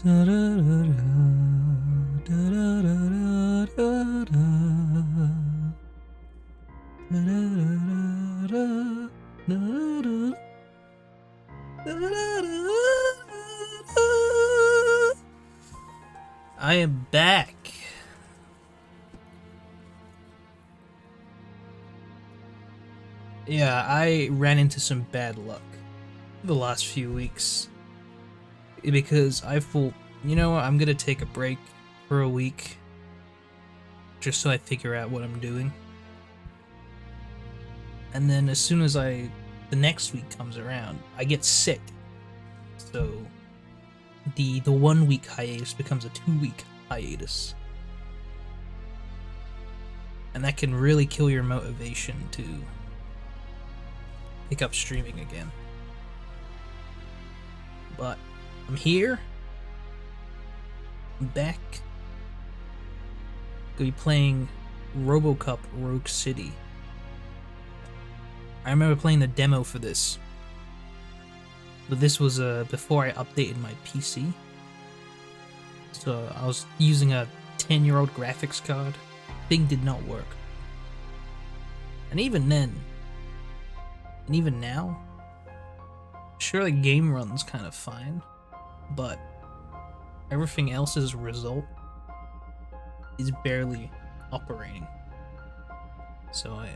I am back. Yeah, I ran into some bad luck the last few weeks because I thought, you know what, I'm gonna take a break for a week just so I figure out what I'm doing. And then as soon as the next week comes around, I get sick. So the 1 week hiatus becomes a 2 week hiatus. And that can really kill your motivation to pick up streaming again. But I'm here. I'm back. Gonna be playing Robocop Rogue City. I remember playing the demo for this, but this was before I updated my PC. So I was using a 10-year-old graphics card. Thing did not work. And even then, and even now, sure, the game runs kind of fine, but everything else as a result is barely operating. So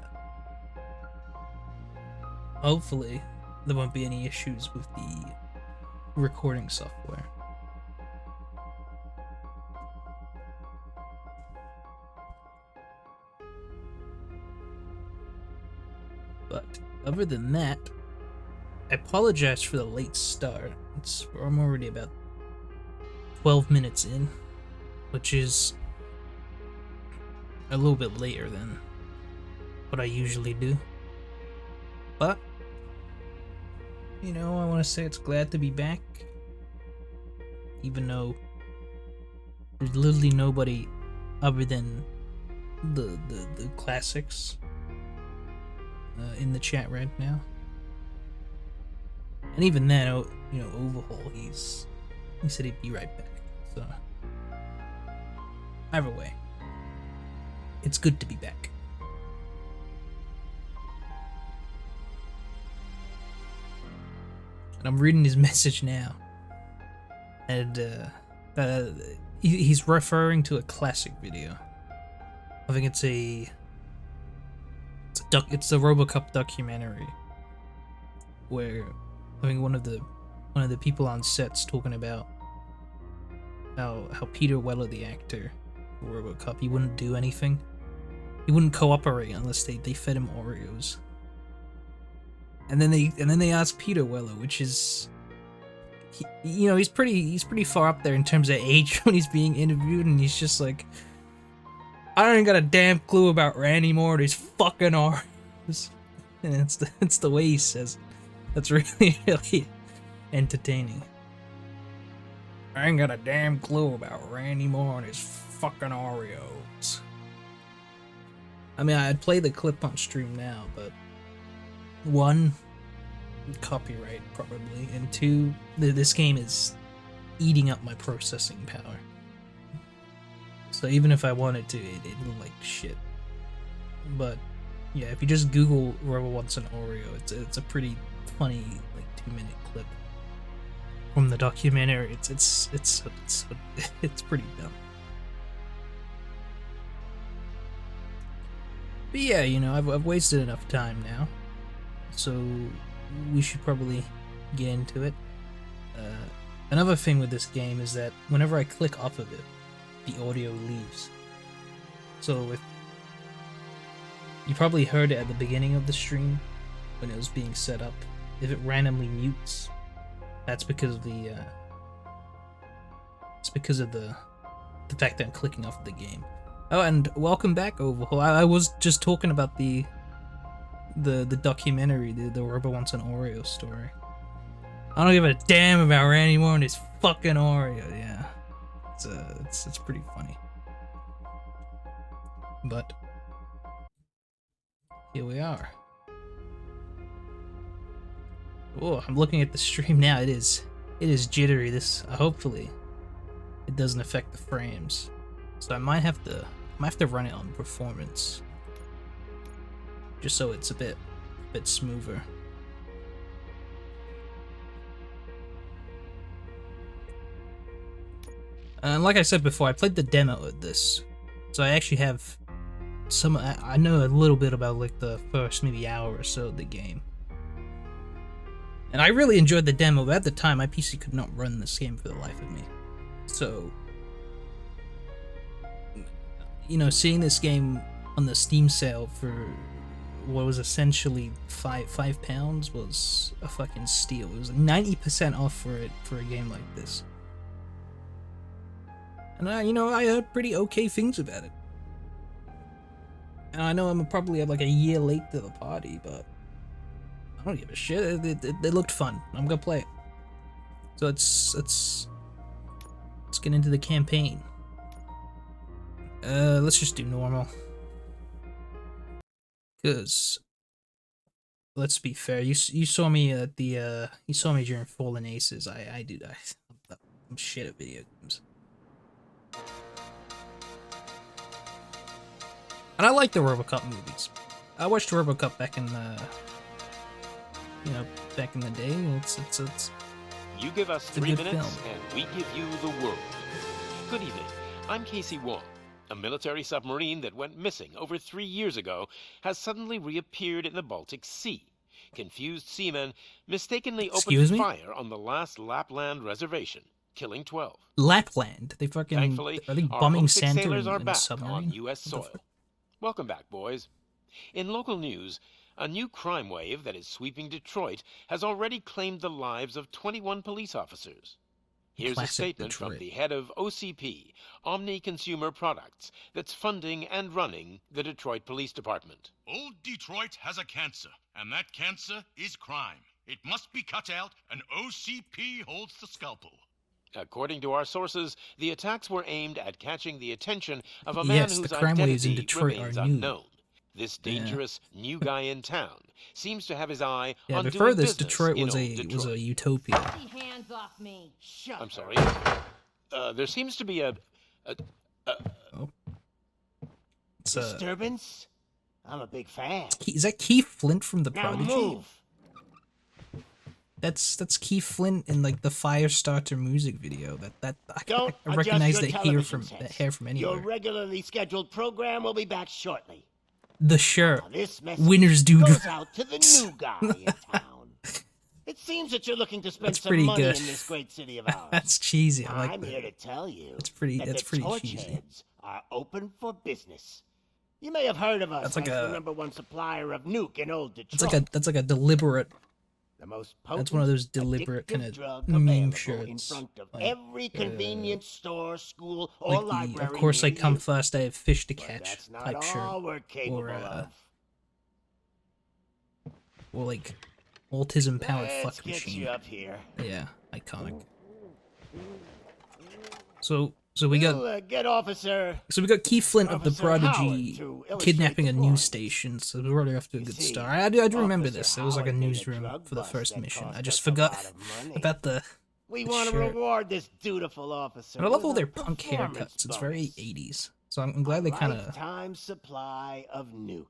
hopefully there won't be any issues with the recording software. But other than that, I apologize for the late start. I'm already about 12 minutes in, which is a little bit later than what I usually do. But, you know, I want to say it's glad to be back, even though there's literally nobody other than the classics in the chat right now. And even then, you know, Overhaul, he said he'd be right back. So, either way, it's good to be back. And I'm reading his message now, and he's referring to a classic video. I think it's the Robocop documentary, where I think one of the people on set's talking about how Peter Weller, the actor for Robocop, he wouldn't do anything. He wouldn't cooperate unless they fed him Oreos. And then they asked Peter Weller, which is, he's pretty far up there in terms of age when he's being interviewed, and he's just like, I don't even got a damn clue about Randy Moore. These fucking Oreos, and it's the way he says it. That's really entertaining. I ain't got a damn clue about Randy Moore and his fucking Oreos. I mean, I'd play the clip on stream now, but one, copyright probably, and two, this game is eating up my processing power. So even if I wanted to, it'd look like shit. But yeah, if you just Google Robo Wants an Oreo, it's a pretty funny, like, 2-minute clip from the documentary. It's pretty dumb. But yeah, you know, I've wasted enough time now, so we should probably get into it. Another thing with this game is that whenever I click off of it, the audio leaves. So if you probably heard it at the beginning of the stream when it was being set up, if it randomly mutes, that's because of the fact that I'm clicking off of the game. Oh, and welcome back, Overhaul. I was just talking about the documentary, the Robo Wants an Oreo story. I don't give a damn about Randy Moore and his fucking Oreo. Yeah, it's pretty funny. But here we are. Oh, I'm looking at the stream now. It is jittery. This hopefully it doesn't affect the frames. So I might have to run it on performance, just so it's a bit smoother. And like I said before, I played the demo of this, so I actually have some. I know a little bit about like the first maybe hour or so of the game, and I really enjoyed the demo. But at the time, my PC could not run this game for the life of me. So, you know, seeing this game on the Steam sale for what was essentially £5 was a fucking steal. It was 90% off for a game like this. And I heard pretty okay things about it. And I know I'm probably like a year late to the party, but I don't give a shit. It looked fun. I'm gonna play it. So let's get into the campaign. Let's just do normal. Cause let's be fair, you saw me at the you saw me during Fallen Aces. I'm shit at video games. And I like the Robocop movies. I watched Robocop back in back in the day. It's You give us 3 minutes, film. and we give you the world. Good evening. I'm Casey Wong. A military submarine that went missing over 3 years ago has suddenly reappeared in the Baltic Sea. Confused seamen mistakenly opened fire on the last Lapland reservation, killing 12. Lapland? They fucking Thankfully, are they our bombing homesick Santa sailors are in a back submarine? on U.S. soil. Welcome back, boys. In local news, a new crime wave that is sweeping Detroit has already claimed the lives of 21 police officers. Here's a statement from the head of OCP, Omni Consumer Products, that's funding and running the Detroit Police Department. Old Detroit has a cancer, and that cancer is crime. It must be cut out, and OCP holds the scalpel. According to our sources, the attacks were aimed at catching the attention of a man whose the crime waves in identity Detroit remains are new. unknown. This dangerous new guy in town seems to have his eye on before doing this, business Detroit in was old a Detroit. utopia. Hands off me. Shut I'm sorry. There seems to be It's Disturbance? I'm a big fan. is that Keith Flint from The Now Prodigy? move. That's Keith Flint in like the Firestarter music video. I Don't recognize adjust that your hair television from sets. anywhere. Your regularly scheduled program will be back shortly. The shirt. Now, this message Winners do goes out to the new guy in town. It seems that you're looking to spend That's some pretty money good. in this great city of ours. That's cheesy. I like I'm that. here to tell you That's pretty torch cheesy. heads are open for business. You may have heard of us That's like as a- the #1 supplier of nuke in old Detroit. That's like a deliberate. The most That's one of those potent, deliberate addictive kinda drug meme available shirts, in front of like, every convenience store, school, or Like library. of course, near I come you. first. I have fish to But catch that's not type all shirt, we're capable of. or like autism powered Let's fuck get machine. you up here. Yeah, iconic. So we got We'll, get Officer. So we got Keith Flint of the Officer Prodigy Howard to illustrate kidnapping a the news point. station, so we're already off to a You good see, start. I do remember Officer this. It was like a Howard made newsroom drug for the bust first that mission. cost I just us a forgot lot of money. about the We want to shirt. reward this dutiful officer. And I love with all a their punk performance haircuts. It's very bonus. 80s. So I'm glad they kind of. Lifetime supply of nuke.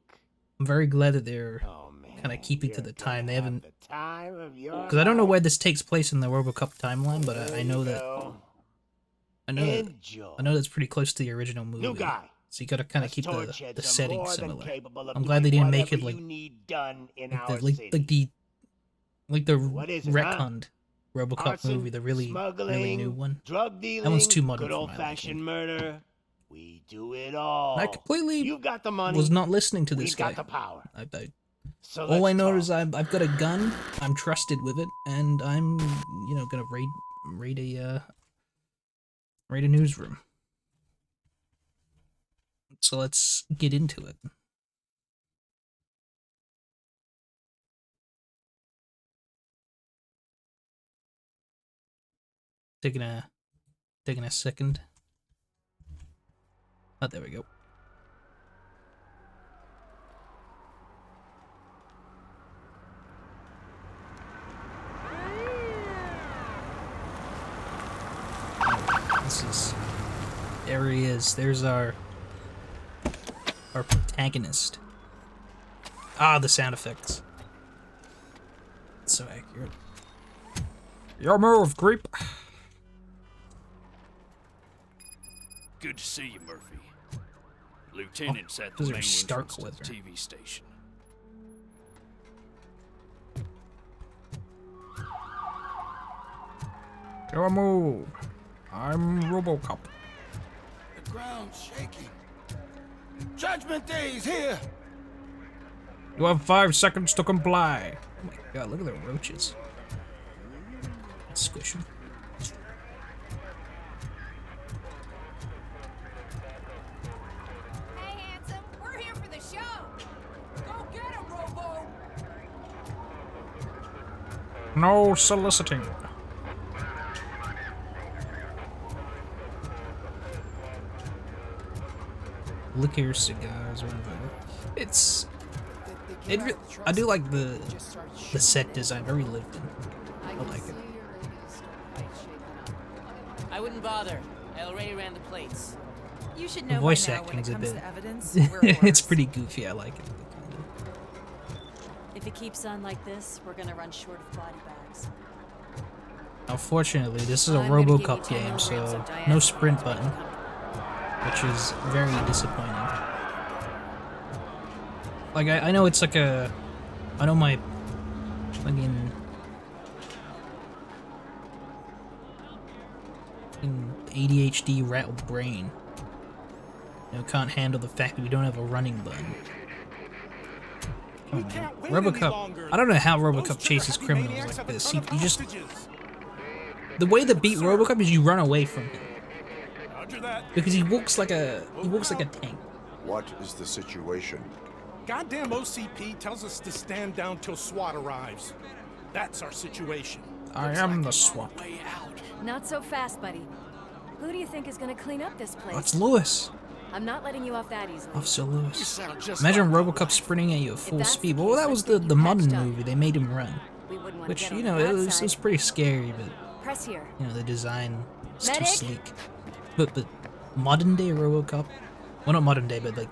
I'm very glad that they're Oh man, kind of keeping to you're the gonna time. They have haven't. the time of your Because I don't know life. where this takes place in the Robocop timeline, but I There know you that go. I know that, Enjoy. I know that's pretty close to the original movie. New guy. So you gotta kind of Us keep torch the heads are setting more than similar. capable of I'm glad they doing didn't make it whatever like you need done in like our the city. like the What is it, huh? retconned Robocop Arson, movie, the really new one. Drug dealing, That one's too modern good for my old-fashioned murder. We do it all. I completely You got the money. was not listening to we this got guy. the power. So All I let's know talk. is I've got a gun. I'm trusted with it, and I'm gonna raid a newsroom. So let's get into it. Taking a second. Oh, there we go. This faces. There he is. There's our protagonist. Ah, the sound effects. It's so accurate. Your move, creep. Good to see you, Murphy. Lieutenant's at the those are main stark entrance to weather. the TV station. Your move. I'm Robocop. The ground's shaking. Judgment Day is here. You have 5 seconds to comply. Oh my god, look at the roaches. Let's squish them. Hey, handsome, we're here for the show. Go get him, Robo. No soliciting. Liquor, cigars, whatever. It's. I do like the set design. Very lived in. I like it. I wouldn't bother. I already ran the plates. You should The know voice by now when acting's it a comes bit. to evidence. It's pretty goofy. I like it. If it keeps on like this, we're gonna run short of body bags. Unfortunately, this is a I'm gonna give you Robocop 10 game, so milligrams of no diazepam sprint to button, overcome. which is very disappointing. Like, I know it's like a... I know my fucking ADHD rattled brain, can't handle the fact that we don't have a running button. Come on, man. Robocop, I don't know how Robocop chases criminals like this. You just... The way to beat Robocop is you run away from him. Because he walks like a tank. What is the situation? Goddamn OCP tells us to stand down till SWAT arrives. That's our situation. I am the SWAT. Not so fast, buddy. Who do you think is gonna clean up this place? That's Lewis. I'm not letting you off that easily. Officer Lewis. Imagine Robocop sprinting at you at full speed. Well, that was the modern movie. They made him run. We wouldn't want Which, to get it on the bad was side. pretty scary, but, Press here. the design is too Medic? sleek. But modern day Robocop, well, not modern day, but like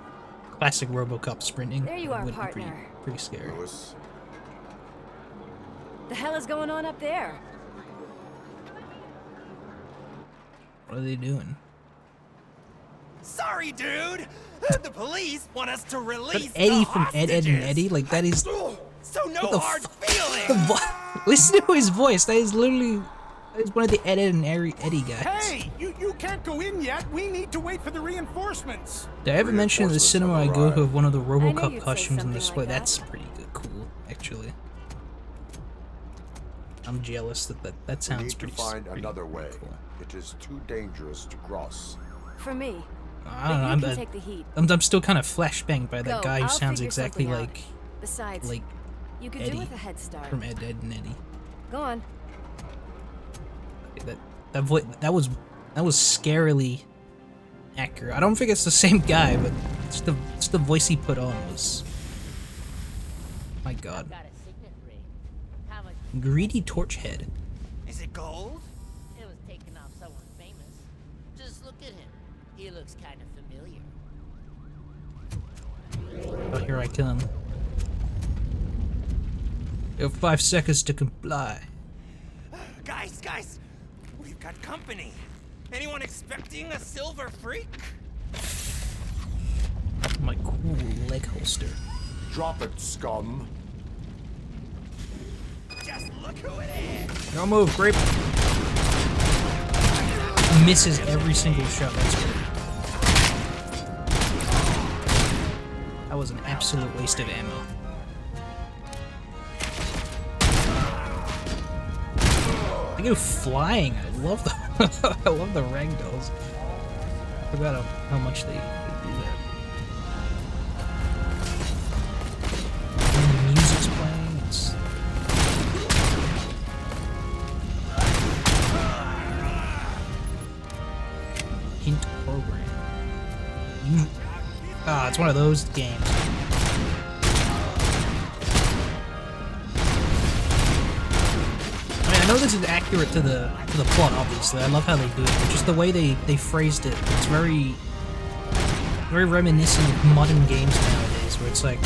classic Robocop sprinting There you are, would be partner. pretty scary. Lewis, The hell is going on up there? What are they doing? Sorry, dude. The police want us to But release Eddie the from Ed, Ed, and hostages. Eddie, like that is. So no What the hard feelings. Listen to his voice. That is literally. That is one of the Ed, Ed, and Eddie guys. Hey, you can't go in yet. We need to wait for the reinforcements. Did I ever mention in the cinema I go to have one of the knew Robocop you'd say costumes on something display? like that. That's pretty good, cool, actually. I'm jealous that we sounds need to pretty find pretty another way. cool. It is too dangerous to cross. For me. I But don't you know. can take the heat. I'm still kind of flashbanged by that Go, guy who I'll sounds figure exactly something out. like Besides, you could Eddie do with a head start. from Ed, Ed, and Eddie. Go on. That voice that was scarily accurate. I don't think it's the same guy, but it's the voice he put on was. My God. Got a signet ring. How much? Greedy torch head. Is it gold? It was taken off someone famous. Just look at him. He looks kind of familiar. Oh, here I come. You have 5 seconds to comply. Guys, we've got company. Anyone expecting a silver freak? My cool leg holster. Drop it, scum. Just look who it is. No move, grape. Misses every single shot. That's great. That was an absolute waste of ammo. They go flying. I love the I love the ragdolls. I forgot how much they do that. When the music's playing, it's hint program. It's one of those games. I know this is accurate to the plot, obviously. I love how they do it, but just the way they phrased it, it's very reminiscent of modern games nowadays, where it's like,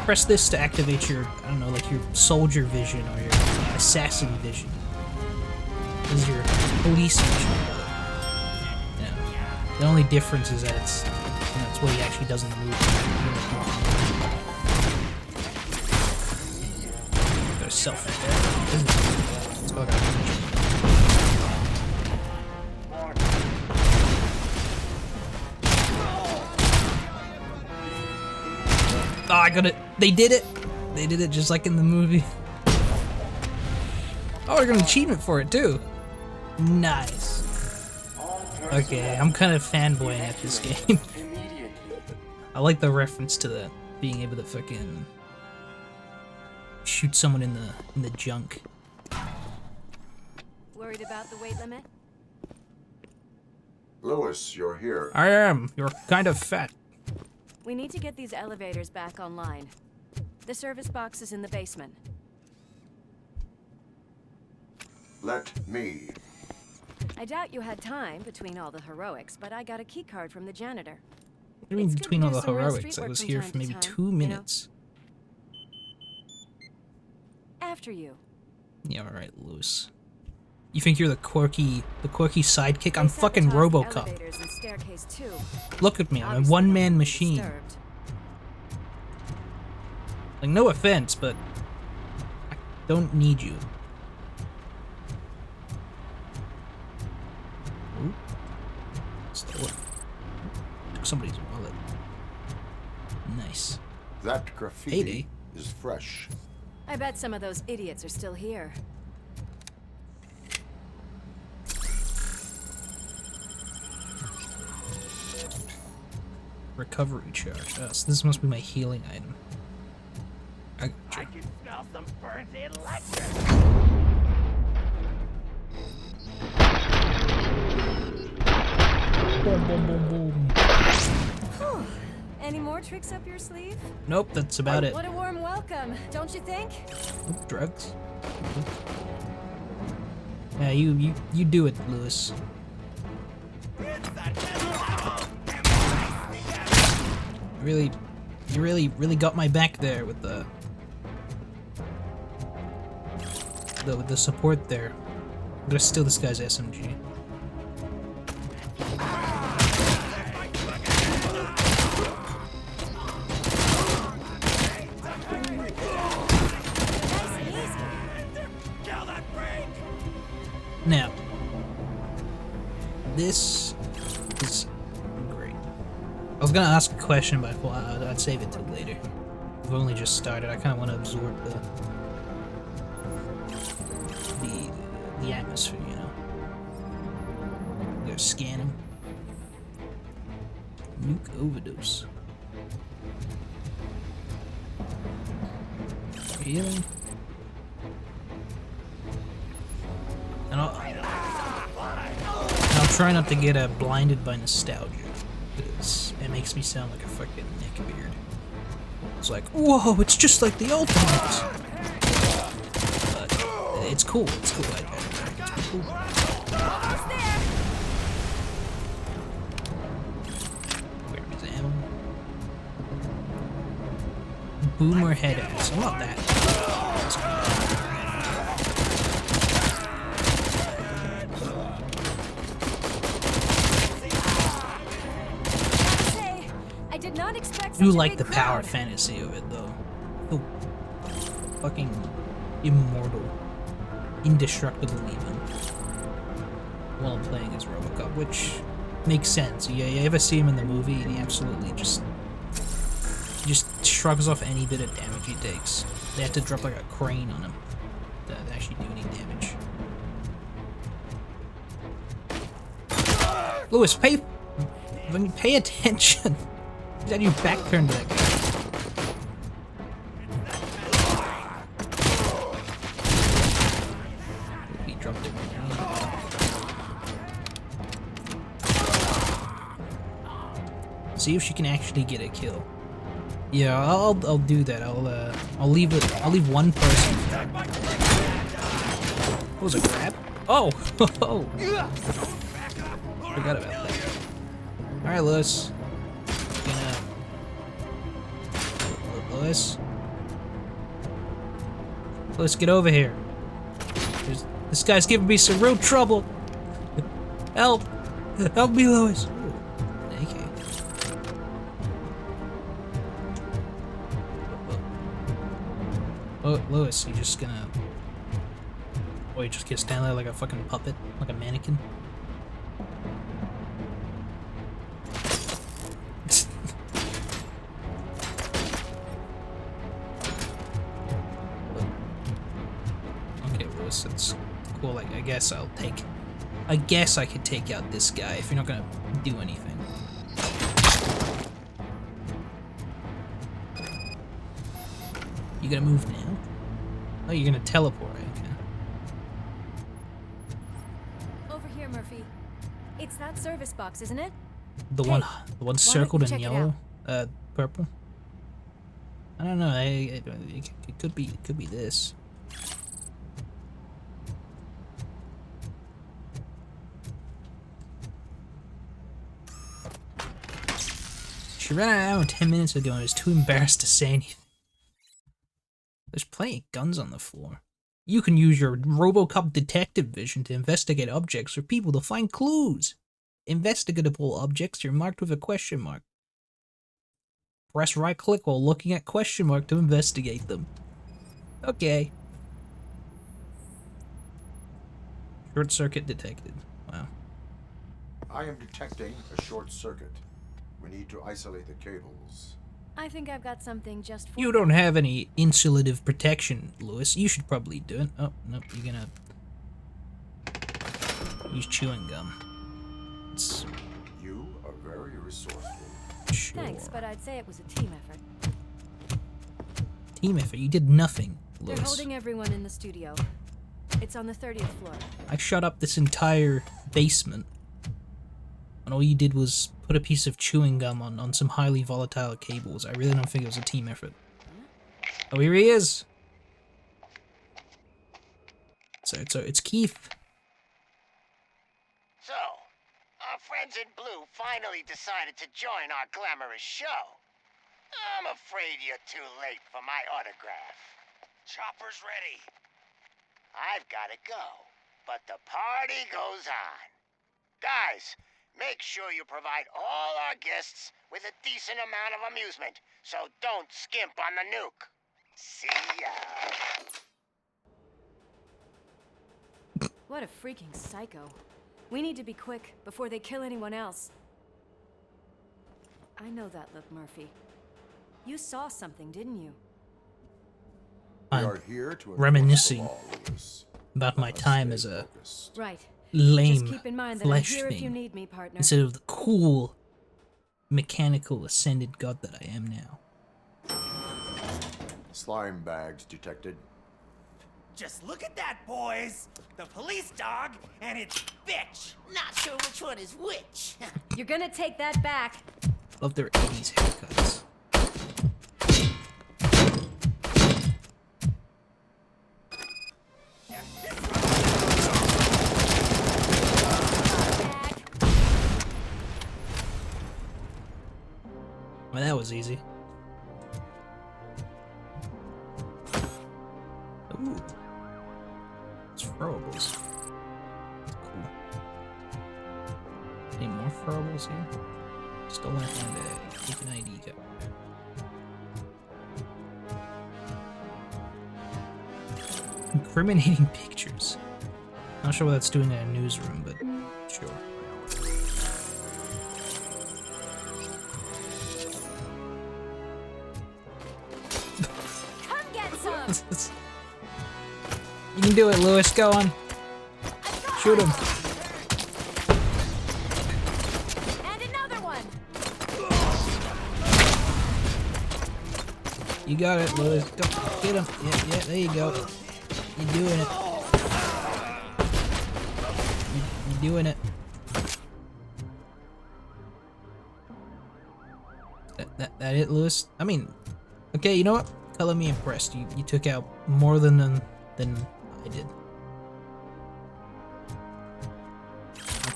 press this to activate your, I don't know, like your soldier vision or your assassin vision. This is your police vision. You know, the only difference is that it's what he actually does in the movie. There's self. Let's go down. Oh, I got it. They did it. They did it just like in the movie. Oh, I got an achievement for it too. Nice. Okay, I'm kind of fanboying at this game. I like the reference to that, being able to fucking shoot someone in the junk. Worried about the weight limit? Lewis, you're here. I am. You're kind of fat. We need to get these elevators back online. The service box is in the basement. Let me. I doubt you had time between all the heroics, but I got a key card from the janitor. What do you mean It's good between to all do the some real heroics? street I work was from here time for to maybe time, 2 you know? minutes. After you. Yeah, alright, Lewis. You think you're the quirky sidekick? I'm They fucking sabotaged Robocop. elevators and staircase too. Look at me, I'm a Obviously one-man nothing machine. disturbed. Like, no offense, but I don't need you. Ooh. Stole it. Took somebody's wallet. Nice. That graffiti Heyday. is fresh. I bet some of those idiots are still here. Recovery charge. Oh, so this must be my healing item. I can smell some burnt electric. Boom, boom, boom, boom. Whew. Any more tricks up your sleeve? Nope, that's about it. What a warm welcome, don't you think? Oop, drugs. Yeah, you do it, Lewis. You really got my back there with the support there. I'm gonna steal this guy's SMG. Now, this is great. I was gonna ask a question, but I'd save it till later. We've only just started. I kind of want to absorb the atmosphere, you know. Go scan him. Nuke overdose. Healing. And I'll try not to get blinded by nostalgia, because it makes me sound like a fucking neckbeard. It's like, whoa, it's just like the Ultimate! But it's cool, it's cool. It's cool. Where is ammo? Boomer head ass. I want that. I do like the power fantasy of it, though. I feel fucking immortal, indestructible even, while playing as Robocop, which makes sense. You ever see him in the movie, and he absolutely just shrugs off any bit of damage he takes. They have to drop like a crane on him to actually do any damage. Lewis, pay attention. You had your back turned to that guy. He dropped it. See if she can actually get a kill. Yeah, I'll do that. I'll leave one person. What was a grab? Oh! Oh! Forgot about that. Alright, Lewis. Lewis? Lewis, get over here. This guy's giving me some real trouble. Help! Help me, Lewis. Okay. Oh, Lewis, you just gonna... Oh, you just gonna stand there like a fucking puppet? Like a mannequin? Okay, Lewis, that's cool. Like, I guess I could take out this guy if you're not gonna do anything. You gonna move now? Oh, you're gonna teleport, okay. Over here, Murphy. It's that service box, isn't it? The one circled in yellow, purple. I don't know. It could be this. She ran out of ammo 10 minutes ago and was too embarrassed to say anything. There's plenty of guns on the floor. You can use your Robocop detective vision to investigate objects or people to find clues. Investigatable objects are marked with a question mark. Press right click while looking at question mark to investigate them. Okay. Short circuit detected. Wow. I am detecting a short circuit. We need to isolate the cables. I think I've got something just for You don't have any insulative protection, Lewis. You should probably do it. Oh, nope, you're gonna use chewing gum. You are very resourceful. Sure. Thanks, but I'd say it was a team effort. Team effort? You did nothing, Lewis. They're holding everyone in the studio. It's on the 30th floor. I shut up this entire basement. And all you did was put a piece of chewing gum on some highly volatile cables. I really don't think it was a team effort. Oh, here he is! So it's Keith. So, our friends in blue finally decided to join our glamorous show. I'm afraid you're too late for my autograph. Chopper's ready. I've gotta go, but the party goes on. Guys, make sure you provide all our guests with a decent amount of amusement, so don't skimp on the nuke. See ya. What a freaking psycho. We need to be quick before they kill anyone else. I know that look, Murphy. You saw something, didn't you? We are here to reminiscing about my time as a lame Just keep in mind that flesh I'm here if you thing need me, partner. instead of the cool mechanical ascended god that I am now. Slime bags detected. Just look at that, boys! The police dog and its bitch! Not sure which one is which. You're gonna take that back. Love their 80s haircuts. Well, that was easy. Ooh. It's throwables. Cool. Any more throwables here? Stolen handbag. Take an ID card. Incriminating pictures. Not sure what that's doing in a newsroom, but sure. You can do it, Lewis. Go on. Shoot him. And another one. You got it, Lewis. Go get him. Yeah, there you go. You're doing it. You're doing it. That it, Lewis? I mean, okay, you know what? Color me impressed. You took out more than I did.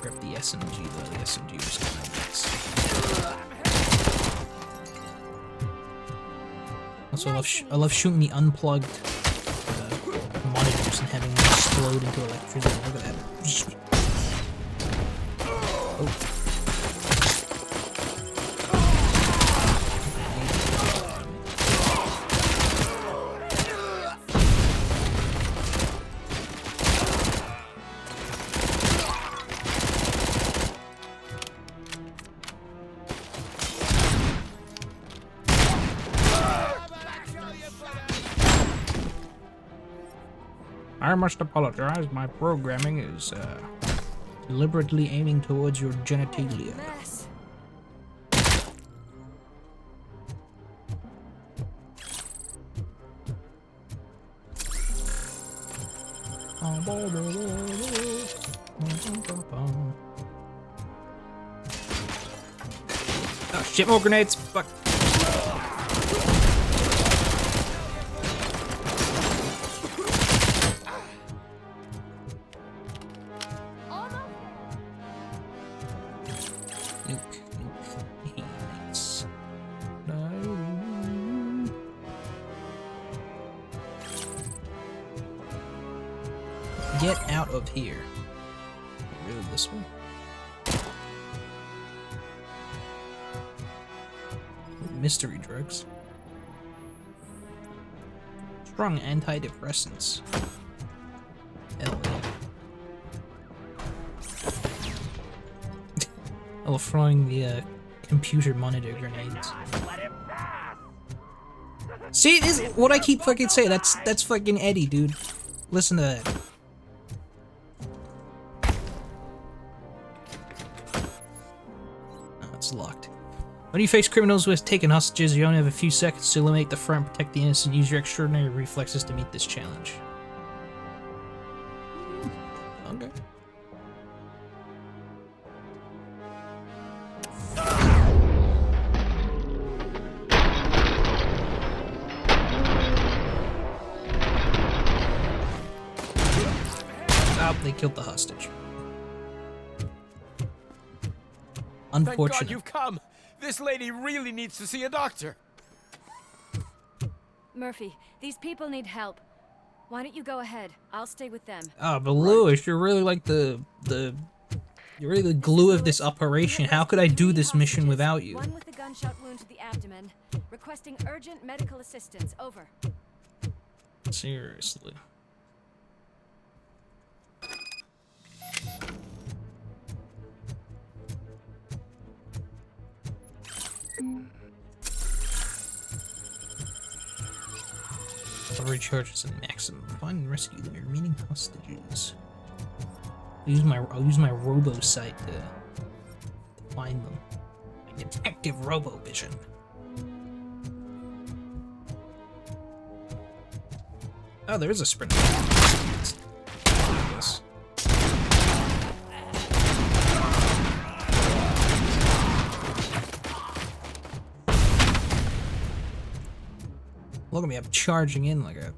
grab the SMG though. The SMG was kind of nice. Also, I love shooting the unplugged monitors and having them explode into electricity. Look at that. Oh. I must apologize. My programming is deliberately aiming towards your genitalia. Oh shit, more grenades! Fuck. Get out of here. Really, this way? Mystery drugs. Strong antidepressants. Hell yeah. Oh, throwing the computer monitor grenades. See, this is what I keep fucking saying. That's fucking Eddie, dude. Listen to that. It's locked. When you face criminals with taken hostages, you only have a few seconds to eliminate the threat and protect the innocent. Use your extraordinary reflexes to meet this challenge. Okay. Oh, they killed the hostage. Unfortunate. Thank God you've come. This lady really needs to see a doctor. Murphy, these people need help. Why don't you go ahead? I'll stay with them. Ah, but Lewis, you're really like you're really the glue of this operation. How could I do this mission without you? One with a gunshot wound to the abdomen. Requesting urgent medical assistance. Over. Seriously. Recharges at maximum. Find and rescue the remaining hostages. I'll use my robo sight to find them. Detective Robo Vision. Oh, there is a sprint. Yes. Look at me, I'm charging in like a...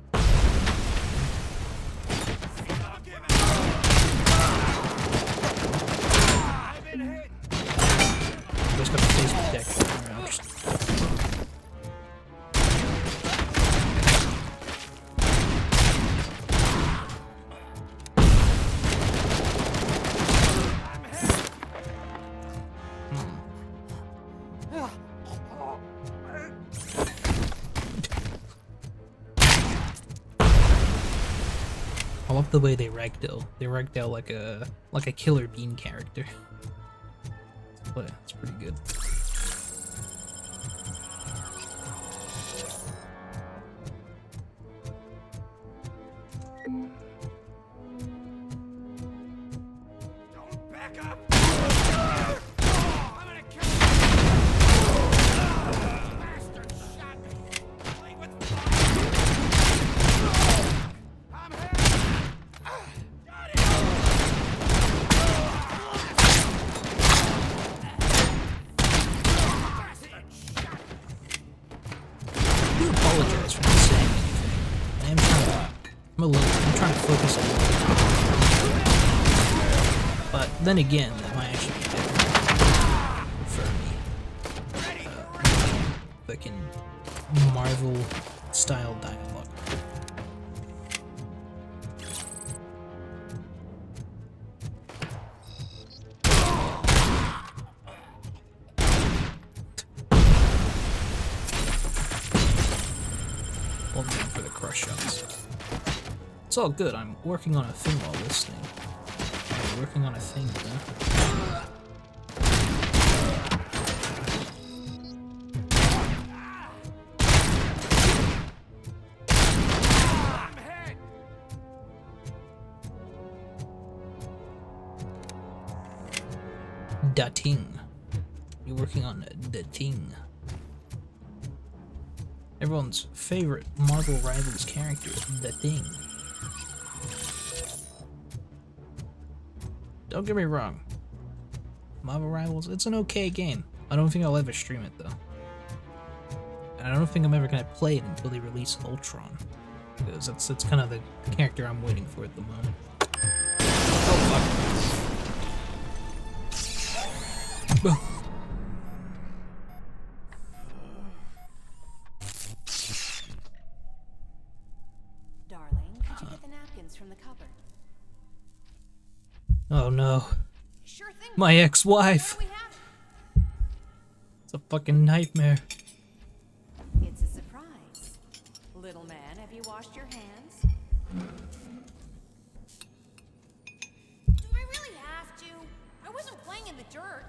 Just got the face protection. I love the way they ragdoll. They ragdoll like a Killer Bean character. But it's pretty good. Don't back up. But then again, that might actually be better for me. Fucking Marvel-style dialogue. Only for the crush shots. It's all good. I'm working on a thing while listening. I'm working on a thing, huh? Da ting. You're working on the ting. Everyone's favorite Marvel Rivals character, the Thing. Don't get me wrong. Marvel Rivals, it's an okay game. I don't think I'll ever stream it though. And I don't think I'm ever gonna play it until they release Ultron. Because that's kind of the character I'm waiting for at the moment. Oh fuck. From the cupboard. Oh no. Sure thing. My ex-wife. It's a fucking nightmare. It's a surprise. Little man, have you washed your hands? Do I really have to? I wasn't playing in the dirt.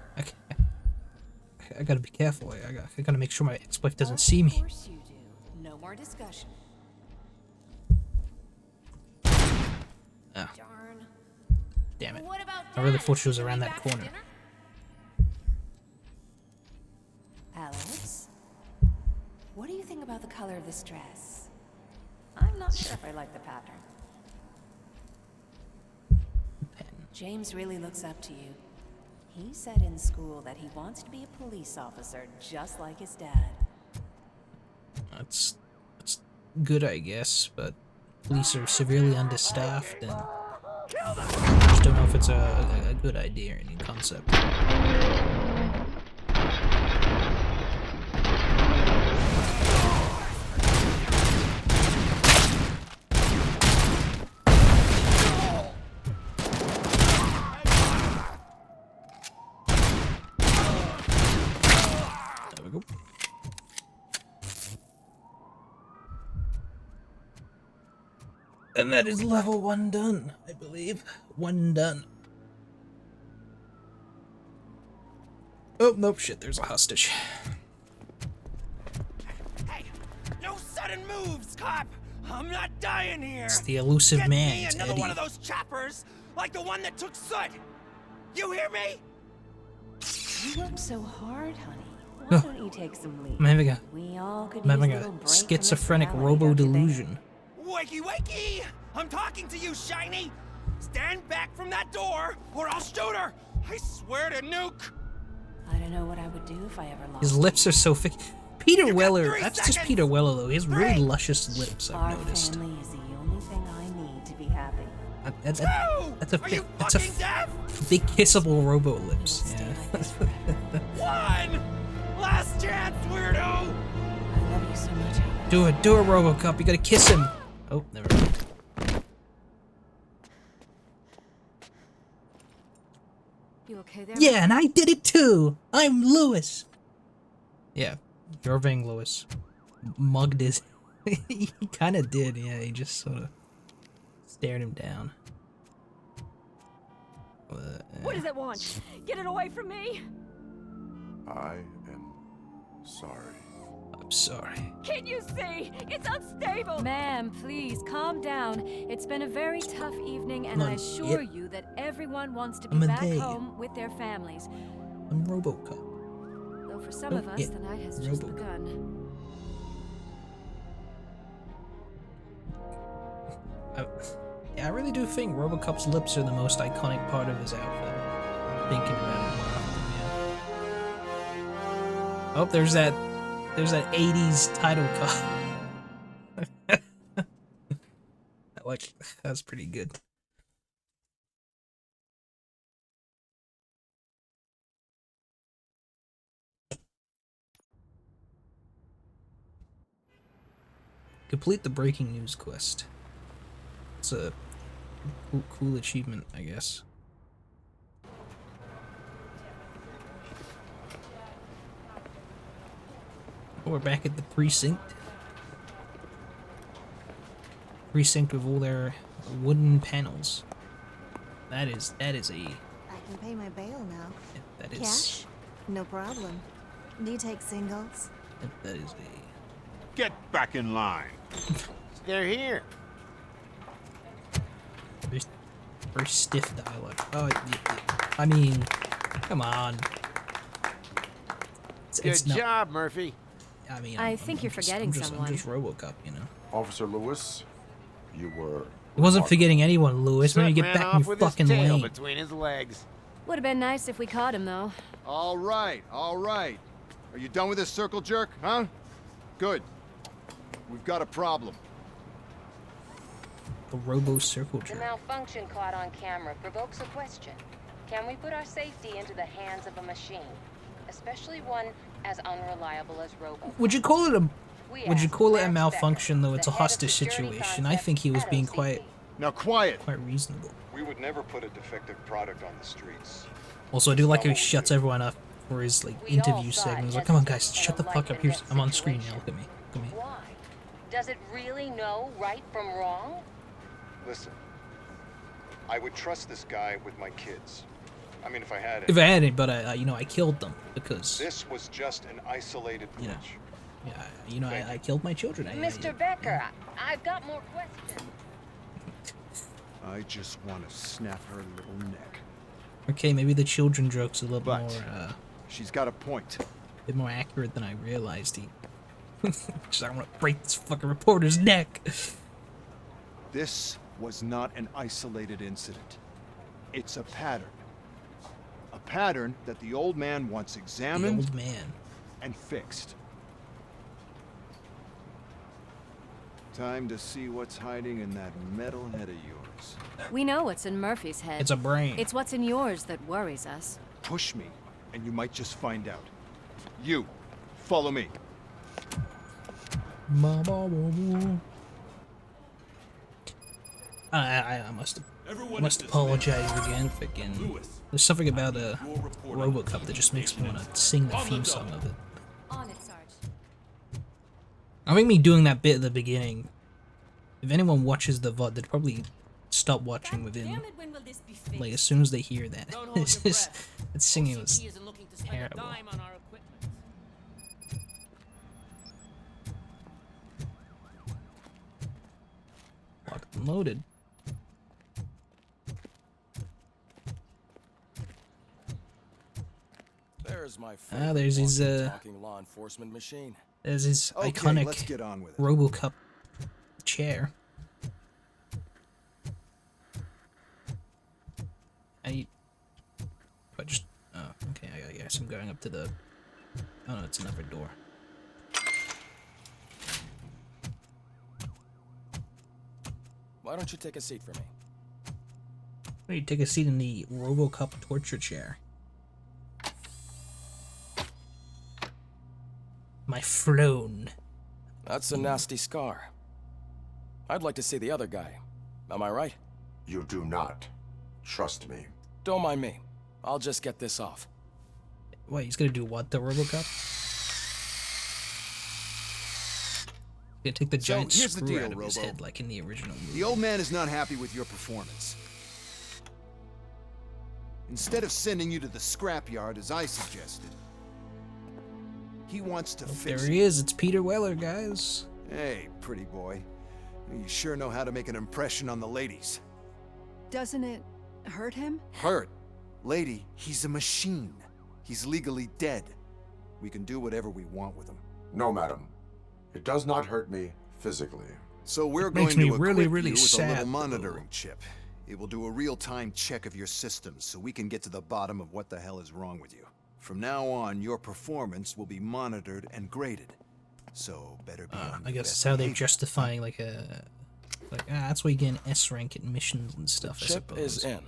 I gotta be careful. I gotta make sure my ex-wife doesn't see me. Of course you do. No more discussion. Oh. Darn. Damn it. What about I really Dad? thought she was Is he around that back for corner. dinner? Alex, what do you think about the color of this dress? I'm not sure if I like the pattern. James really looks up to you. He said in school that he wants to be a police officer just like his dad. That's good, I guess, but police are severely understaffed, and I just don't know if it's a good idea or any concept. There we go. And that is level 1 done, I believe. 1 done. Oh, nope, shit, there's a hostage. Hey, no sudden moves, cop! I'm not dying here! It's the elusive Get man, me it's another Eddie. one of those choppers, like the one that took Soot! You hear me? You work so hard, honey. Why don't you take some leave? I'm having a, We all could I'm having use a little break from this schizophrenic reality, robo-delusion. Wakey, wakey! I'm talking to you, Shiny! Stand back from that door, or I'll shoot her! I swear to nuke! I don't know what I would do if I ever lost His lips are so thick. Peter Weller, that's just seconds. Peter Weller though. He has really luscious lips, Our I've noticed. family is the only thing I need to be happy. That's a Are you that's a fucking deaf? big kissable robo lips. Yeah. One! Last chance, weirdo! I love you so much, Alex. do it, Robocop. You gotta kiss him. Oh, never mind. You okay there? Yeah, and I did it too. I'm Lewis. Yeah, you're being Lewis. Mugged his. He kind of did. Yeah, he just sort of stared him down. What does it want? Get it away from me! I am sorry. I'm sorry. Can you see? It's unstable! Ma'am, please calm down. It's been a very tough evening, and I assure you that everyone wants to be I'm a back they. home with their families. I'm Robocop. Though for some of us, the night has just begun. Yeah, I really do think Robocop's lips are the most iconic part of his outfit. Thinking about it more often, yeah. Oh, there's that 80s title card. That's pretty good. Complete the breaking news quest. It's a cool achievement, I guess. We're back at the precinct. Precinct with all their wooden panels. That is a. I can pay my bail now. That is. Cash? No problem. Do you take singles? That is a. Get back in line. They're here. Very stiff dialogue. Oh, I mean, come on. Good job, Murphy. I mean, I think you're forgetting someone. I'm just Robocop, you know. Officer Lewis, you were... He wasn't forgetting anyone, Lewis. Let me get back in your fucking lane. Between his legs. Would have been nice if we caught him, though. All right, all right. Are you done with this circle jerk, huh? Good. We've got a problem. The Robo Circle The jerk. malfunction caught on camera provokes a question. Can we put our safety into the hands of a machine? Especially one as unreliable as Robocop. Would you call it a malfunction though? It's a hostage situation. I think he was being quite reasonable. We would never put a defective product on the streets. Also, I do like how he shuts everyone up for his like interview segments. Like, come on guys, shut the fuck up. I'm on screen now. Look at me. Look at me. Why? Does it really know right from wrong? Listen, I would trust this guy with my kids. I mean, if I had it. If I had it, but I killed them because. This was just an isolated glitch. Yeah, I killed my children. Mr. Becker, I've got more questions. I just want to snap her little neck. Okay, maybe the children joke's a little more. She's got a point. A bit more accurate than I realized. Just, I want to break this fucking reporter's neck. This was not an isolated incident. It's a pattern. A pattern that the old man once examined and fixed. Time to see what's hiding in that metal head of yours. We know what's in Murphy's head. It's a brain. It's what's in yours that worries us. Push me, and you might just find out. You, follow me. I must apologize again for again. There's something about Robocop that just makes me want to sing the theme song of it. I think me doing that bit at the beginning, if anyone watches the VOD, they'd probably stop watching within, like, as soon as they hear that. It's just, that singing was terrible. Locked and loaded. There's my there's his talking law enforcement machine. There's his iconic let's get on with it. Robocop chair. I just okay, I guess I'm going up to the oh no, it's another door. Why don't you take a seat for me? Why don't you take a seat in the Robocop torture chair? My throne. That's a nasty scar. I'd like to see the other guy. Am I right? You do not. Trust me. Don't mind me. I'll just get this off. Wait, he's gonna do what, the Robocop? He's gonna take the giant here's the screw deal, out of his Robo. head like in the original movie. The old man is not happy with your performance. Instead of sending you to the scrapyard as I suggested, he wants to fix There he is, it's Peter Weller, guys. Hey, pretty boy. You sure know how to make an impression on the ladies. Doesn't it hurt him? Hurt? Lady, he's a machine. He's legally dead. We can do whatever we want with him. No, madam. It does not hurt me physically. So we're It going makes to me equip really, you really with a sad, little though. monitoring chip. It will do a real-time check of your systems so we can get to the bottom of what the hell is wrong with you. From now on, your performance will be monitored and graded. So better be on I your guess best that's how they're behavior. justifying that's why you get an S rank at missions and stuff. I Chip suppose. is in.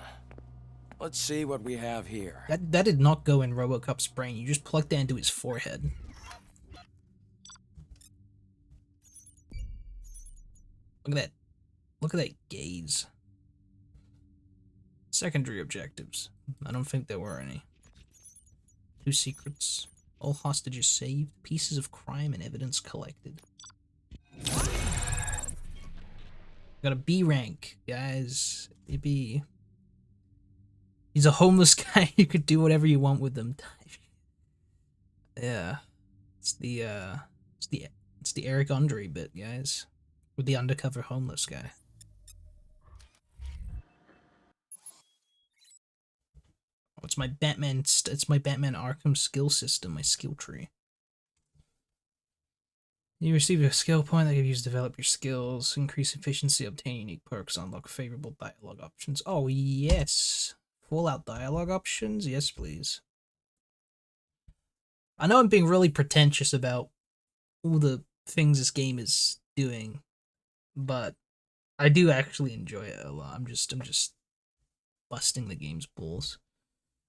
Let's see what we have here. That did not go in Robocop's brain. You just plugged that into his forehead. Look at that. Look at that gaze. Secondary objectives. I don't think there were any. 2 secrets. All hostages saved. Pieces of crime and evidence collected. Got a B rank, guys. A B. He's a homeless guy. You could do whatever you want with them. Yeah. It's the Eric Andre bit, guys. With the undercover homeless guy. Oh, it's my Batman Arkham skill system, my skill tree. You receive a skill point that can be used to develop your skills, increase efficiency, obtain unique perks, unlock favorable dialogue options. Oh yes. Fallout dialogue options? Yes, please. I know I'm being really pretentious about all the things this game is doing, but I do actually enjoy it a lot. I'm just busting the game's balls.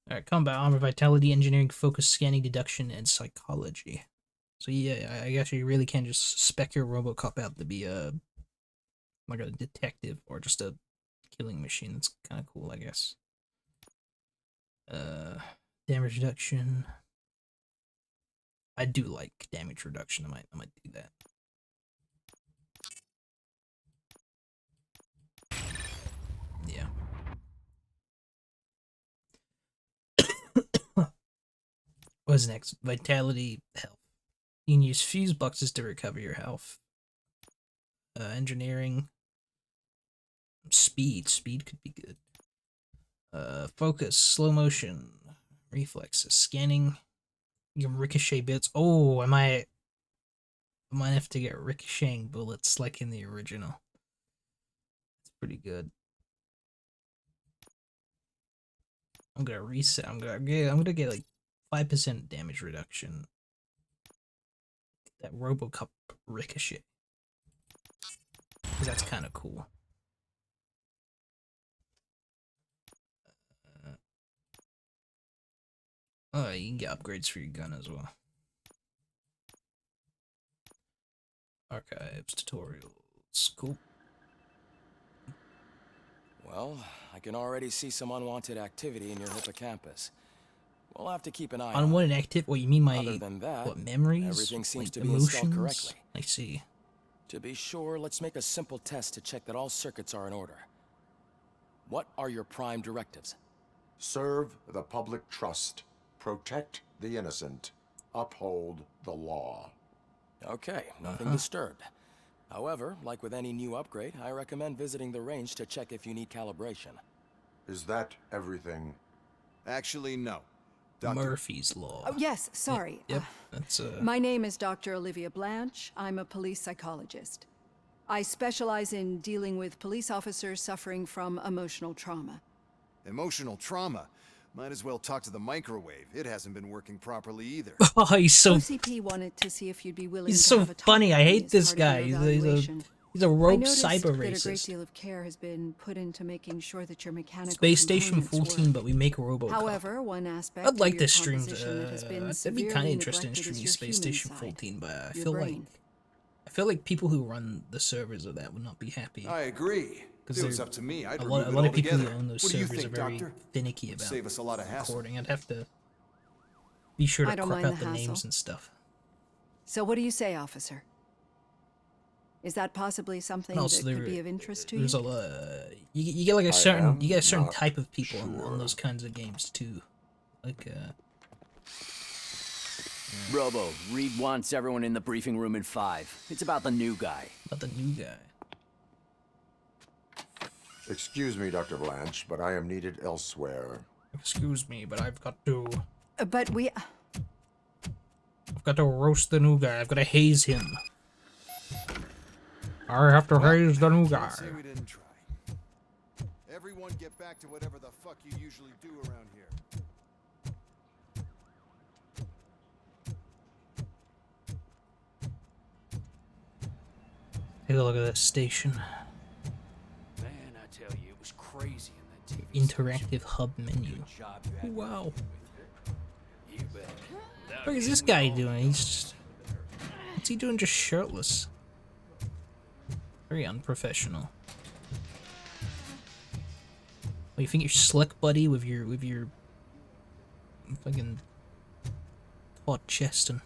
Alright, combat, armor, vitality, engineering, focus, scanning, deduction, and psychology. So yeah, I guess you really can't just spec your Robocop out to be like a detective or just a killing machine. That's kind of cool, I guess. Damage reduction. I do like damage reduction. I might do that. Yeah. What's next? Vitality, health. You can use fuse boxes to recover your health. Engineering. Speed. Speed could be good. Focus, slow motion, reflexes, scanning. You can ricochet bits. Oh, I might have to get ricocheting bullets like in the original. It's pretty good. I'm gonna reset. I'm gonna get like 5% damage reduction. That Robocop ricochet. Because that's kind of cool. Oh, you can get upgrades for your gun as well. Archives, tutorials, cool. Well, I can already see some unwanted activity in your hippocampus. We'll have to keep an eye on it. Unwanted activity? What, you mean my Other than that, what, memories? Everything seems like to be installed emotions? correctly. I see. To be sure, let's make a simple test to check that all circuits are in order. What are your prime directives? Serve the public trust. Protect the innocent. Uphold the law. Okay, nothing disturbed. However, like with any new upgrade, I recommend visiting the range to check if you need calibration. Is that everything? Actually, no. Murphy's Law. Oh, yes, sorry. Yep, that's My name is Dr. Olivia Blanche. I'm a police psychologist. I specialize in dealing with police officers suffering from emotional trauma. Emotional trauma? Might as well talk to the microwave. It hasn't been working properly either. Oh, he's so... OCP wanted to see if you'd be willing He's to so have a talk funny. with I me hate as this part of guy. your He's evaluation. a rogue I noticed cyber that a great racist. deal of care has been put into making sure that your mechanical Space Station components 14, work. but we make Robocop. However, one aspect I'd like of to your stream. composition that has been That'd be kind of severely interesting neglected is streaming your Space human Station side, 14, but I your feel brain. like people who run the servers of that would not be happy. I agree. If it was up to me, I'd a remove lot it of people who altogether. own those What do you servers think, are very Doctor? finicky Would about save us a lot of hassle. recording. I'd have to be sure I to don't crop mind out the the names hassle. and stuff. So what do you say, officer? Is that possibly something No, that so could be of interest to you? There's a lot. You get like a certain type of people on those kinds of games too, like Robo, Reed wants everyone in the briefing room in 5. It's about the new guy. About the new guy. Excuse me, Dr. Blanche, but I am needed elsewhere. Excuse me, but I've got to But we... I've got to roast the new guy. I've got to haze him. I have to haze the new guy. Say we didn't try. Everyone get back to whatever the fuck you usually do around here. Take a look at that station. Man, I tell you, it was crazy in that TV. Interactive hub menu. Wow. You bet. What is this guy doing? He's just... What's he doing just shirtless? Very unprofessional. Oh, you think you're slick, buddy, with your fucking taut chest and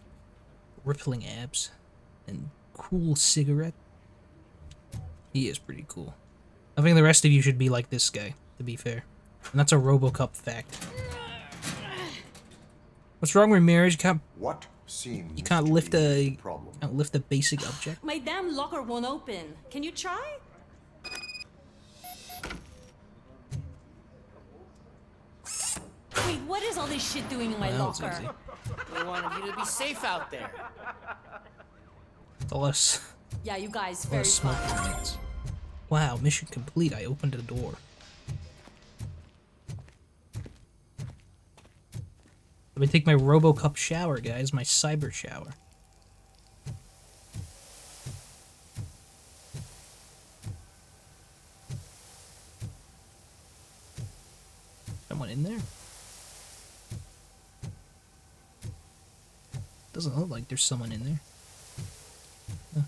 rippling abs and cool cigarette? He is pretty cool. I think the rest of you should be like this guy, to be fair. And that's a Robocop fact. What's wrong, Ramirez? You can't lift a basic object. My damn locker won't open. Can you try? Wait, what is all this shit doing in my locker? We wanted you to be safe out there. Yeah, you guys, very fun. Wow, mission complete. I opened a door. Let me take my Robocop shower, guys. My cyber shower. Someone in there? Doesn't look like there's someone in there. Huh.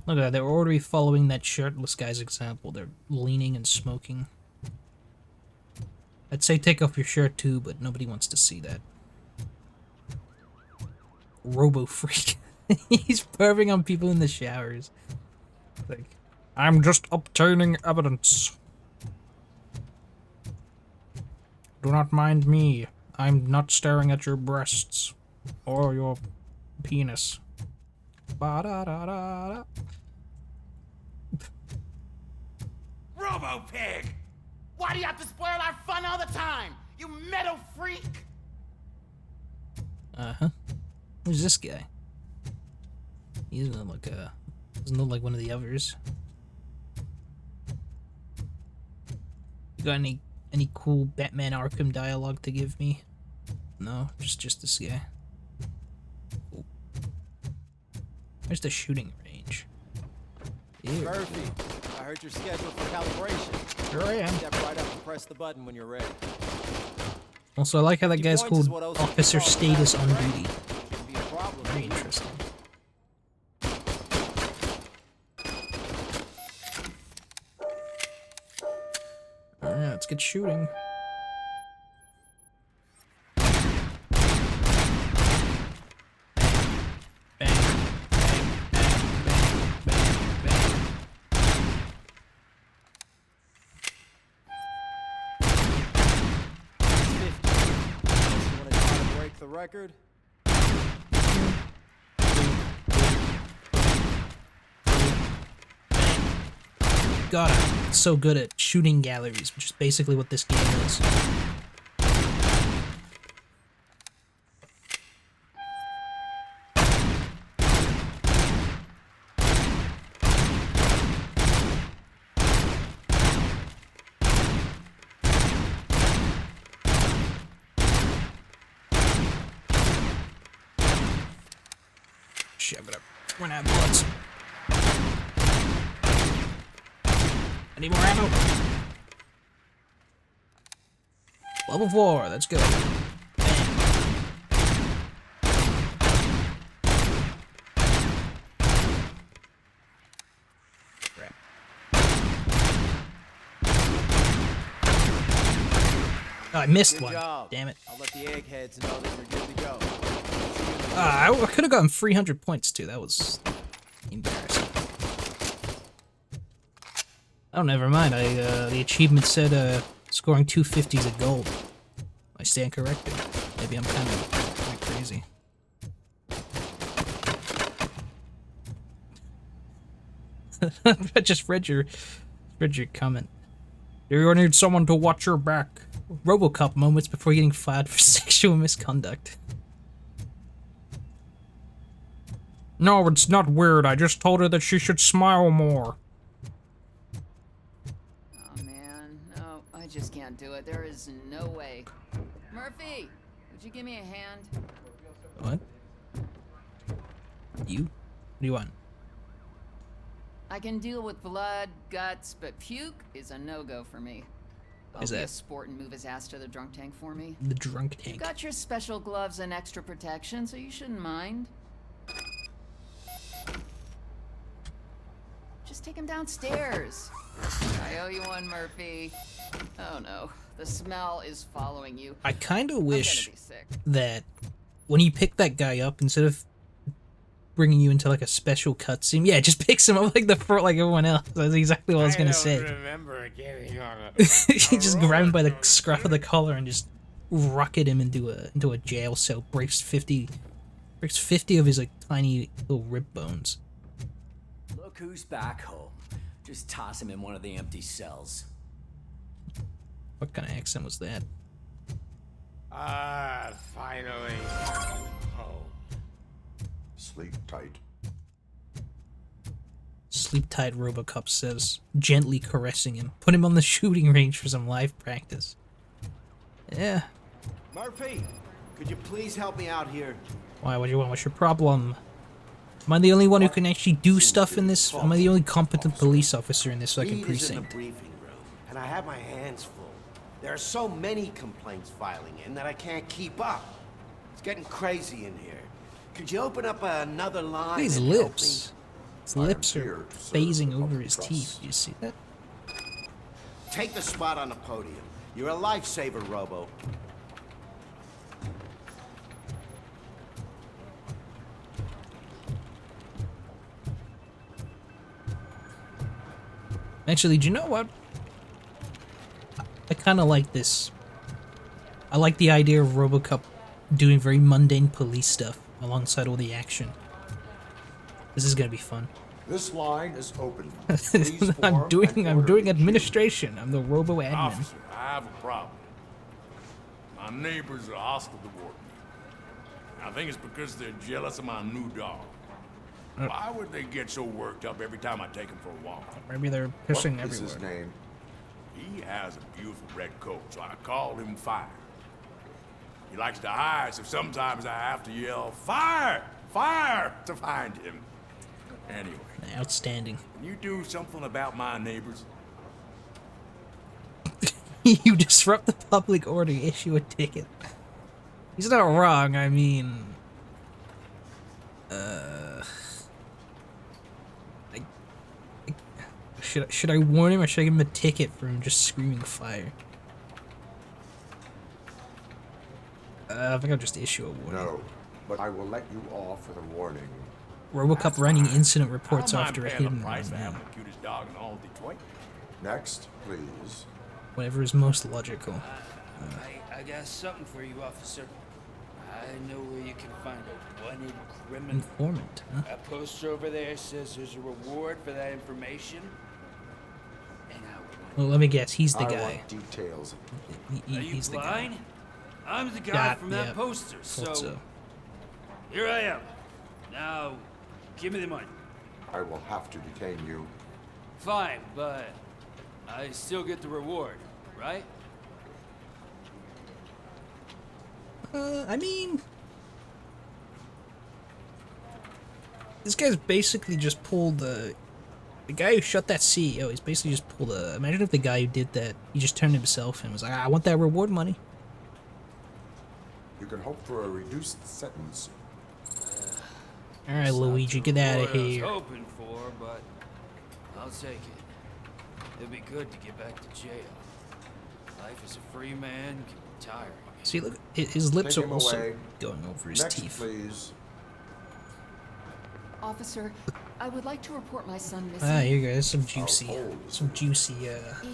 Look at that, they're already following that shirtless guy's example. They're leaning and smoking. I'd say take off your shirt too, but nobody wants to see that. Robo freak. He's perving on people in the showers. Like, I'm just obtaining evidence. Do not mind me. I'm not staring at your breasts or your penis. Ba-da-da-da-da. Robo-Pig! Why do you have to spoil our fun all the time? You metal freak! Uh-huh. Who's this guy? He doesn't look like one of the others. You got any cool Batman Arkham dialogue to give me? No, just this guy. Cool. Where's the shooting range? Ew. Murphy, I heard you're scheduled for calibration. Sure I am. Step right up and press the button when you're ready. Also, I like how that guy's called Officer Status on Duty. Very interesting. Alright, let's get shooting. The record. God, I'm so good at shooting galleries, which is basically what this game is. Shove it up. Run out of bullets. I need more ammo. Level 4, let's go. Crap. Oh, I missed one. Damn it. I'll let the eggheads know that you're good to go. I could have gotten 300 points too. That was embarrassing. Oh, never mind. The achievement said scoring 250s at gold. I stand corrected. Maybe I'm kind of crazy. I just read your comment. You need someone to watch your back. Robocop moments before getting fired for sexual misconduct. No, it's not weird. I just told her that she should smile more. Oh man, no, I just can't do it. There is no way. Murphy, would you give me a hand? What? You? What do you want? I can deal with blood, guts, but puke is a no-go for me. Is Be that a sport and move his ass to the drunk tank for me? the drunk tank? You got your special gloves and extra protection, so you shouldn't mind. take him downstairs. I owe you one, Murphy. Oh no, the smell is following you. I kind of wish that when you pick that guy up, instead of bringing you into like a special cutscene, yeah, it just picks him up like the front, like everyone else. That's exactly what I was gonna say. Remember getting on You just grab him by the scruff of the collar and just rocket him into a jail cell. Breaks 50 of his like tiny little rib bones. Look who's back home. Just toss him in one of the empty cells. What kind of accent was that? Finally. Home. Sleep tight. Sleep tight, Robocop says, gently caressing him. Put him on the shooting range for some live practice. Yeah. Murphy, could you please help me out here? Why? What do you want? What's your problem? Am I the only one who can actually do stuff in this? Am I the only competent police officer in this fucking Reed is in the precinct? briefing room, and I have my hands full. There are so many complaints filing in that I can't keep up. It's getting crazy in here. Could you open up another line? His and help lips. His lips are phasing over his teeth. Do you see that? me? Take the spot on the podium. You're a lifesaver, Robo. Actually, do you know what? I kind of like this. I like the idea of Robocop doing very mundane police stuff alongside all the action. This is gonna be fun. This line is open. I'm doing administration. I'm the robo admin. Officer, I have a problem. My neighbors are hostile toward me. I think it's because they're jealous of my new dog. Why would they get so worked up every time I take him for a walk? Maybe they're pissing What is everywhere. his name? He has a beautiful red coat, so I called him Fire. He likes to hide, so sometimes I have to yell, "Fire! Fire!" to find him. Anyway. Outstanding. Can you do something about my neighbors? You disrupt the public order, issue a ticket. He's not wrong, I mean... Should I warn him or should I give him a ticket for him just screaming fire? I think I'll just issue a warning. No, but I will let you off with a warning. Robocop running incident reports I don't after a mind paying hidden the price for run. having the cutest dog in all of Detroit. Next, please. Whatever is most logical. I got something for you, officer. I know where you can find a wanted criminal. Informant, huh? A poster over there says there's a reward for that information. And Well, let me guess, he's the I guy. want details. Are you He's the blind? guy. I'm the guy Yeah, from that yeah, poster, thought so. here I am. Now, give me the money. I will have to detain you. Fine, but I still get the reward, right? I mean... This guy's basically just pulled the guy who shot that CEO, he's basically just pulled a... Imagine if the guy who did that, he just turned himself and was like, I want that reward money. You can hope for a reduced sentence. Alright, Luigi, get out of What I was here. hoping for, but I'll take it. It'd be good to get back to jail. Life as a free man can be tiring. See, look, his lips Take are him also away. going over his Next, teeth. please. Officer, I would like to report my son missing. Ah, here you go, some juicy,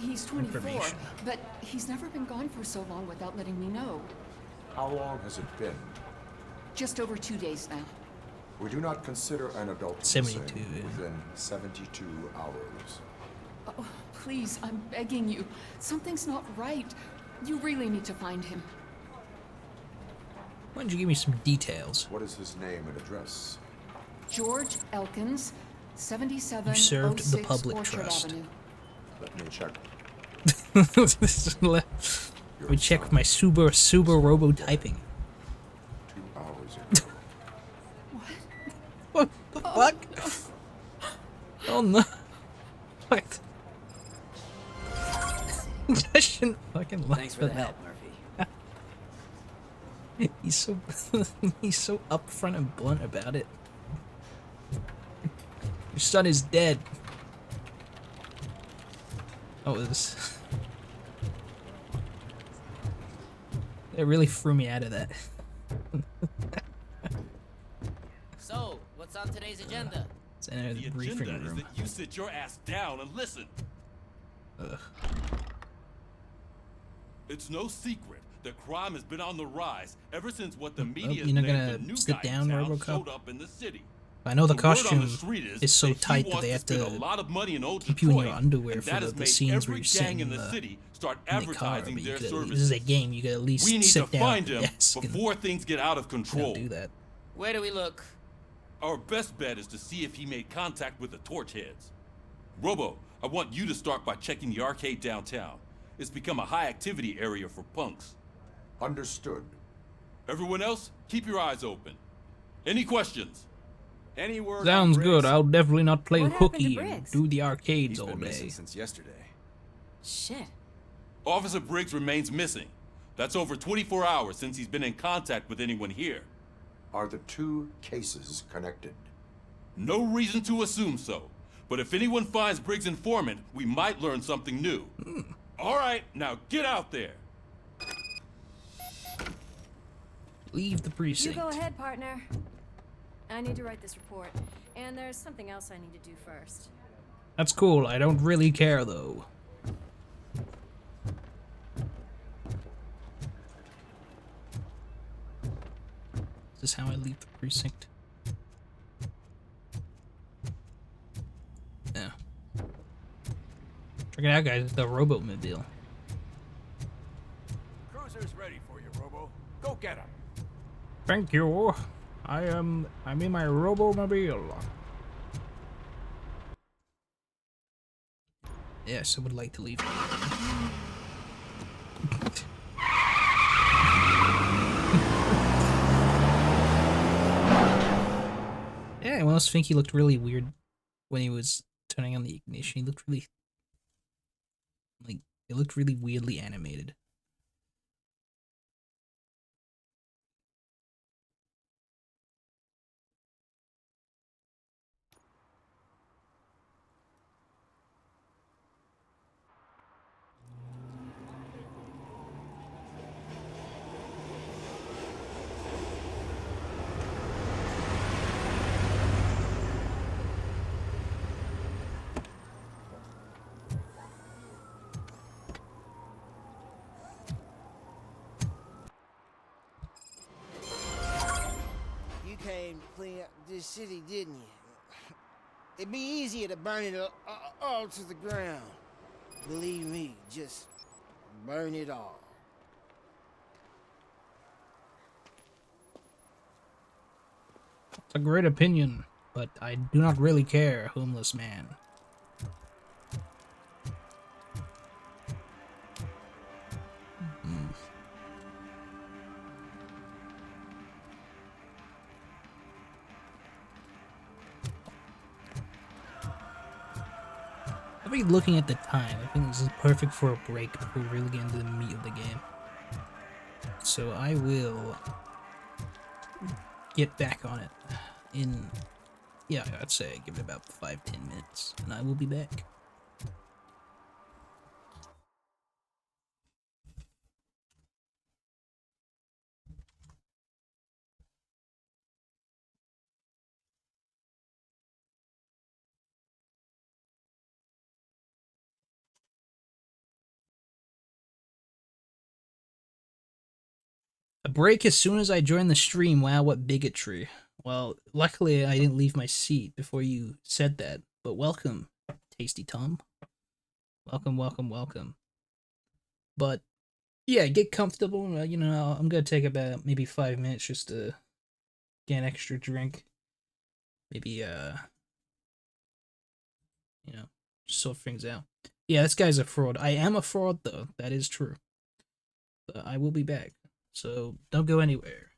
He's 24, information. but he's never been gone for so long without letting me know. How long has it been? Just over 2 days now. We do not consider an adult 72, missing yeah. within 72 hours. Oh, please, I'm begging you. Something's not right. You really need to find him. Why don't you give me some details? What is his name and address? George Elkins, 7706 You served the public Orchard trust. Avenue. Let me check. We check with my Suber robo typing. 2 hours ago. What the fuck? Oh no. What? I shouldn't fucking laugh Thanks for at the that. help, Murphy. He's so he's so upfront and blunt about it. Your son is dead. That was... It really threw me out of that. So, what's on today's agenda? It's in the briefing agenda room. is that you sit your ass down and listen. Ugh. It's no secret that crime has been on the rise ever since what the media you're not named gonna the new sit guy down, in town Robocop? showed up in the city. I know the word on costume street is so that he tight that wants they have spend to a lot of money in old keep you in your Detroit, underwear and for that the has made scenes where every you're sitting gang in in the the city start in the car. advertising But their this services. is a game. You could at least We need sit to down find at the him desk and before things get out of control. do that. Where do we look? Our best bet is to see if he made contact with the torch heads. Robo, I want you to start by checking the arcade downtown. It's become a high-activity area for punks. Understood. Everyone else, keep your eyes open. Any questions? Any word Sounds on good. Briggs? I'll definitely not play What happened to hooky and Briggs? do the arcades He's all been day. missing since yesterday. Shit. Officer Briggs remains missing. That's over 24 hours since he's been in contact with anyone here. Are the two cases connected? No reason to assume so. But if anyone finds Briggs' informant, we might learn something new. All right, now get out there. Leave the You precinct. go ahead, partner. I need to write this report, and there's something else I need to do first. That's cool. I don't really care though. Is this how I leave the precinct? Yeah. Check it out, guys. The Robomobile. Cruiser's ready for you, Robo. Go get him. Thank you. I'm in my Robomobile. Yes, I would like to leave. Yeah, I almost think he looked really weird when he was turning on the ignition. He looked really, like, it looked really weirdly animated. You came to clean up this city, didn't you? It'd be easier to burn it all to the ground. Believe me, just burn it all. It's a great opinion, but I do not really care, homeless man. I'll be looking at the time. I think this is perfect for a break before we really get into the meat of the game. So I will get back on it in, yeah, I'd say give it about 5-10 minutes, and I will be back. A break as soon as I joined the stream. Wow, what bigotry. Well, luckily I didn't leave my seat before you said that, but welcome, Tasty Tom. Welcome, welcome, welcome. But, yeah, get comfortable. You know, I'm gonna take about maybe 5 minutes just to get an extra drink. Maybe, you know, just sort things out. Yeah, this guy's a fraud. I am a fraud, though. That is true. But I will be back. So don't go anywhere.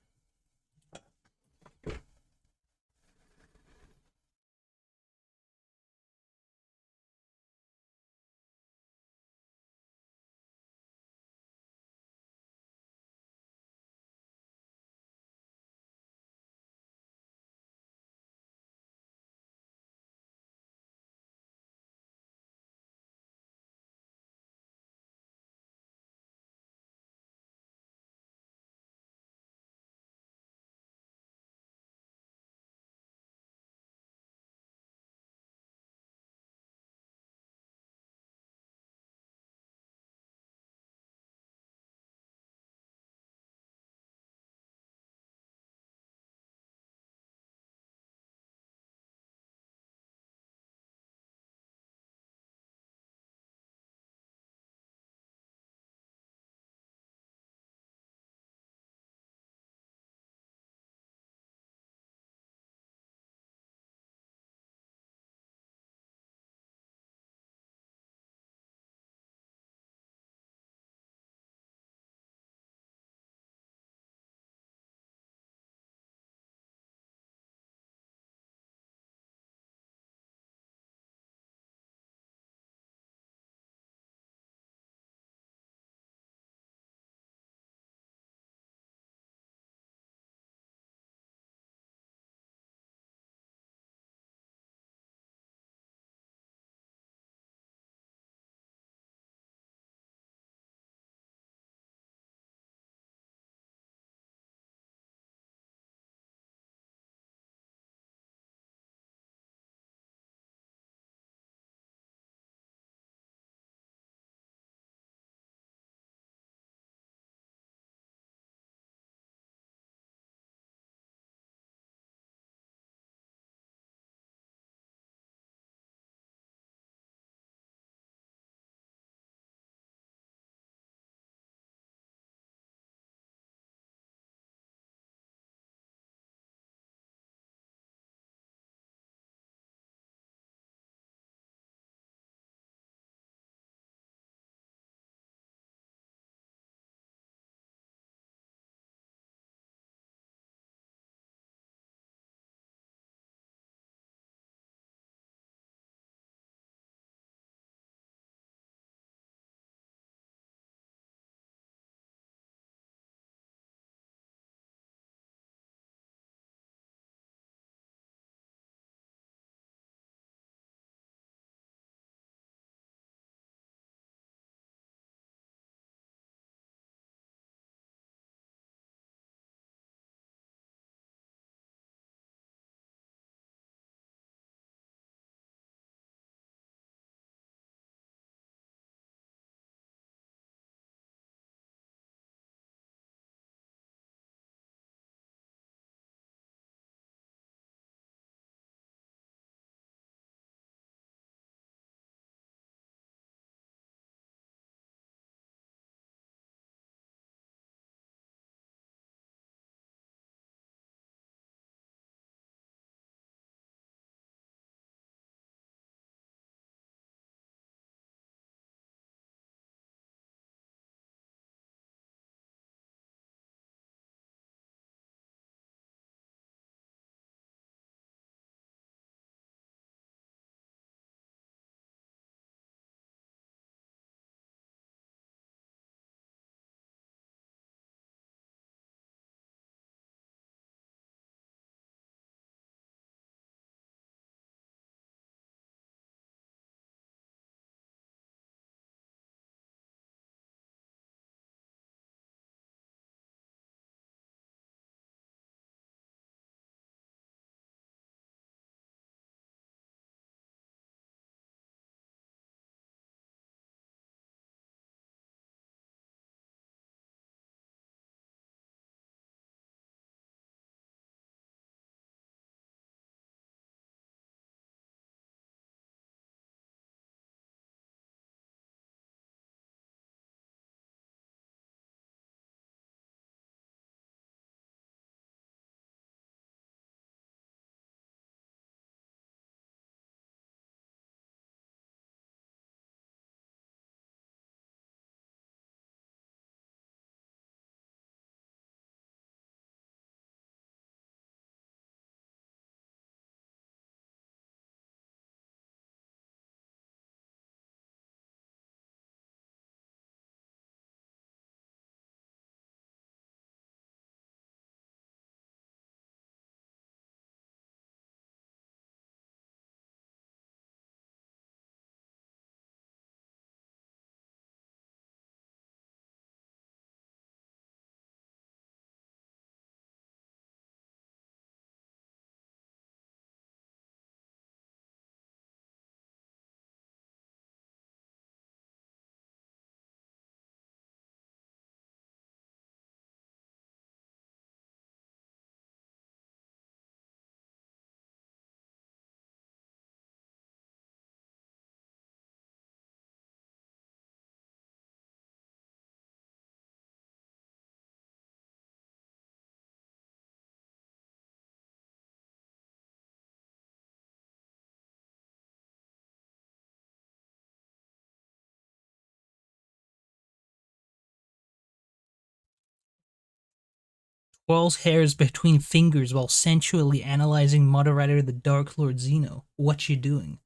twirls hairs between fingers while sensually analyzing moderator the Dark Lord Zeno. What you doing?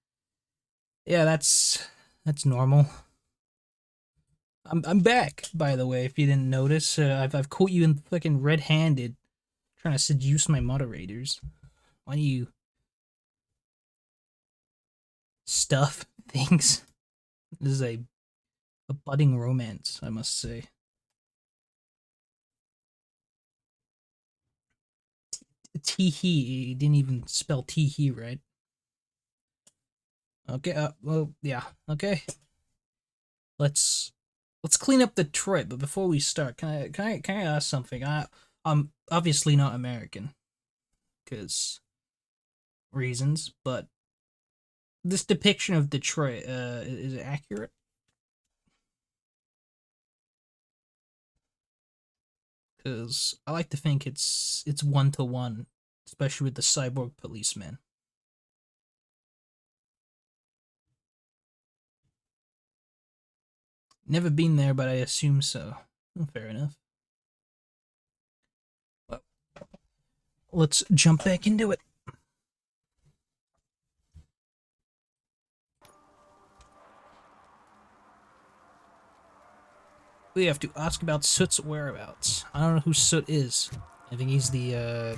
Yeah, that's normal. I'm back, by the way, if you didn't notice. I've caught you in fucking red-handed trying to seduce my moderators. Why do you stuff things? This is a budding romance, I must say. Tee-hee, you didn't even spell tee-hee right. Okay, well, yeah, okay. Let's clean up Detroit, but before we start, can I ask something? I'm obviously not American, because reasons, but this depiction of Detroit, is it accurate? Because I like to think it's 1-to-1, especially with the cyborg policeman. Never been there, but I assume so. Oh, fair enough. Well, let's jump back into it. We have to ask about Soot's whereabouts. I don't know who Soot is. I think he's the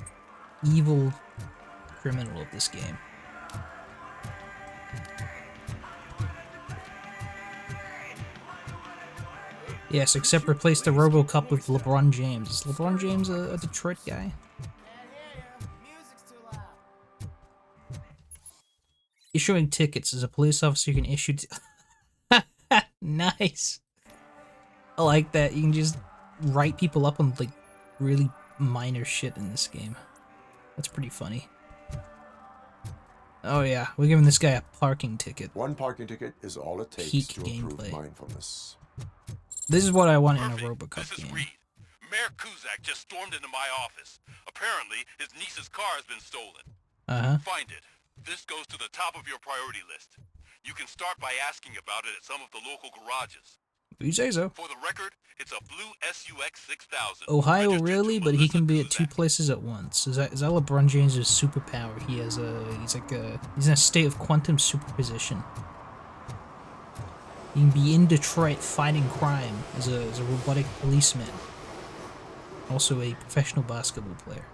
evil criminal of this game. Yes, except replace the Robocop with LeBron James. Is LeBron James a Detroit guy? Issuing tickets. As a police officer, you can issue... Nice! I like that. You can just write people up on, like, really minor shit in this game. That's pretty funny. Oh yeah, we're giving this guy a parking ticket. One parking ticket is all it takes Peak to gameplay. improve mindfulness. This is what I want in a Robocop game. Mayor Kuzak just stormed into my office. Apparently, his niece's car has been stolen. Find it. This goes to the top of your priority list. You can start by asking about it at some of the local garages. You say so. For the record, it's a blue SUX 6000. Ohio, really? But he can be at 2 places at once. Is that LeBron James' superpower? He's in a state of quantum superposition. He can be in Detroit fighting crime as a robotic policeman. Also a professional basketball player.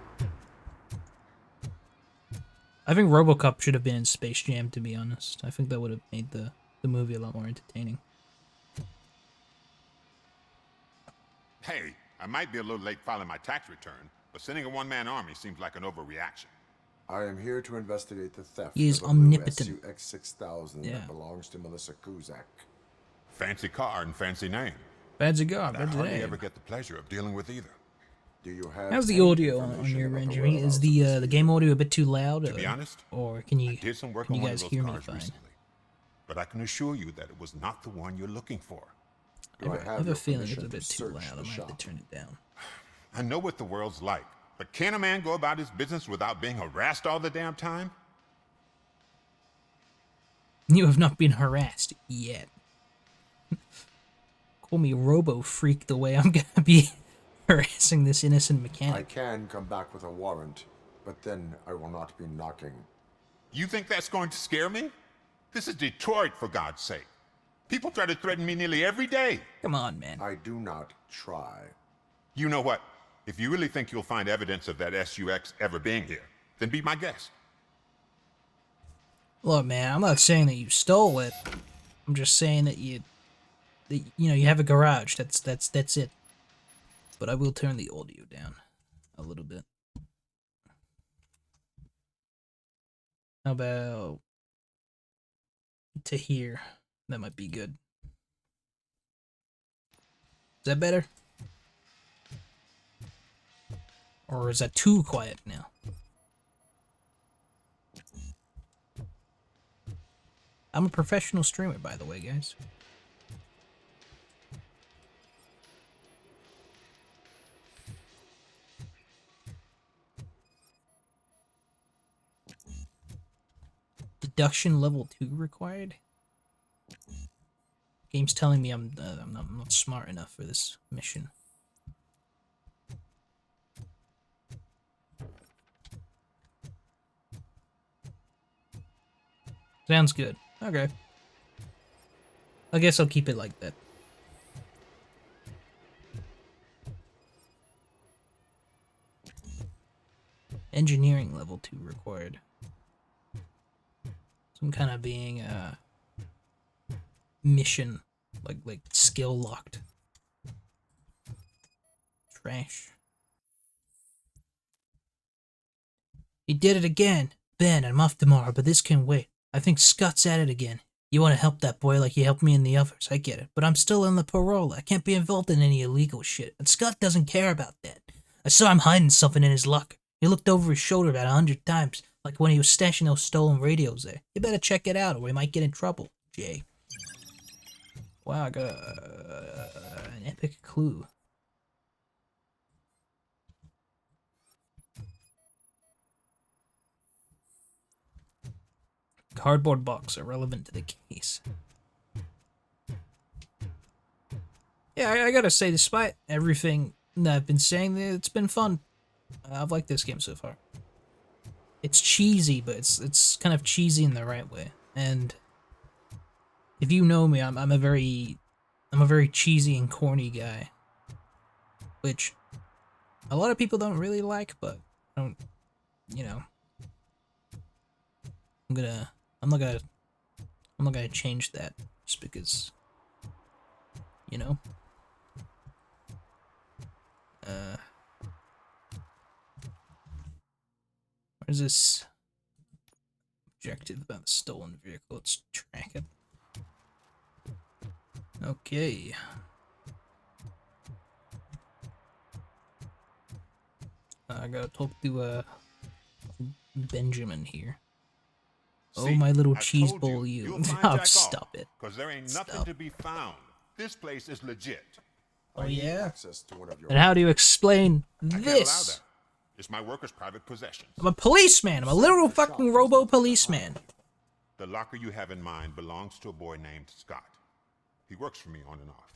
I think Robocop should have been in Space Jam, to be honest. I think that would have made the movie a lot more entertaining. Hey, I might be a little late filing my tax return, but sending a one-man army seems like an overreaction. I am here to investigate the theft He is of a omnipotent. SUX 6000 that belongs to Melissa Kuzak. Fancy car and fancy name. Fancy car, but I fancy hardly name. ever get the pleasure of dealing with either. Do you have How's the audio on your rendering? Is the game audio a bit too loud? To be honest, or can you did some work can on you one guys of those hear me cars fine? recently, but I can assure you that it was not the one you're looking for. I have a feeling it's a bit too loud. I might have to turn it down. I know what the world's like, but can a man go about his business without being harassed all the damn time? You have not been harassed yet. Call me Robo Freak the way I'm gonna be harassing this innocent mechanic. I can come back with a warrant, but then I will not be knocking. You think that's going to scare me? This is Detroit, for God's sake. People try to threaten me nearly every day. Come on, man. I do not try. You know what? If you really think you'll find evidence of that SUX ever being here, then be my guest. Look, man, I'm not saying that you stole it. I'm just saying that you have a garage. That's it. But I will turn the audio down a little bit. How about to here? That might be good. Is that better? Or is that too quiet now? I'm a professional streamer, by the way, guys. Deduction level 2 required? Game's telling me I'm not smart enough for this mission. Sounds good. Okay. I guess I'll keep it like that. Engineering level 2 required. Some kind of being mission, like skill locked. Trash. He did it again. Ben, I'm off tomorrow, but this can wait. I think Scott's at it again. You want to help that boy like you helped me in the others, I get it. But I'm still on the parole. I can't be involved in any illegal shit. And Scott doesn't care about that. I saw him hiding something in his locker. He looked over his shoulder about 100 times, like when he was stashing those stolen radios there. You better check it out or we might get in trouble, Jay. Wow, I got an epic clue. Cardboard box irrelevant to the case. Yeah, I gotta say, despite everything that I've been saying, it's been fun. I've liked this game so far. It's cheesy, but it's kind of cheesy in the right way. And if you know me, I'm a very cheesy and corny guy, which a lot of people don't really like, but I don't, you know. I'm not gonna change that just because, you know. Where's this objective about the stolen vehicle? Let's track it. Okay. I gotta talk to Benjamin here. See, oh, my little cheese bowl, you. Oh, stop it. Because there ain't nothing to be found. This place is legit. Oh, yeah? And how do you explain this? It's my worker's private possessions. I'm a policeman. I'm a literal fucking robo-policeman. The locker you have in mind belongs to a boy named Scott. He works for me on and off.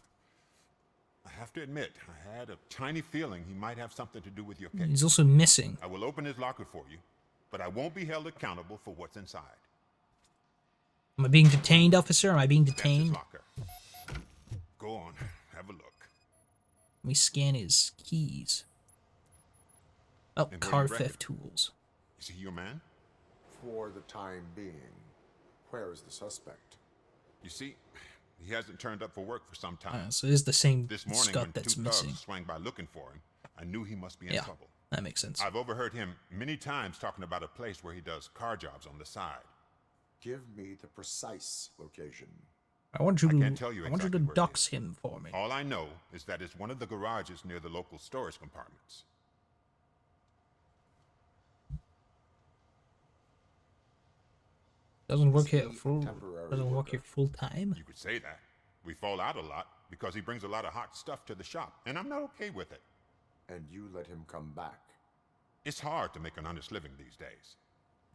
I have to admit, I had a tiny feeling he might have something to do with your case. He's also missing. I will open his locker for you, but I won't be held accountable for what's inside. Am I being detained, officer? Am I being detained? Go on, have a look. Let me scan his keys. Oh, car theft tools. Is he your man? For the time being. Where is the suspect? You see, he hasn't turned up for work for some time. So it is the same this morning Scott when that's two missing. thugs swang by looking for him, I knew he must be in trouble. That makes sense. I've overheard him many times talking about a place where he does car jobs on the side. Give me the precise location. I want you to, can't tell you I want you to dox him for me. All I know is that it's one of the garages near the local storage compartments. Doesn't work here full time. You could say that. We fall out a lot because he brings a lot of hot stuff to the shop, and I'm not okay with it. And you let him come back. It's hard to make an honest living these days.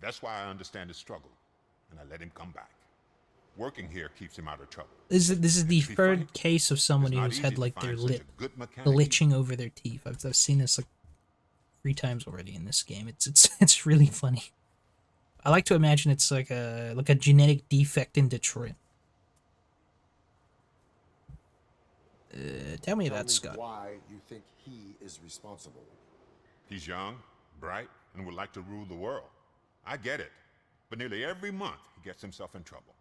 That's why I understand his struggle, and I let him come back. Working here keeps him out of trouble. This is the third case of someone who's had like their lip glitching over their teeth. I've seen this like 3 times already in this game. It's really funny. I like to imagine it's like a genetic defect in Detroit. Tell me about Scott. Why you think he is responsible? He's young, bright, and would like to rule the world. I get it. But nearly every month, he gets himself in trouble.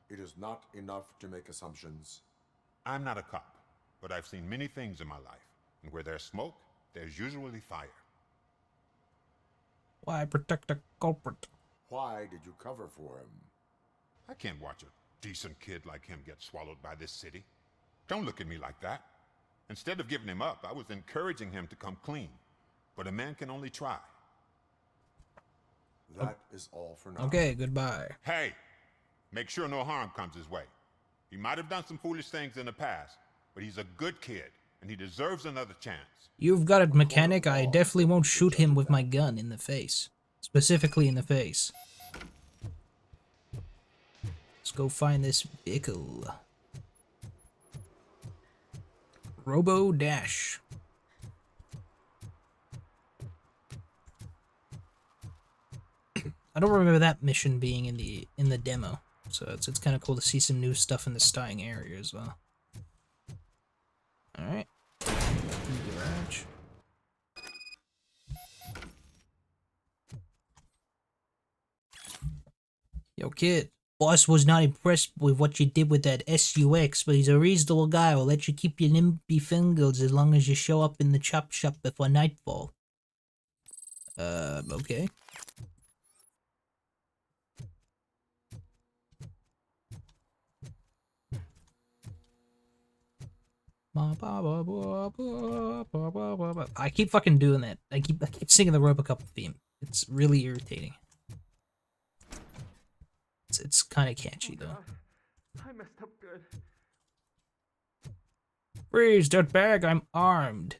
It is not enough to make assumptions. I'm not a cop, but I've seen many things in my life. And where there's smoke, there's usually fire. Why protect the culprit? Why did you cover for him? I can't watch a decent kid like him get swallowed by this city. Don't look at me like that. Instead of giving him up, I was encouraging him to come clean. But a man can only try. That is all for now. Okay, goodbye. Hey, make sure no harm comes his way. He might have done some foolish things in the past, but he's a good kid, and he deserves another chance. You've got it, mechanic. I definitely won't shoot him with my gun in the face. Specifically in the face. Let's go find this vehicle. Robo Dash. I don't remember that mission being in the demo, so it's kind of cool to see some new stuff in the starting area as well. All right, garage. Yo, kid. Boss was not impressed with what you did with that SUX, but he's a reasonable guy. Will let you keep your nimby fingers as long as you show up in the chop shop before nightfall. Okay. I keep fucking doing that. I keep singing the Robocop theme. It's really irritating. It's kind of catchy though. I messed up good. Freeze, dirtbag! I'm armed.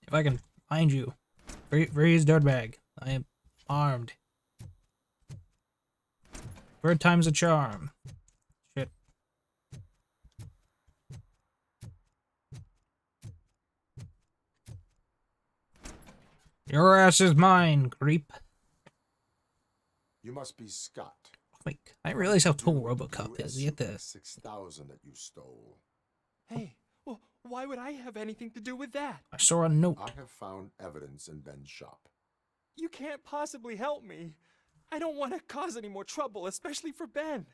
If I can find you, freeze, dirtbag! I am armed. Third time's a charm. Shit. Your ass is mine, creep. You must be Scott. Wait, I didn't realize how tall Robocop is. You have to... 6000 that you stole. Hey, well, why would I have anything to do with that? I saw a note. I have found evidence in Ben's shop. You can't possibly help me. I don't want to cause any more trouble, especially for Ben.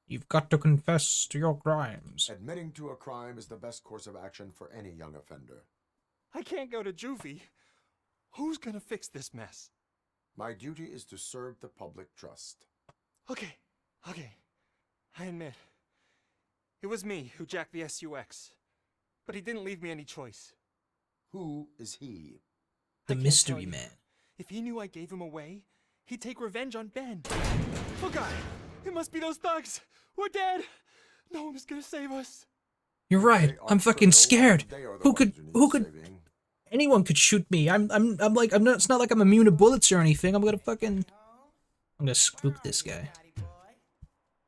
You've got to confess to your crimes. Admitting to a crime is the best course of action for any young offender. I can't go to juvie. Who's gonna fix this mess? My duty is to serve the public trust. Okay. I admit. It was me who jacked the SUX. But he didn't leave me any choice. Who is he? The mystery man. If he knew I gave him away, he'd take revenge on Ben. Oh god, it must be those thugs. We're dead. No one is gonna save us. You're right. I'm fucking scared. Who could? Anyone could shoot me. I'm like, I'm not. It's not like I'm immune to bullets or anything. I'm gonna spook this guy.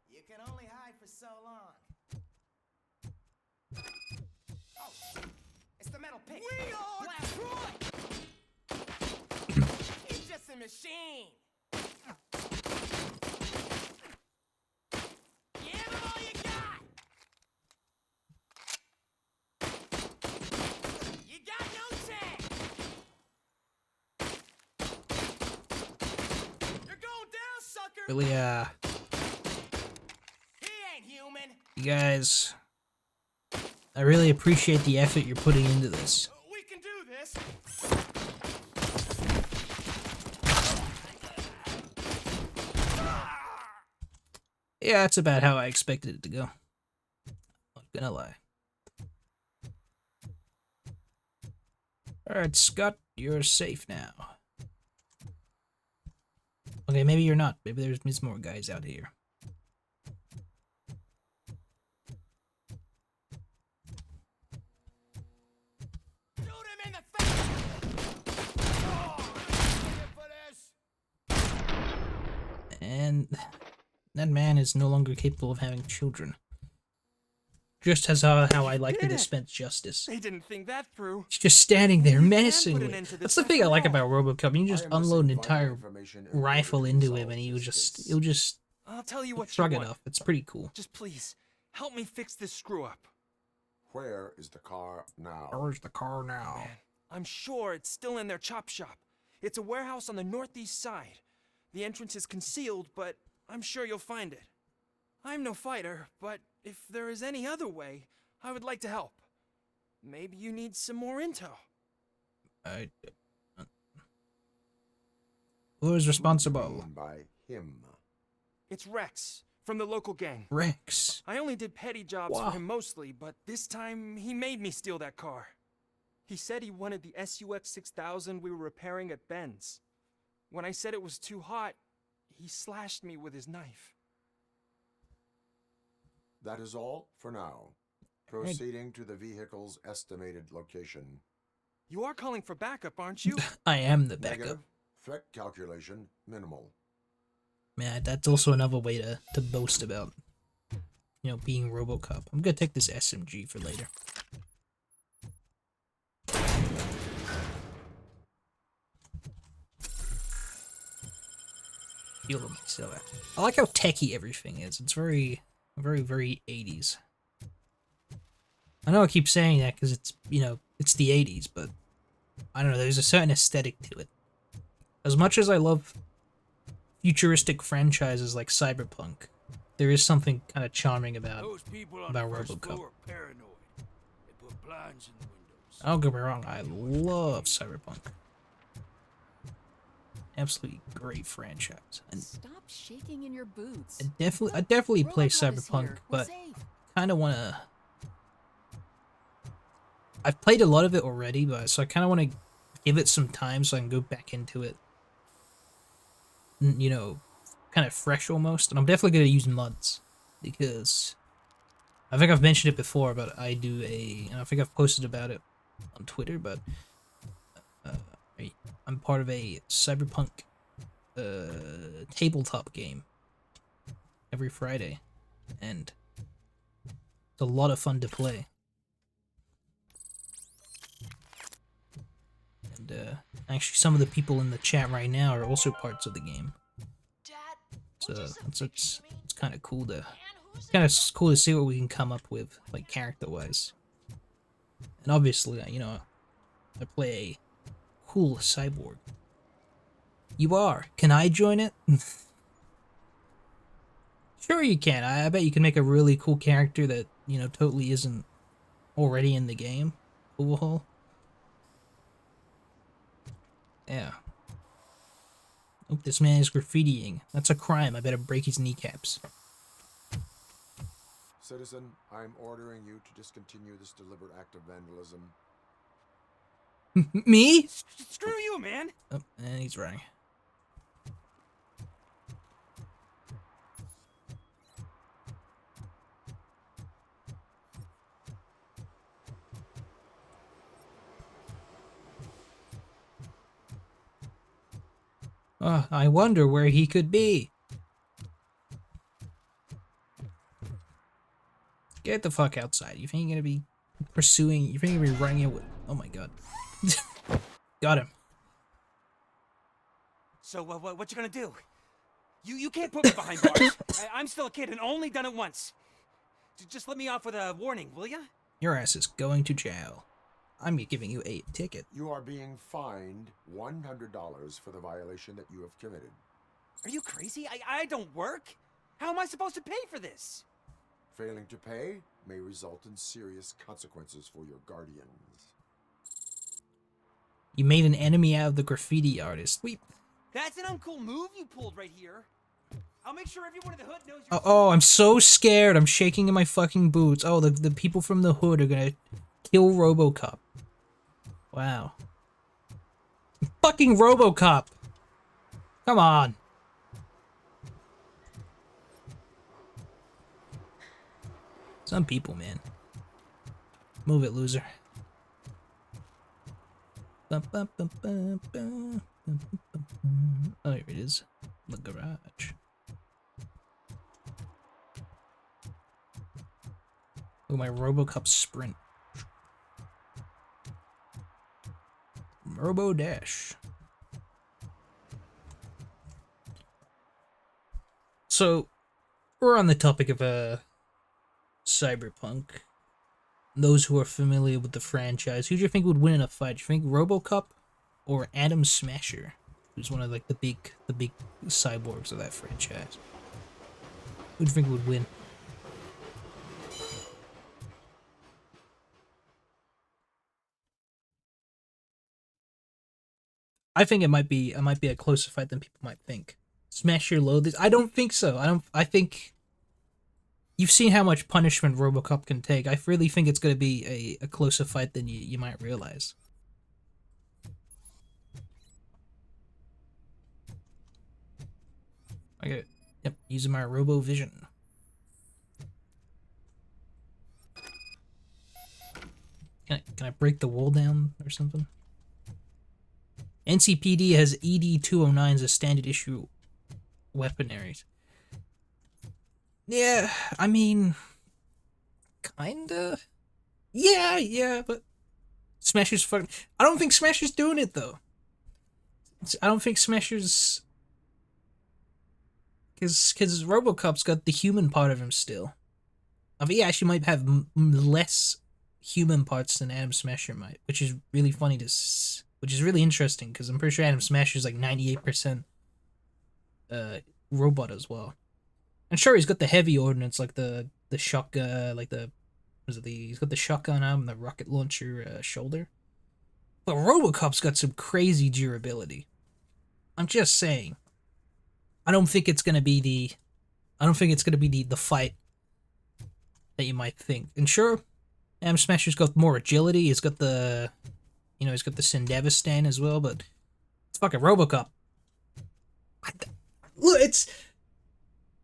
You can only hide for so long. Oh, it's the metal pick. We are Troy. He's just a machine. Give him all you got. You got no chance. You're going down, sucker. Really, He ain't human. you guys, I really appreciate the effort you're putting into this. We can do this. Yeah, that's about how I expected it to go. Not gonna lie. Alright, Scott, you're safe now. Okay, maybe you're not. Maybe there's more guys out here. Shoot him in the face. And that man is no longer capable of having children. Just as how I like to dispense justice. They didn't think that through. He's just standing there menacingly. That's the thing I like about Robocop. You can just unload an entire rifle into him and he'll just I'll tell you what shrug you it want. off. It's pretty cool. Just please, help me fix this screw up. Where is the car now? Where's the car now? Man, I'm sure it's still in their chop shop. It's a warehouse on the northeast side. The entrance is concealed, but I'm sure you'll find it. I'm no fighter, but if there is any other way, I would like to help. Maybe you need some more intel. Who is responsible? By him. It's Rex, from the local gang. Rex. I only did petty jobs for him mostly, but this time he made me steal that car. He said he wanted the SUX 6000 we were repairing at Ben's. When I said it was too hot, he slashed me with his knife. That is all for now. Proceeding to the vehicle's estimated location. You are calling for backup, aren't you? I am the backup. Negative. Threat calculation minimal. Man, that's also another way to boast about, you know, being Robocop. I'm gonna take this SMG for later. feel of myself. I like how techy everything is. It's very, very, very 80s. I know I keep saying that because it's, you know, it's the 80s, but I don't know, there's a certain aesthetic to it. As much as I love futuristic franchises like Cyberpunk, there is something kind of charming about Robocop. Don't get me wrong, I love Cyberpunk. Absolutely great franchise. And stop shaking in your boots. I definitely play Cyberpunk, but kind of want to. I've played a lot of it already, but so I kind of want to give it some time so I can go back into it. You know, kind of fresh almost. And I'm definitely gonna use mods because I think I've mentioned it before, but I do and I think I've posted about it on Twitter, but I'm part of a Cyberpunk tabletop game every Friday, and it's a lot of fun to play. And actually, some of the people in the chat right now are also parts of the game. So it's kind of cool to see what we can come up with, like character-wise. And obviously, you know, I play a cool cyborg. You are. Can I join it? Sure you can. I bet you can make a really cool character that, you know, totally isn't already in the game. Cool. Yeah. Oh, this man is graffitiing. That's a crime. I better break his kneecaps. Citizen, I'm ordering you to discontinue this deliberate act of vandalism. Me? Screw you, man! Oh, and he's running. Oh, I wonder where he could be. Get the fuck outside. You think you're gonna be pursuing? You think you're gonna be running it with? Oh my god. Got him. So, what you gonna do? You can't put me behind bars. I'm still a kid and only done it once. Just let me off with a warning, will ya? Your ass is going to jail. I'm giving you a ticket. You are being fined $100 for the violation that you have committed. Are you crazy? I don't work. How am I supposed to pay for this? Failing to pay may result in serious consequences for your guardians. You made an enemy out of the graffiti artist. That's an uncool move you pulled right here. I'll make sure everyone in the hood knows you're... Oh, I'm so scared. I'm shaking in my fucking boots. Oh, the people from the hood are gonna kill Robocop. Wow. Fucking Robocop. Come on. Some people, man. Move it, loser. Oh, here it is. The garage. Oh, my Robocop sprint. Robo dash. So, we're on the topic of Cyberpunk. Those who are familiar with the franchise, who do you think would win in a fight? Do you think Robocop or Atom Smasher, who's one of like the big cyborgs of that franchise? Who do you think would win? I think it might be a closer fight than people might think. Smasher loathes. I don't think so. I think you've seen how much punishment Robocop can take. I really think it's going to be a closer fight than you might realize. I get it. Yep, using my Robo Vision. Can I break the wall down or something? NCPD has ED-209s as standard issue weaponaries. Yeah, I mean, kinda. Yeah, but Smasher's fucking. I don't think Smasher's doing it though. I don't think Smasher's. Because Robocop's got the human part of him still. I think he actually might have less human parts than Adam Smasher might, which is really funny which is really interesting, because I'm pretty sure Adam Smasher's like 98% robot as well. And sure, he's got the heavy ordnance, like the shotgun, he's got the shotgun arm and the rocket launcher shoulder. But Robocop's got some crazy durability. I'm just saying. I don't think it's gonna be the fight that you might think. And sure, Adam Smasher's got more agility. He's got the Sendevistan as well. But it's fucking Robocop. Look,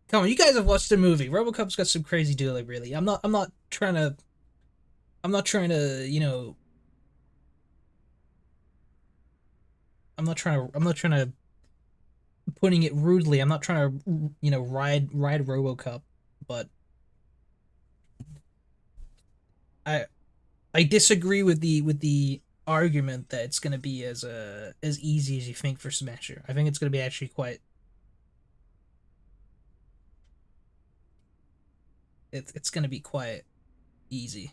come on, you guys have watched the movie. Robocop's got some crazy durability. I'm not trying to, you know. I'm not trying to, putting it rudely, I'm not trying to, you know, ride Robocop, but I disagree with the argument that it's gonna be as easy as you think for Smasher. I think it's gonna be actually quite. It's gonna be quite easy.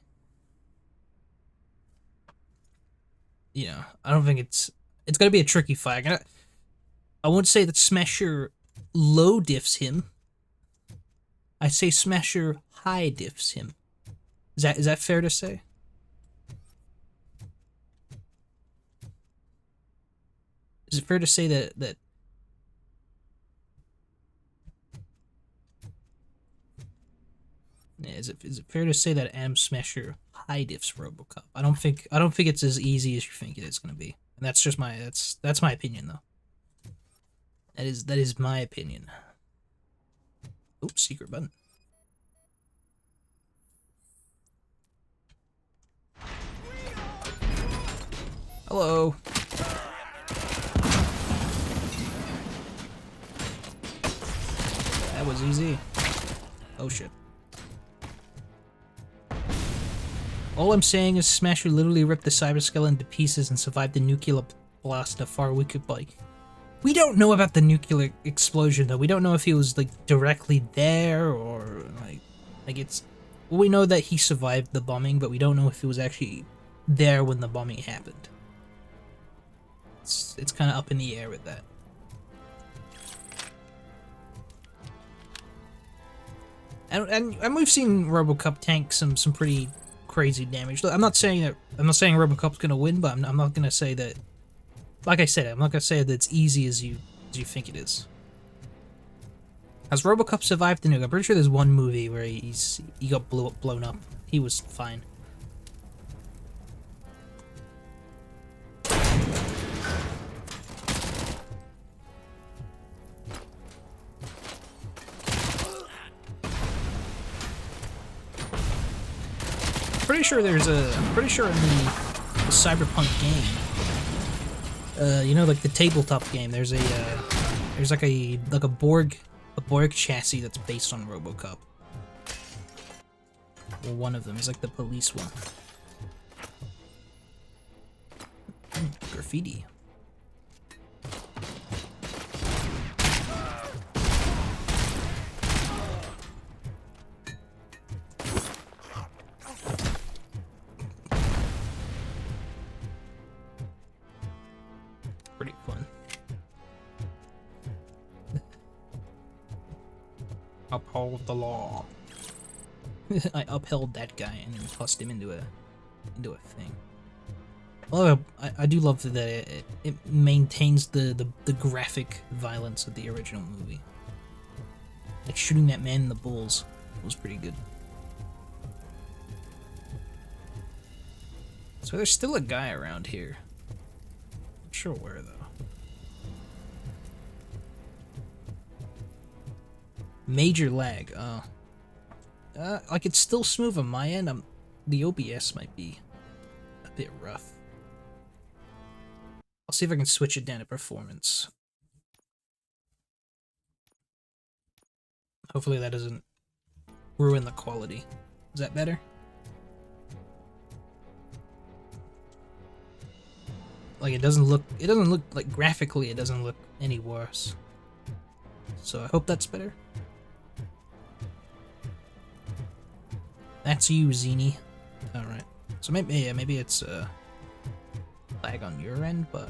You know, I don't think it's gonna be a tricky fight. I won't say that Smasher low diffs him. I say Smasher high diffs him. Is that fair to say? Is it fair to say that is it fair to say that Adam Smasher high diffs Robocop? I don't think it's as easy as you think it is going to be. And that's just that's my opinion though. That is my opinion. Oops, secret button. Hello. That was easy. Oh shit. All I'm saying is Smasher literally ripped the cyberskeleton to pieces and survived the nuclear blast of far wicked bike. We don't know about the nuclear explosion though. We don't know if he was like directly there or like it's. We know that he survived the bombing, but we don't know if he was actually there when the bombing happened. It's kind of up in the air with that. And we've seen Robocop tank some pretty crazy damage. I'm not saying Robocop's gonna win, but I'm not gonna say that. Like I said, I'm not gonna say that it's easy as you think it is. Has Robocop survived the nuke? I'm pretty sure there's one movie where he got blown up. He was fine. I'm pretty sure in the Cyberpunk game. You know, like the tabletop game. There's like a Borg chassis that's based on Robocop. Well, one of them is like the police one. Graffiti. Pretty fun. Uphold the law. I upheld that guy and then tossed him into a thing. Well, I do love that it maintains the graphic violence of the original movie. Like shooting that man in the balls was pretty good. So there's still a guy around here. Not sure where though. Major lag. Like it's still smooth on my end. The OBS might be a bit rough. I'll see if I can switch it down to performance. Hopefully that doesn't ruin the quality. Is that better? Like it doesn't look like graphically it doesn't look any worse. So I hope that's better. That's you, Zini. Alright. So maybe it's lag on your end, but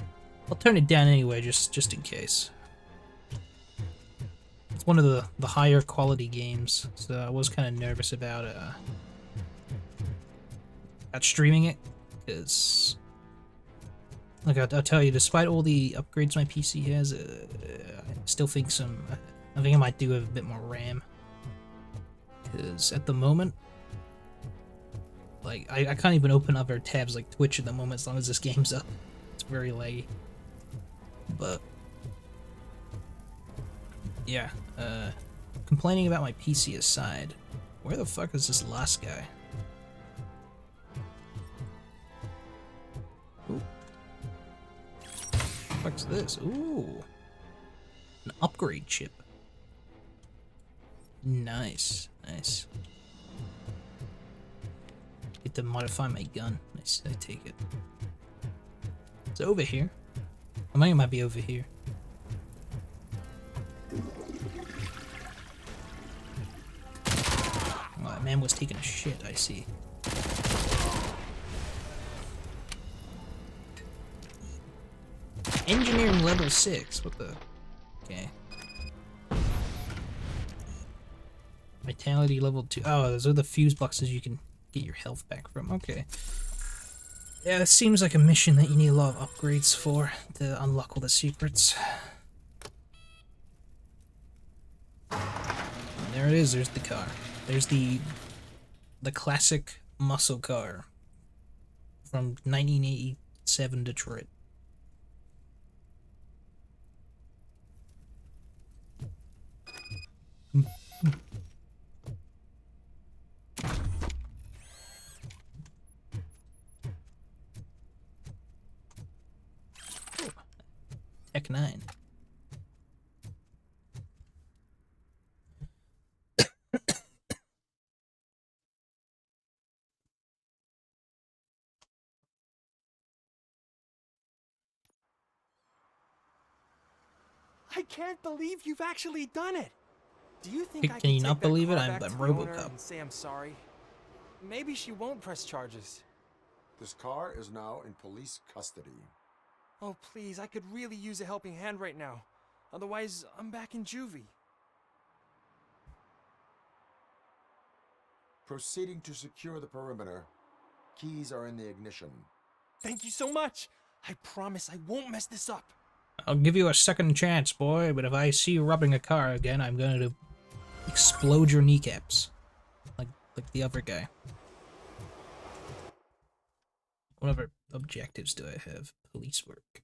I'll turn it down anyway, just in case. It's one of the higher quality games, so I was kind of nervous about streaming it, because like I'll tell you, despite all the upgrades my PC has, I still think I think I might do have a bit more RAM, because at the moment, like I can't even open other tabs like Twitch at the moment as long as this game's up. It's very laggy. But yeah, complaining about my PC aside, where the fuck is this last guy? Ooh. What the fuck's this? Ooh. An upgrade chip. Nice, nice. Get to modify my gun. Nice, I take it. It's over here. I think it might be over here. Oh, that man was taking a shit, I see. Engineering level 6. What the? Okay. Vitality level 2. Oh, those are the fuse boxes you can get your health back from. Okay. Yeah, it seems like a mission that you need a lot of upgrades for to unlock all the secrets. And there it is. There's the car. There's the classic muscle car from 1987 Detroit. Tech 9. I can't believe you've actually done it. Do you think Can you not believe it? I'm Robocop. And say I'm sorry? Maybe she won't press charges. This car is now in police custody. Oh, please, I could really use a helping hand right now. Otherwise, I'm back in juvie. Proceeding to secure the perimeter. Keys are in the ignition. Thank you so much. I promise I won't mess this up. I'll give you a second chance, boy, but if I see you robbing a car again, I'm going to explode your kneecaps. Like the other guy. What other objectives do I have? Police work.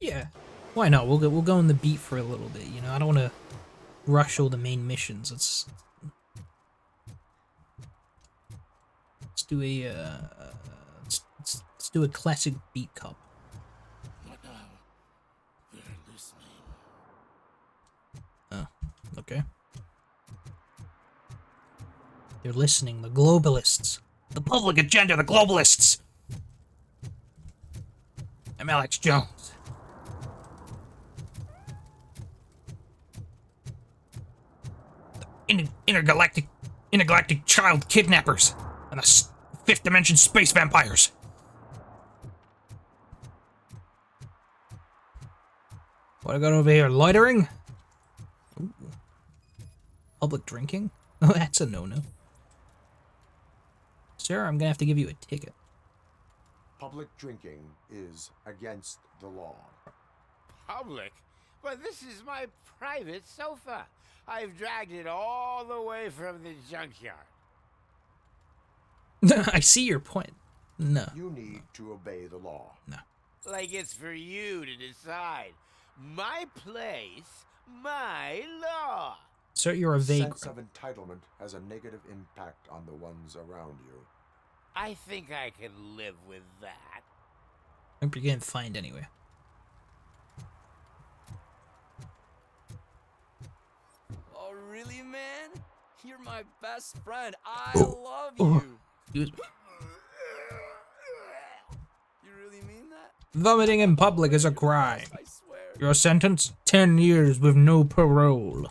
Yeah, why not? We'll go on the beat for a little bit. You know, I don't want to rush all the main missions. Let's do a let's do a classic beat cop. Oh, okay. They're listening. The globalists, the public agenda, the globalists. I'm Alex Jones. Intergalactic child kidnappers and the fifth dimension space vampires. What I got over here? Loitering? Ooh. Public drinking? Oh, that's a no-no. Sir, I'm gonna have to give you a ticket. Public drinking is against the law. Public? But this is my private sofa. I've dragged it all the way from the junkyard. I see your point. No. You need to obey the law. No. Like it's for you to decide. My place, my law. Sir, you're a vagrant. Sense of entitlement has a negative impact on the ones around you. I think I can live with that. I hope you're getting fined anyway. Oh, really, man? You're my best friend. I love you. Excuse me. Vomiting in public is a crime. Your sentence, 10 years with no parole.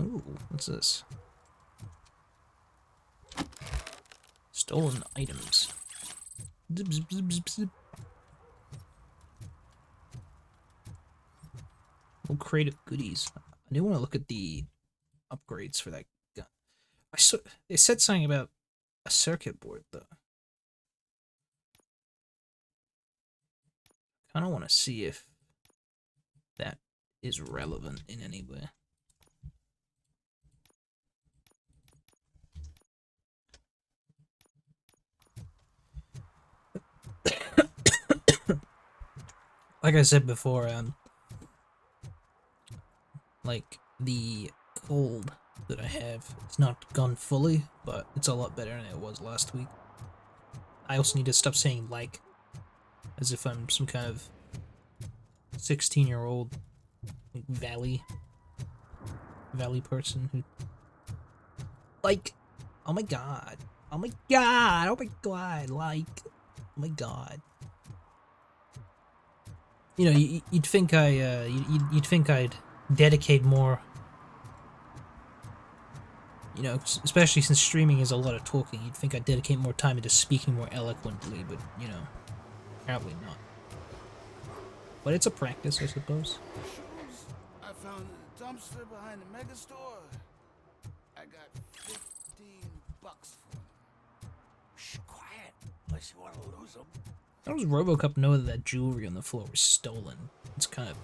Ooh, what's this? Stolen items. Zip, zip, zip, zip, zip. Little crate of goodies. I do want to look at the upgrades for that gun. They said something about a circuit board, though. I don't want to see if that is relevant in any way. Like I said before, like the cold that I have, it's not gone fully, but it's a lot better than it was last week. I also need to stop saying like, as if I'm some kind of 16-year-old like, valley person who like, oh my god, oh my god, oh my god, like, oh my god. You know, you'd think you'd think I'd dedicate more. You know, especially since streaming is a lot of talking, you'd think I'd dedicate more time into speaking more eloquently, but, you know, apparently not. But it's a practice, I suppose. Shoes I found in the dumpster behind the mega store. I got $15 for them. Shh, quiet, unless you want to lose them. How does Robocop know that jewelry on the floor was stolen? It's kind of...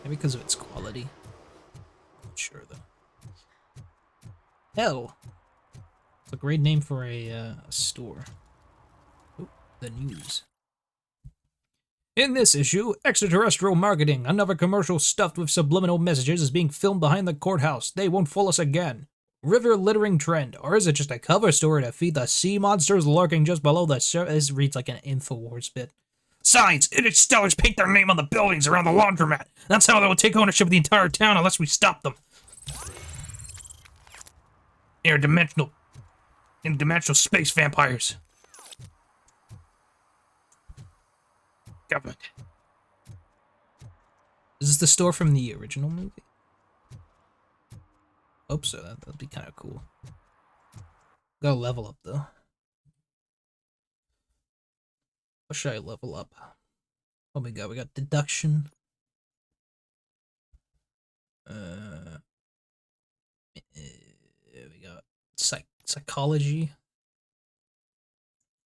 maybe because of its quality. Not sure, though. Hell! It's a great name for a store. Ooh, the news. In this issue, extraterrestrial marketing. Another commercial stuffed with subliminal messages is being filmed behind the courthouse. They won't fool us again. River littering trend, or is it just a cover story to feed the sea monsters lurking just below the surface? This reads like an InfoWars bit. Signs! Interstellars paint their name on the buildings around the laundromat. That's how they will take ownership of the entire town unless we stop them. Interdimensional space vampires. Government. Is this the store from the original movie? Hope so. That'd be kind of cool. Gotta level up though. What should I level up? What we got? We got deduction. We got psychology.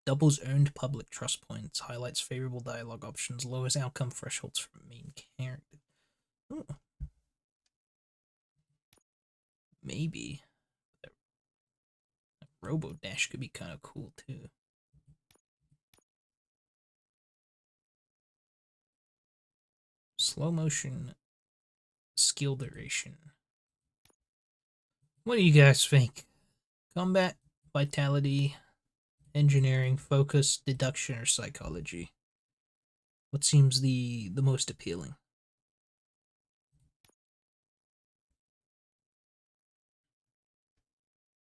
Doubles earned public trust points. Highlights favorable dialogue options. Lowers outcome thresholds for main character. Ooh. Maybe a Robo Dash could be kind of cool too. Slow motion skill duration. What do you guys think? Combat, vitality, engineering, focus, deduction, or psychology? What seems the most appealing?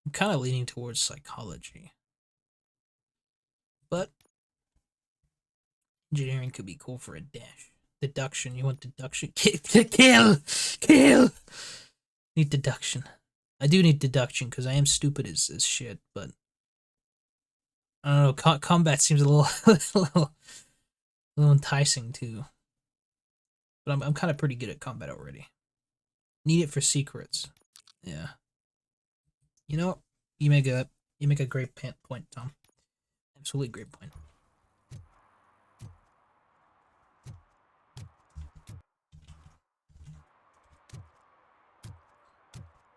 I'm kind of leaning towards psychology. But engineering could be cool for a dash. Deduction, you want deduction? Kill! Need deduction. I do need deduction because I am stupid as shit, but I don't know, combat seems a little, a little enticing too. But I'm kind of pretty good at combat already. Need it for secrets. Yeah. You know, you make a great point, Tom. Absolutely great point.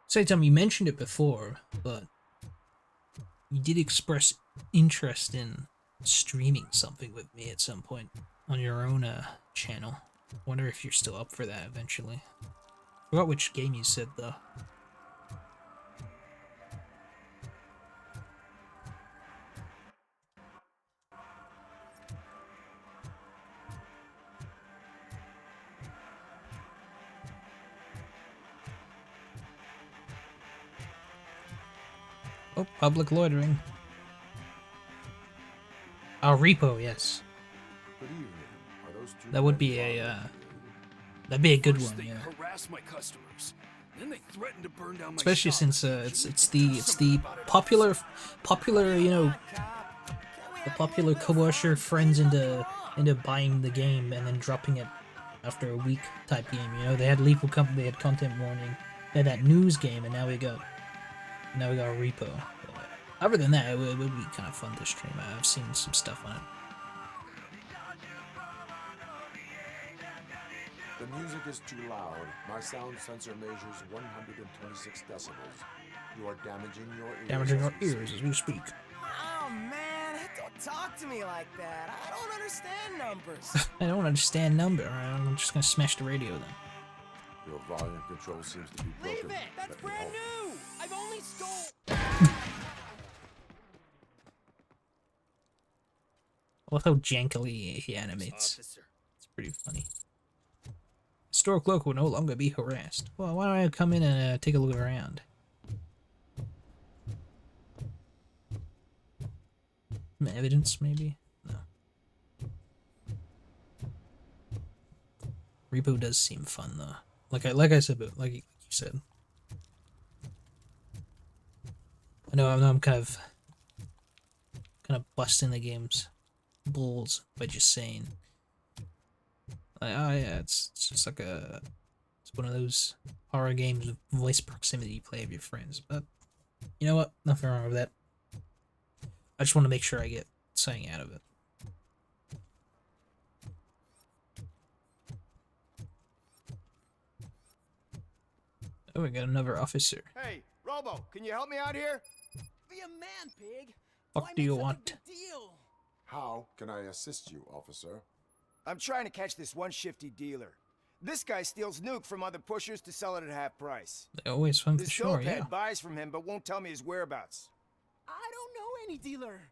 Say, Tom, you mentioned it before, but you did express interest in streaming something with me at some point on your own channel. Wonder if you're still up for that eventually. Forgot which game you said though. Oh, public loitering. Oh, repo, yes. Good evening. Are those two That would be a that'd be a good one, yeah. Harass my customers. Then they threaten to burn down my Especially shop. since it's the popular you know, the popular coercer friends into buying the game and then dropping it after a week type game. You know, they had lethal company, they had content warning, they had that news game, and now we got repo. But other than that, it would be kind of fun to stream. I've seen some stuff on it. The music is too loud. My sound sensor measures 126 decibels. You are damaging your ears. Damaging our ears as we speak. Oh man, don't talk to me like that. I don't understand numbers. I don't understand number. I'm just gonna smash the radio then. Your volume control seems to be broken. Leave it! That's brand new! I've only stole... I love how jankily he animates. It's pretty funny. Historic local will no longer be harassed. Well, why don't I come in and take a look around? Some evidence, maybe? No. Repo does seem fun, though. Like I said, but like you said. I know I'm kind of busting the game's balls by just saying. Like, oh yeah, it's just like it's one of those horror games with voice proximity you play with your friends. But you know what? Nothing wrong with that. I just want to make sure I get something out of it. Oh, we got another officer. Hey, Robo, can you help me out here? Be a man, pig. What do you want? How can I assist you, officer? I'm trying to catch this one shifty dealer. This guy steals nuke from other pushers to sell it at half price. They always fun for This sure, yeah. buys from him, but won't tell me his whereabouts. I don't know any dealer.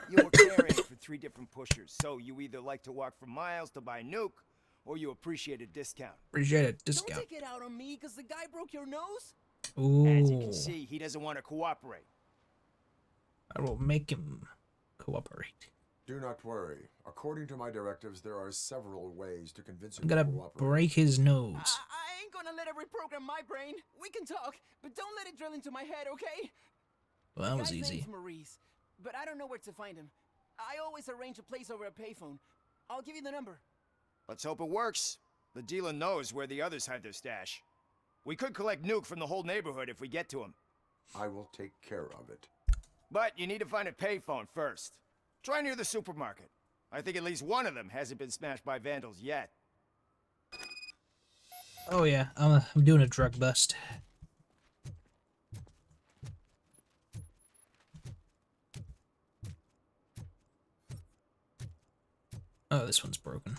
You were carrying for 3 different pushers, so you either like to walk for miles to buy nuke, or you appreciate a discount. Appreciate a discount. Don't take it out on me, because the guy broke your nose. Ooh. As you can see, he doesn't want to cooperate. I will make him cooperate. Do not worry. According to my directives, there are several ways to convince him I'm gonna to cooperate. break his nose. I ain't gonna let it reprogram my brain. We can talk, but don't let it drill into my head, okay? Well, that was The guy's easy. name's Maurice, but I don't know where to find him. I always arrange a place over a payphone. I'll give you the number. Let's hope it works. The dealer knows where the others hide their stash. We could collect nuke from the whole neighborhood if we get to him. I will take care of it. But you need to find a payphone first. Try near the supermarket. I think at least one of them hasn't been smashed by vandals yet. Oh yeah, I'm doing a drug bust. Oh, this one's broken.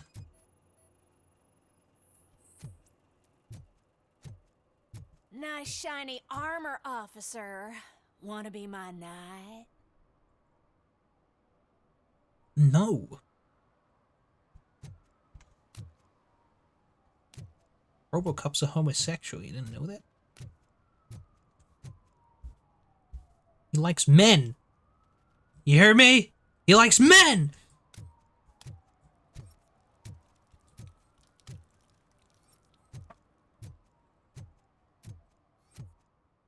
Nice shiny armor, officer. Wanna be my knight? No. Robocop's a homosexual, you didn't know that? He likes men! You hear me? He likes men!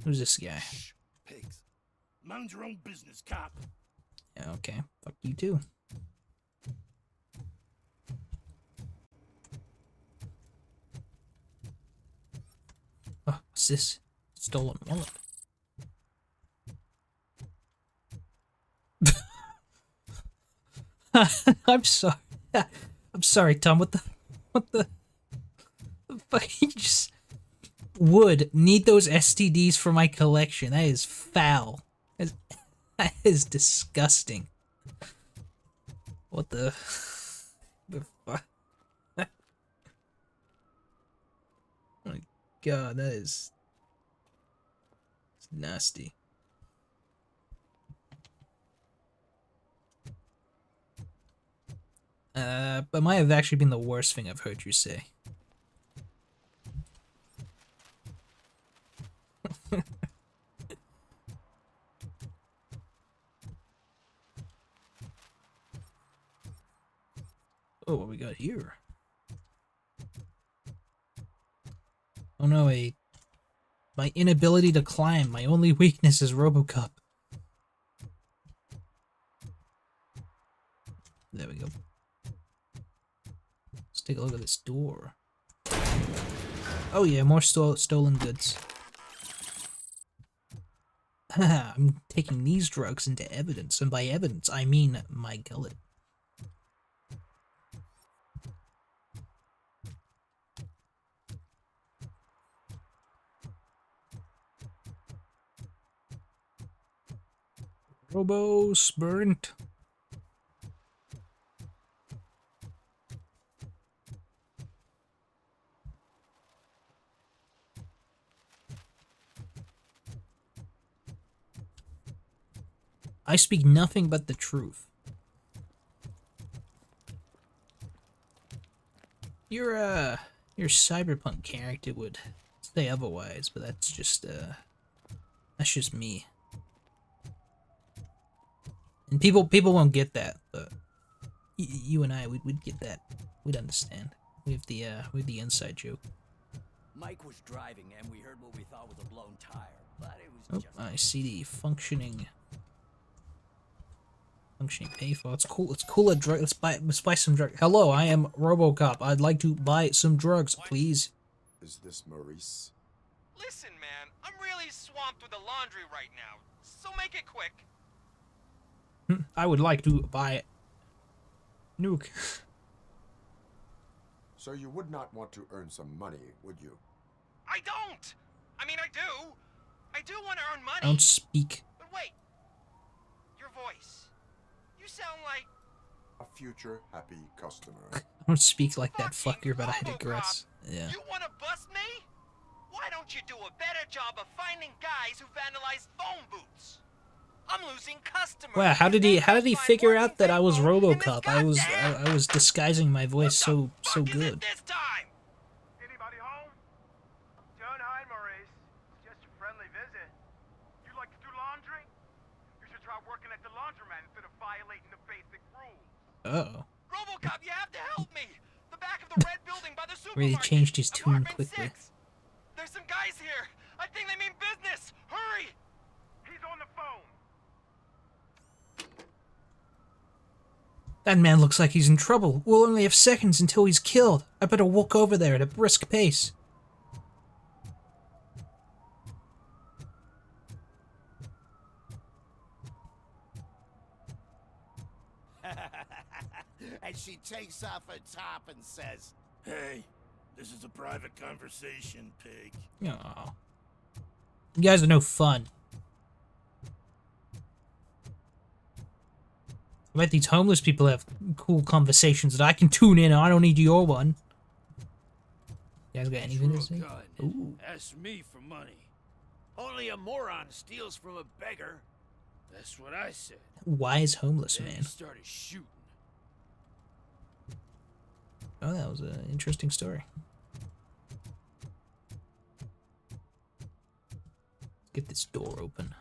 Who's this guy? Shh, pigs. Mind your own business, cop. Yeah, okay. Fuck you too. Oh, what's this? Stolen wallet. I'm sorry. I'm sorry, Tom. What the fuck? You just would need those STDs for my collection. That is foul. That is disgusting. What the fuck? Oh my god, that is nasty. But might have actually been the worst thing I've heard you say. Oh, what we got here? Oh no, my inability to climb. My only weakness is Robocop. There we go. Let's take a look at this door. Oh yeah, more stolen goods. Haha, I'm taking these drugs into evidence, and by evidence, I mean my gullet. Robo's burnt. I speak nothing but the truth. Your Cyberpunk character would say otherwise, but that's just me. And people won't get that, but you and I, we'd get that. We'd understand. We have the inside joke. Mike was driving, and we heard what we thought was a blown tire, but it was just... I see the functioning payphone. It's cool. It's cool. Let's buy some drugs. Hello, I am Robocop. I'd like to buy some drugs, please. Is this Maurice? Listen, man, I'm really swamped with the laundry right now, so make it quick. I would like to buy Nuke. So you would not want to earn some money, would you? I don't. I mean, I do. I do want to earn money. I don't speak. But wait, your voice. You sound like a future happy customer. I don't speak like that fucker, but I digress. Yeah. You want to bust me? Why don't you do a better job of finding guys who vandalize phone booths? I'm losing customers. Wow, how did he figure out that I was Robocop? I was disguising my voice so good. This time. Anybody home? Don't hide, Maurice. It's just a friendly visit. You like to do laundry? You should try working at the laundromat instead of violating the basic rules. Uh-oh. Robocop, you have to help me. The back of the red building by the supermarket. Really changed his tune quickly. There's some guys here. I think they mean business. Hurry. He's on the phone. That man looks like he's in trouble. We'll only have seconds until he's killed. I better walk over there at a brisk pace. And she takes off her top and says, "Hey, this is a private conversation, pig." Aw. You guys are no fun. I bet these homeless people have cool conversations that I can tune in on. I don't need your one. You guys got anything to say? Ooh. Ask me for money. only a moron steals from a beggar. That's what I said. Wise homeless Then man. he started shooting. Oh, that was an interesting story. Let's get this door open.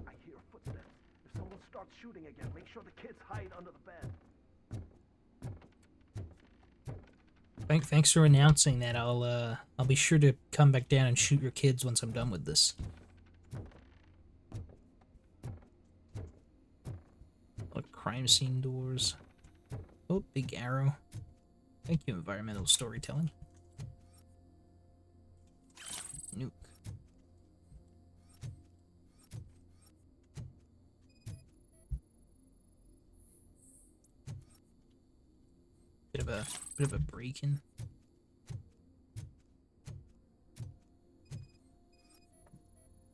I hear footsteps. If someone starts shooting again, make sure the kids hide under the bed. Thanks for announcing that. I'll be sure to come back down and shoot your kids once I'm done with this. Look, crime scene doors. Oh, big arrow. Thank you, environmental storytelling. Nuke. Bit of a break-in.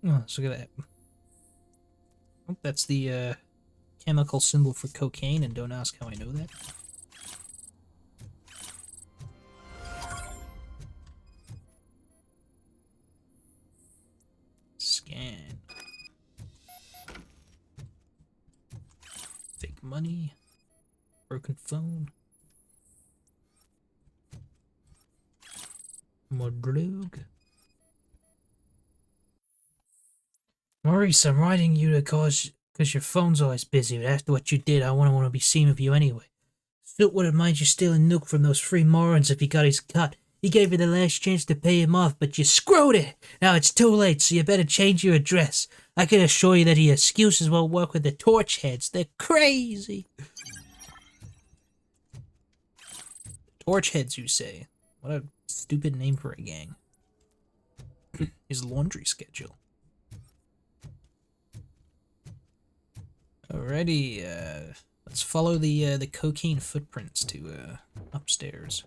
Oh, let's look at that. Oh, that's the chemical symbol for cocaine, and don't ask how I know that. Scan. Fake money. Broken phone. More drug. Maurice, I'm writing you because your phone's always busy, but after what you did, I wouldn't want to be seen with you anyway. Phil would have minded you stealing Nook from those free morons if he got his cut. He gave you the last chance to pay him off, but you screwed it! Now it's too late, so you better change your address. I can assure you that your excuses won't work with the torch heads. They're crazy! Torch heads, you say? What a stupid name for a gang. His laundry schedule. Alrighty, let's follow the cocaine footprints to upstairs.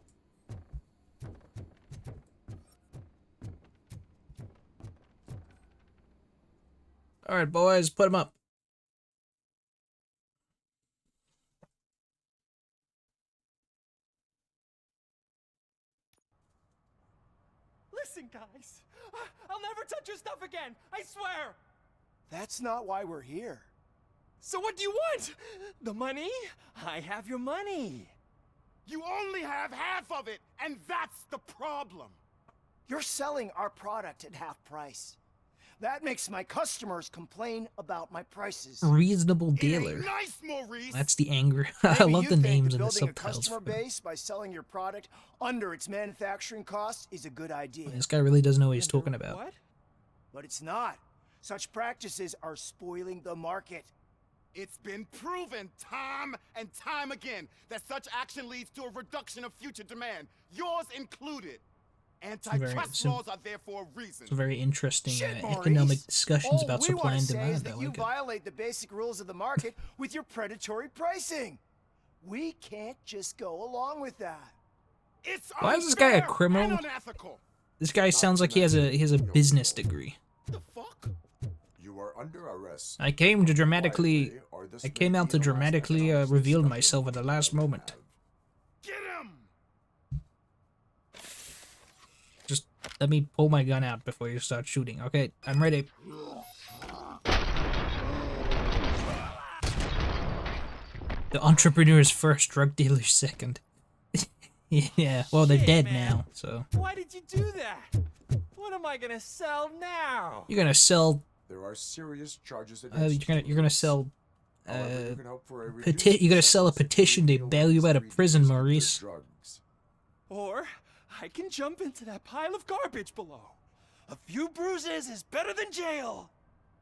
Alright, boys, put them up. Listen, guys. I'll never touch your stuff again. I swear. That's not why we're here. So what do you want? The money? I have your money. You only have half of it, and that's the problem. You're selling our product at half price. That makes my customers complain about my prices. Reasonable dealer. Nice, Maurice. That's the anger. I love the names and the building subtitles. A customer base by selling your product under its manufacturing cost is a good idea. This guy really doesn't know what he's talking about. What? But it's not. Such practices are spoiling the market. It's been proven time and time again that such action leads to a reduction of future demand, yours included. Antitrust laws are there for a reason. It's very interesting economic discussions about supply and demand. That you violate the basic rules of the market with your predatory pricing. We can't just go along with that. It's Why is this guy a criminal? This guy sounds like he has a business degree. The fuck? You are under arrest. I came out to dramatically reveal myself at the last moment. Get him! Just let me pull my gun out before you start shooting. Okay, I'm ready. The entrepreneur's first, drug dealer's second. Yeah, well, they're dead now, so. Why did you do that? What am I gonna sell now? You're gonna sell. There are serious charges against you're gonna sell. However, you're gonna sell a petition to bail you out of prison, Maurice. Or I can jump into that pile of garbage below. A few bruises is better than jail.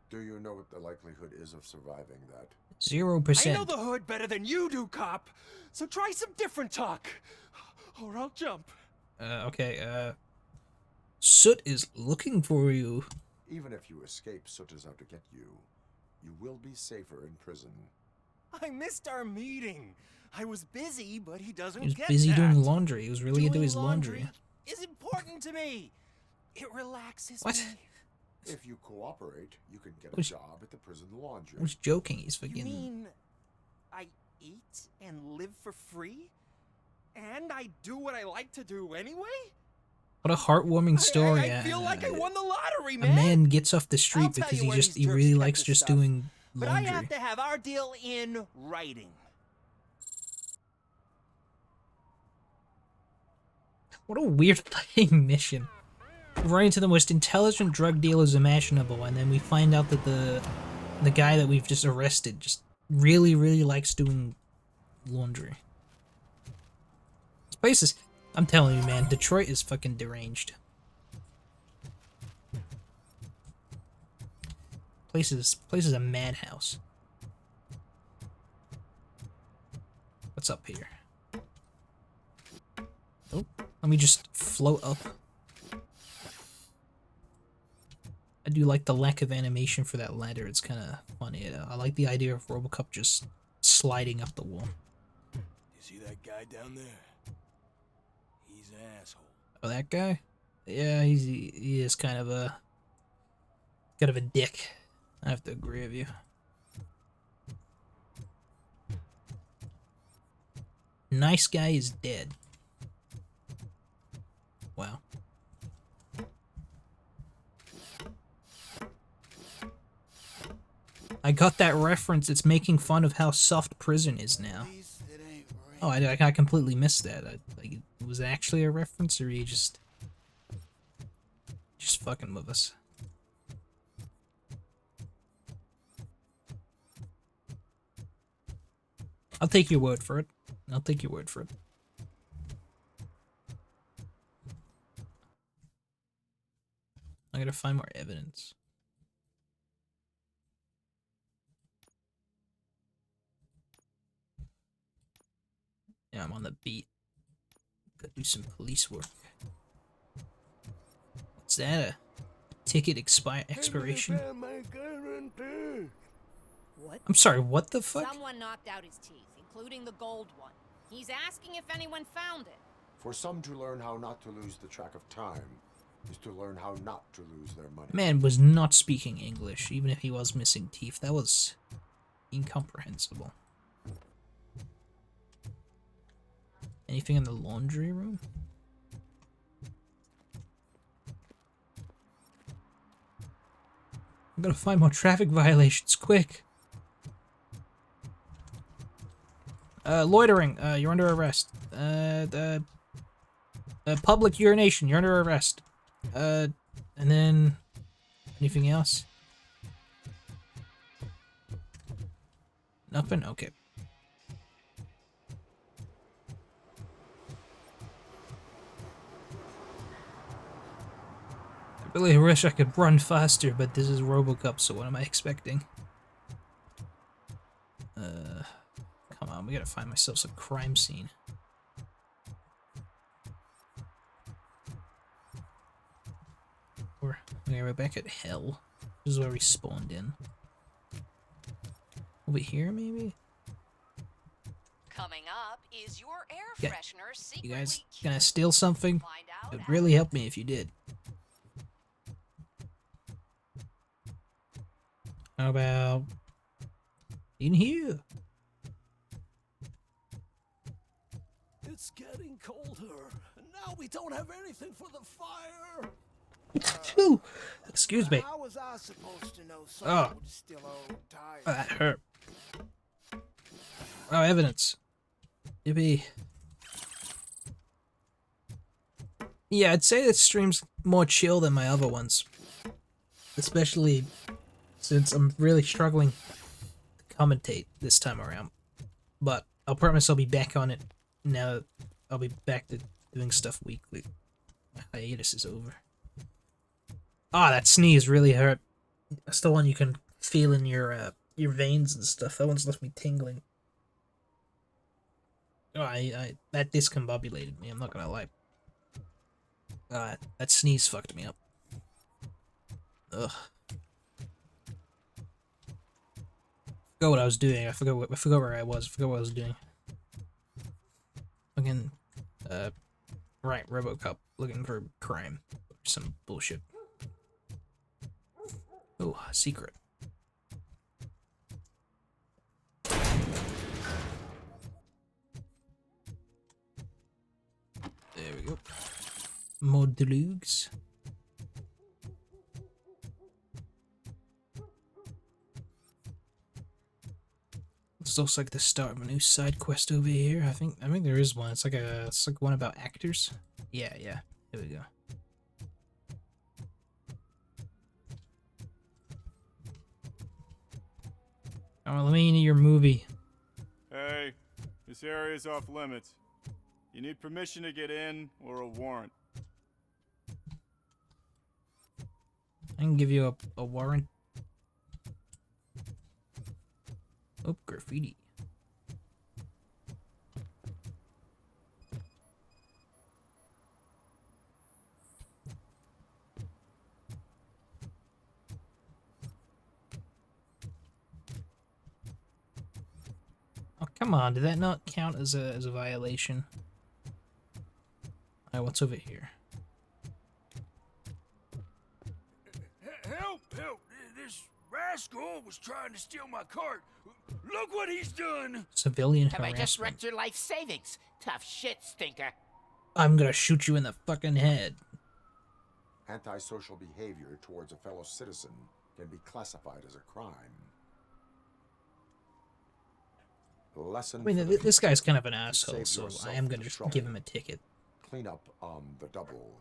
Do you know what the likelihood is of surviving that? 0%. I know the hood better than you do, cop. So try some different talk, or I'll jump. Okay, Soot is looking for you. Even if you escape, Soot is out to get you. You will be safer in prison. I missed our meeting. I was busy, but he doesn't He was get busy that. doing laundry. He was really into his laundry. Is important to me. It relaxes What? me. If you cooperate, you can get a job at the prison laundry. I was joking. He's You fucking. mean I eat and live for free? And I do what I like to do anyway? What a heartwarming story. I feel like I won the lottery, A man. man gets off the street because he really likes just doing But I laundry. have to have our deal in writing. What a weird fucking mission. We're running to the most intelligent drug dealers imaginable, and then we find out that the guy that we've just arrested just really likes doing laundry. This place is, I'm telling you, man, Detroit is fucking deranged. Place is a madhouse. What's up here? Oh, let me just float up. I do like the lack of animation for that ladder. It's kind of funny. I like the idea of Robocop just sliding up the wall. You see that guy down there? He's an asshole. Oh, that guy? Yeah, he is kind of a dick. I have to agree with you. Nice guy is dead. Wow. I got that reference. It's making fun of how soft prison is now. It ain't Oh, I completely missed that. Like, was it actually a reference, or you just fucking with us? I'll take your word for it. I'll take your word for it. I gotta find more evidence. Yeah, I'm on the beat. Gotta do some police work. What's that? A ticket expiration? What? I'm sorry, what the fuck? Someone knocked out his teeth, including the gold one. He's asking if anyone found it. For some to learn how not to lose the track of time is to learn how not to lose their money. Man was not speaking English, even if he was missing teeth. That was incomprehensible. Anything in the laundry room? I'm gonna find more traffic violations, quick! Loitering, you're under arrest. Public urination, you're under arrest. And then... anything else? Nothing? Okay. I really wish I could run faster, but this is Robocop, so what am I expecting? Come on, we gotta find myself a crime scene. We're back at hell. This is where we spawned in. Over here, maybe? Coming up is your air Yeah. freshener secretly. You guys gonna steal something? It would really help me if you did. How about in here? It's getting colder, and now we don't have anything for the fire. Phew. Excuse me. How was I supposed to know someone would steal old tires? That hurt. Oh, evidence. Yippee. Yeah, I'd say this stream's more chill than my other ones. Especially since I'm really struggling to commentate this time around. But I'll promise I'll be back on it now that I'll be back to doing stuff weekly. My hiatus is over. Ah, that sneeze really hurt. That's the one you can feel in your veins and stuff. That one's left me tingling. Oh, that discombobulated me, I'm not gonna lie. That sneeze fucked me up. Ugh. Forgot what I was doing. I forgot where I was. I forgot what I was doing. Fucking, right, Robocop looking for crime. Some bullshit. Oh, secret. There we go. More deluges. This looks like the start of a new side quest over here. I think there is one. It's like one about actors. Yeah. Here we go. Oh, let me into your movie. Hey, this area's off limits. You need permission to get in or a warrant. I can give you a warrant. Oh, graffiti. Oh, come on. Did that not count as a violation? Alright, what's over here? Help! This rascal was trying to steal my cart. Look what he's done! Civilian Have harassment. I just wrecked your life savings? Tough shit, stinker. I'm gonna shoot you in the fucking head. Antisocial behavior towards a fellow citizen can be classified as a crime. lesson. I mean, for the this guy's kind of an future to asshole, save so yourself I am the gonna trouble. give him a ticket. Clean up on the double.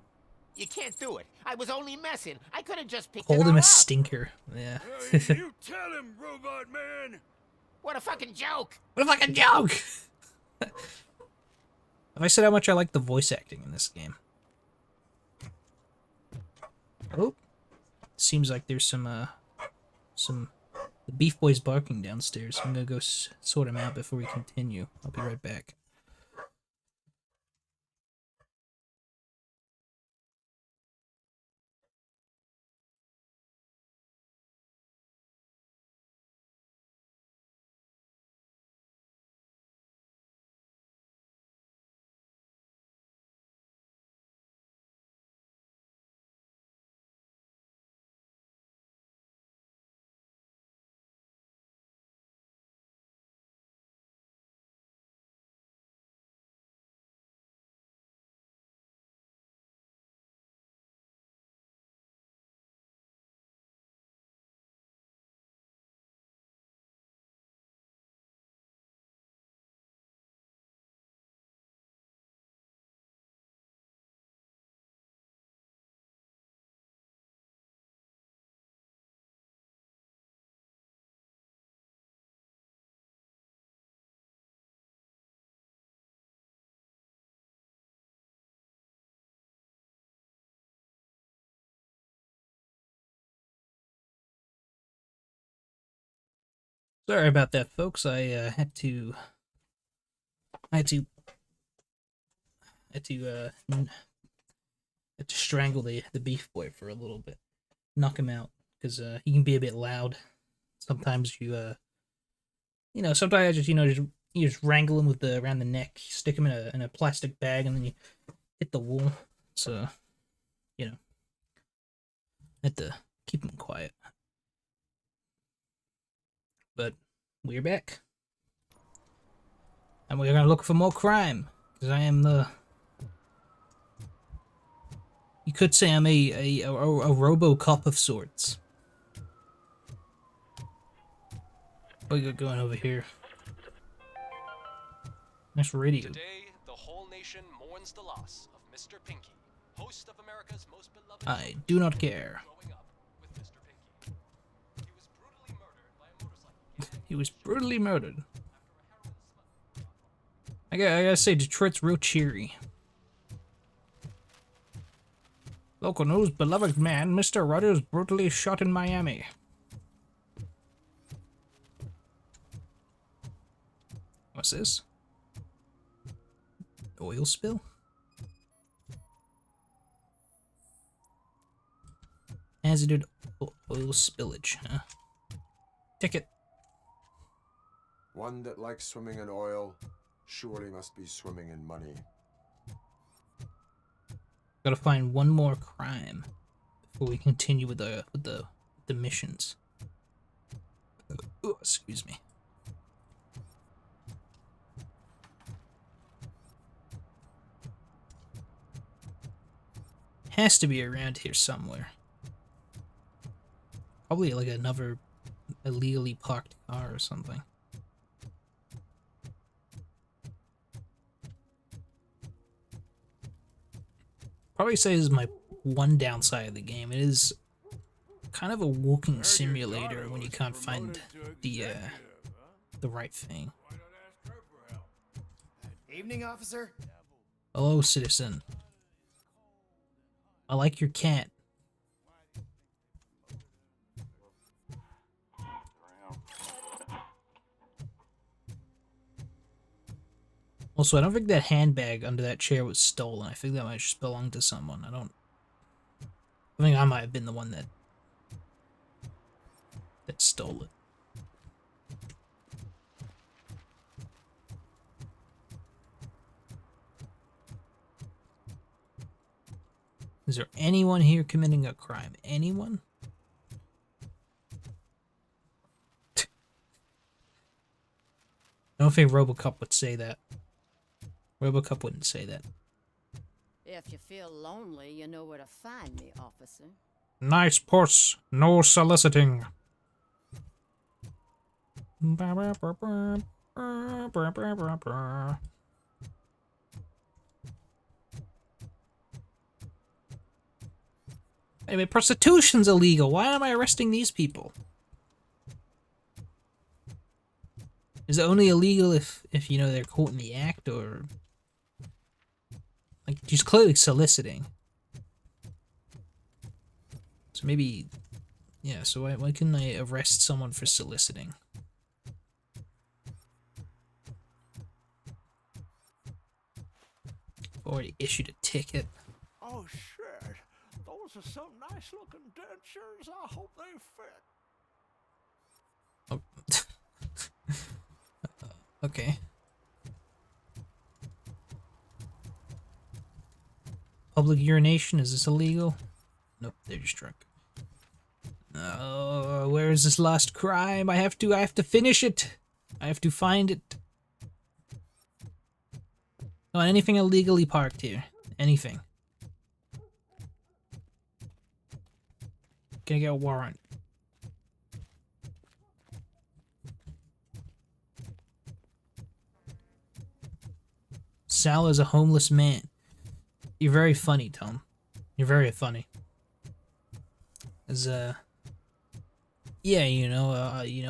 You can't do it. I was only messing. I could have just picked Hold it him all a up. stinker. Yeah. You tell him, Robot Man! What a fucking joke! What a fucking joke! Have I said how much I like the voice acting in this game? Oh. Seems like there's some the Beef Boy's barking downstairs. I'm gonna go sort him out before we continue. I'll be right back. Sorry about that, folks. I had to strangle the Beef Boy for a little bit, knock him out, because he can be a bit loud. Sometimes you sometimes just you just wrangle him with around the neck, stick him in a plastic bag, and then you hit the wall. So had to keep him quiet. But we're back. And we're gonna look for more crime. Because I am you could say I'm a Robocop of sorts. What you got going over here? Nice radio. Today, the whole nation mourns the loss of Mr. Pinky, host of America's most beloved. I do not care. He was brutally murdered. I gotta say, Detroit's real cheery. Local news, beloved man, Mr. Rogers brutally shot in Miami. What's this? Oil spill? Hazarded oil spillage, huh? Ticket. One that likes swimming in oil surely must be swimming in money. Gotta find one more crime before we continue with the missions. Oh, excuse me. Has to be around here somewhere. Probably like another illegally parked car or something. Probably say this is my one downside of the game. It is kind of a walking simulator when you can't find the right thing. Evening, officer. Hello, citizen. I like your cat. Also, I don't think that handbag under that chair was stolen. I think that might just belong to someone. I think I might have been the one that stole it. Is there anyone here committing a crime? Anyone? I don't think Robocop would say that. Robocop wouldn't say that. If you feel lonely, you know where to find me, officer. Nice purse. No soliciting. Anyway, prostitution's illegal. Why am I arresting these people? Is it only illegal if you know, they're caught in the act, or... Like, she's clearly soliciting. So maybe... Yeah, so why couldn't I arrest someone for soliciting? Already issued a ticket. Oh shit, those are some nice looking dentures. I hope they fit. Oh. Okay. Public urination, is this illegal? Nope, they're just drunk. Oh, where is this last crime? I have to finish it. I have to find it. Come on, anything illegally parked here. Anything. Gonna get a warrant. Sal is a homeless man. You're very funny, Tom. You're very funny. As yeah, you know,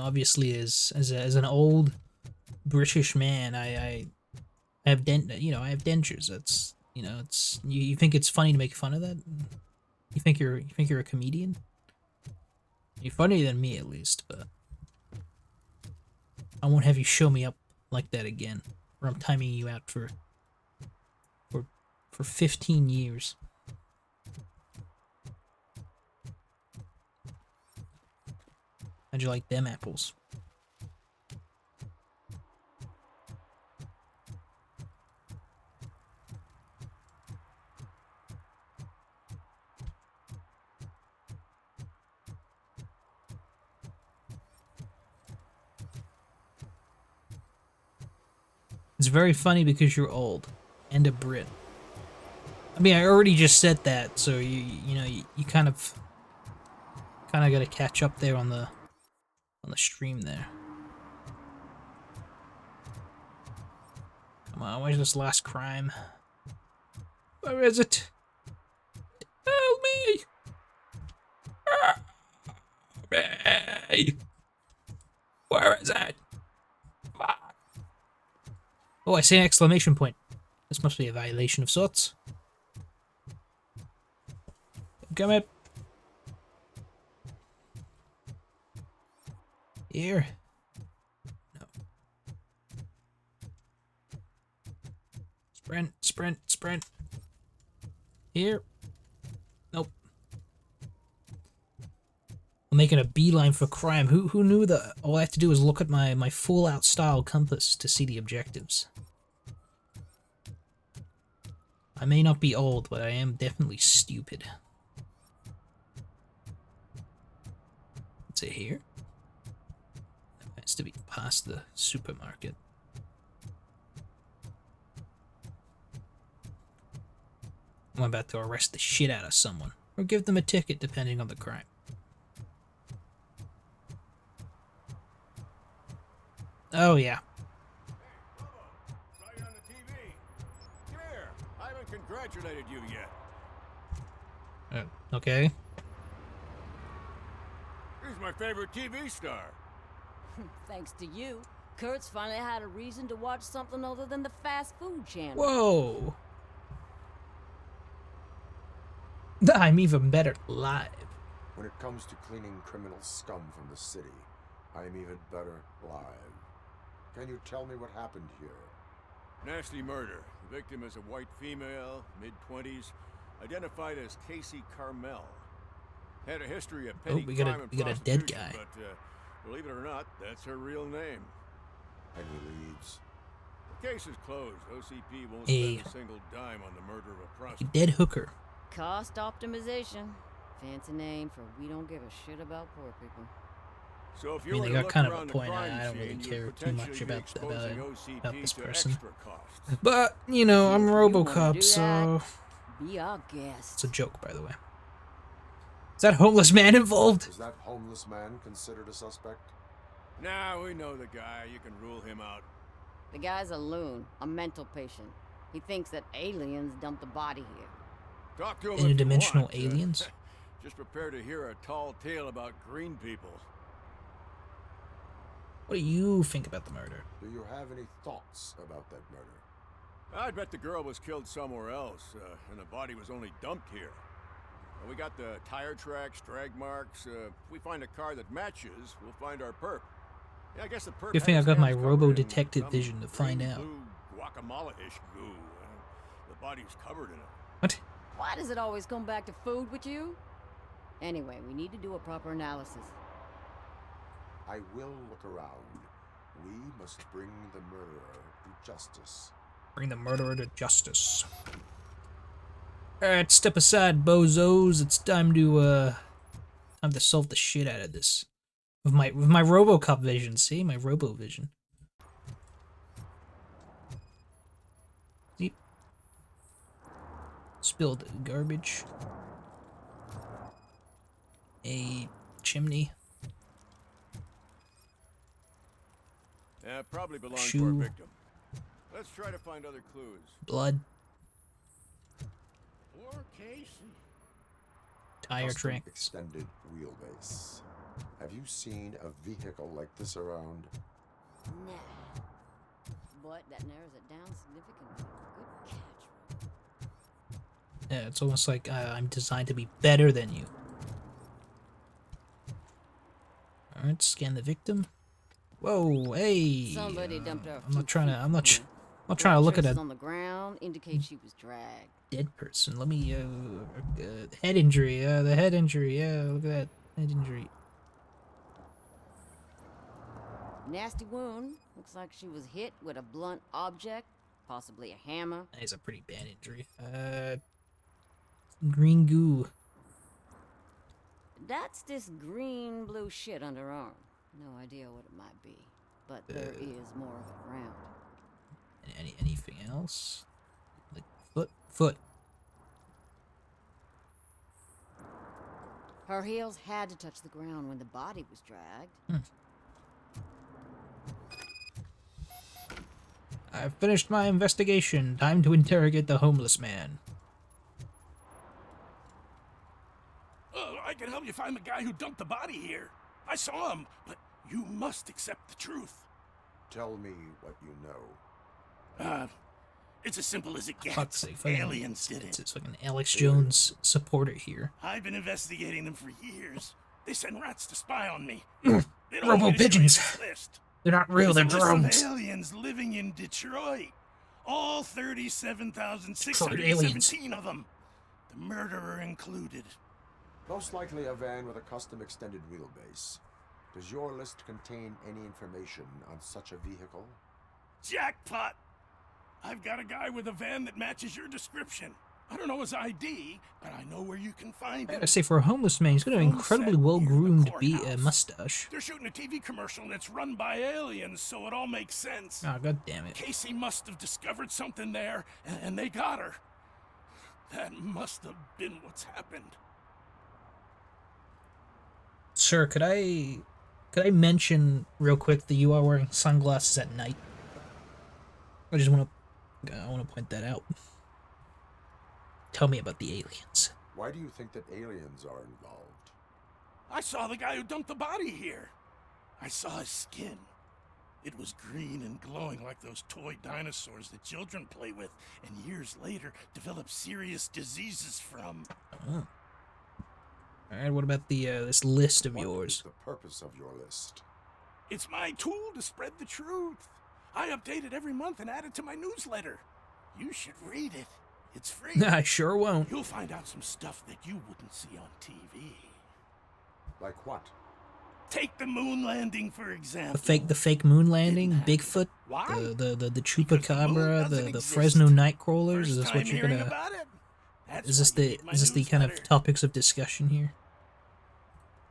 obviously as an old British man, I have I have dentures. That's, you know, it's you think it's funny to make fun of that? You think you're a comedian? You're funnier than me, at least, but I won't have you show me up like that again, or I'm timing you out for 15 years. How'd you like them apples? It's very funny because you're old and a Brit. I mean, I already just said that, so you know, you kind of got to catch up there on the stream there. Come on, where's this last crime? Where is it? Help me! Help me! Where is it? Oh, I see an exclamation point. This must be a violation of sorts. Come up. Here. No. Sprint, sprint, sprint. Here. Nope. I'm making a beeline for crime. Who knew that all I have to do is look at my full-out style compass to see the objectives? I may not be old, but I am definitely stupid. Is it here? It has to be past the supermarket. I'm about to arrest the shit out of someone, or give them a ticket depending on the crime. Oh yeah. Saw you on the TV. Come here. I haven't congratulated you yet. Okay. He's my favorite TV star. Thanks to you, Kurt's finally had a reason to watch something other than the fast food channel. Whoa. I'm even better live. When it comes to cleaning criminal scum from the city, I am even better live. Can you tell me what happened here? Nasty murder. The victim is a white female, mid-20s, identified as Casey Carmel. Had a history of petty crime and we got a dead guy. But believe it or not, that's her real name. And he leaves. The case is closed. OCP won't spend a single dime on the murder of a prostitute. A dead hooker. Cost optimization. Fancy name for we don't give a shit about poor people. So if I mean, they got kind of a point. I don't really care too much about this person. But, you know, I'm Robocop, so... Be our guest. It's a joke, by the way. Is that homeless man involved? Is that homeless man considered a suspect? Nah, we know the guy. You can rule him out. The guy's a loon, a mental patient. He thinks that aliens dumped a body here. Talk to him if you Interdimensional want. aliens? Just prepare to hear a tall tale about green people. What do you think about the murder? Do you have any thoughts about that murder? I'd bet the girl was killed somewhere else, and the body was only dumped here. And we got the tire tracks, drag marks. If we find a car that matches, we'll find our perp. Yeah, I guess the perp. Good thing I got my robo-detective vision to find out. Guacamole-ish goo. The body's covered in it. What? Why does it always come back to food with you? Anyway, we need to do a proper analysis. I will look around. We must bring the murderer to justice. Bring the murderer to justice. Alright, step aside, bozos. It's time to solve the shit out of this. With my Robocop vision, see? My Robo vision. Deep. Spilled garbage. A chimney. Yeah, probably belongs to our victim. Let's try to find other clues. Blood. Poor Casey. Tire track. Extended wheelbase. Have you seen a vehicle like this around? Nah. But that narrows it down significantly. Good catch. Yeah, it's almost like I'm designed to be better than you. Alright, scan the victim. Whoa, hey! Somebody dumped her. I'm not trying to look at it. On the ground indicate she was dragged. Dead person. Let me head injury. The head injury. Yeah, look at that head injury. Nasty wound. Looks like she was hit with a blunt object, possibly a hammer. That is a pretty bad injury. Green goo. That's this green blue shit under her arm. No idea what it might be, but there is more of it around. Anything else? Like foot. Her heels had to touch the ground when the body was dragged. I've finished my investigation. Time to interrogate the homeless man. I can help you find the guy who dumped the body here. I saw him, but you must accept the truth. Tell me what you know. It's as simple as it gets. Aliens did it. It's fucking Alex Jones supporter here. I've been investigating them for years. They send rats to spy on me. Robo pigeons. They're not real, they're drones. Aliens living in Detroit. All 37,617 of them. The murderer included. Most likely a van with a custom extended wheelbase. Does your list contain any information on such a vehicle? Jackpot! I've got a guy with a van that matches your description. I don't know his ID, but I know where you can find him. I say for a homeless man, he's got an incredibly well-groomed mustache. They're shooting a TV commercial and it's run by aliens, so it all makes sense. Oh, god damn it. Casey must have discovered something there, and they got her. That must have been what's happened. Sir, could I mention real quick that you are wearing sunglasses at night? I want to point that out. Tell me about the aliens. Why do you think that aliens are involved? I saw the guy who dumped the body here. I saw his skin. It was green and glowing like those toy dinosaurs that children play with and years later develop serious diseases from. Oh. Alright, what about the this list of yours? What is the purpose of your list? It's my tool to spread the truth. I update it every month and add it to my newsletter. You should read it. It's free. I sure won't. You'll find out some stuff that you wouldn't see on TV. Like what? Take the moon landing, for example. The fake moon landing, Bigfoot, the chupacabra, the Fresno Nightcrawlers. Is this what you're gonna? Is this the kind of topics of discussion here?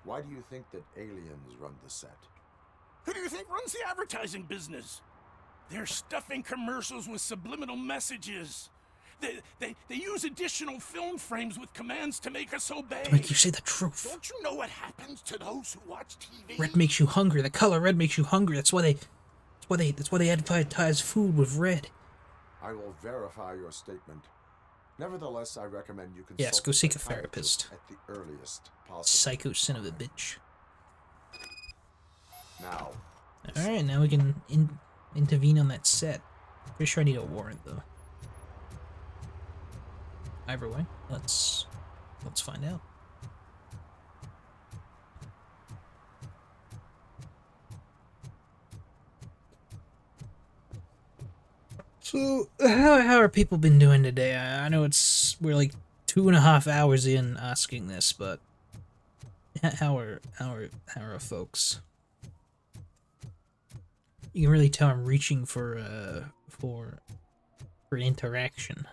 Why do you think that aliens run the set? Who do you think runs the advertising business? They're stuffing commercials with subliminal messages. They use additional film frames with commands to make us obey. To make you say the truth. Don't you know what happens to those who watch TV? Red makes you hungry. The color red makes you hungry. That's why they That's why they advertise food with red. I will verify your statement. Nevertheless, I recommend you consult Yes, go seek a therapist. At the earliest possible. Psycho son of a bitch. Now. Alright, now we can intervene on that set. Pretty sure I need a warrant though. Either way, let's find out. So, how are people been doing today? I know we're like 2.5 hours in asking this, but how are folks? You can really tell I'm reaching for interaction,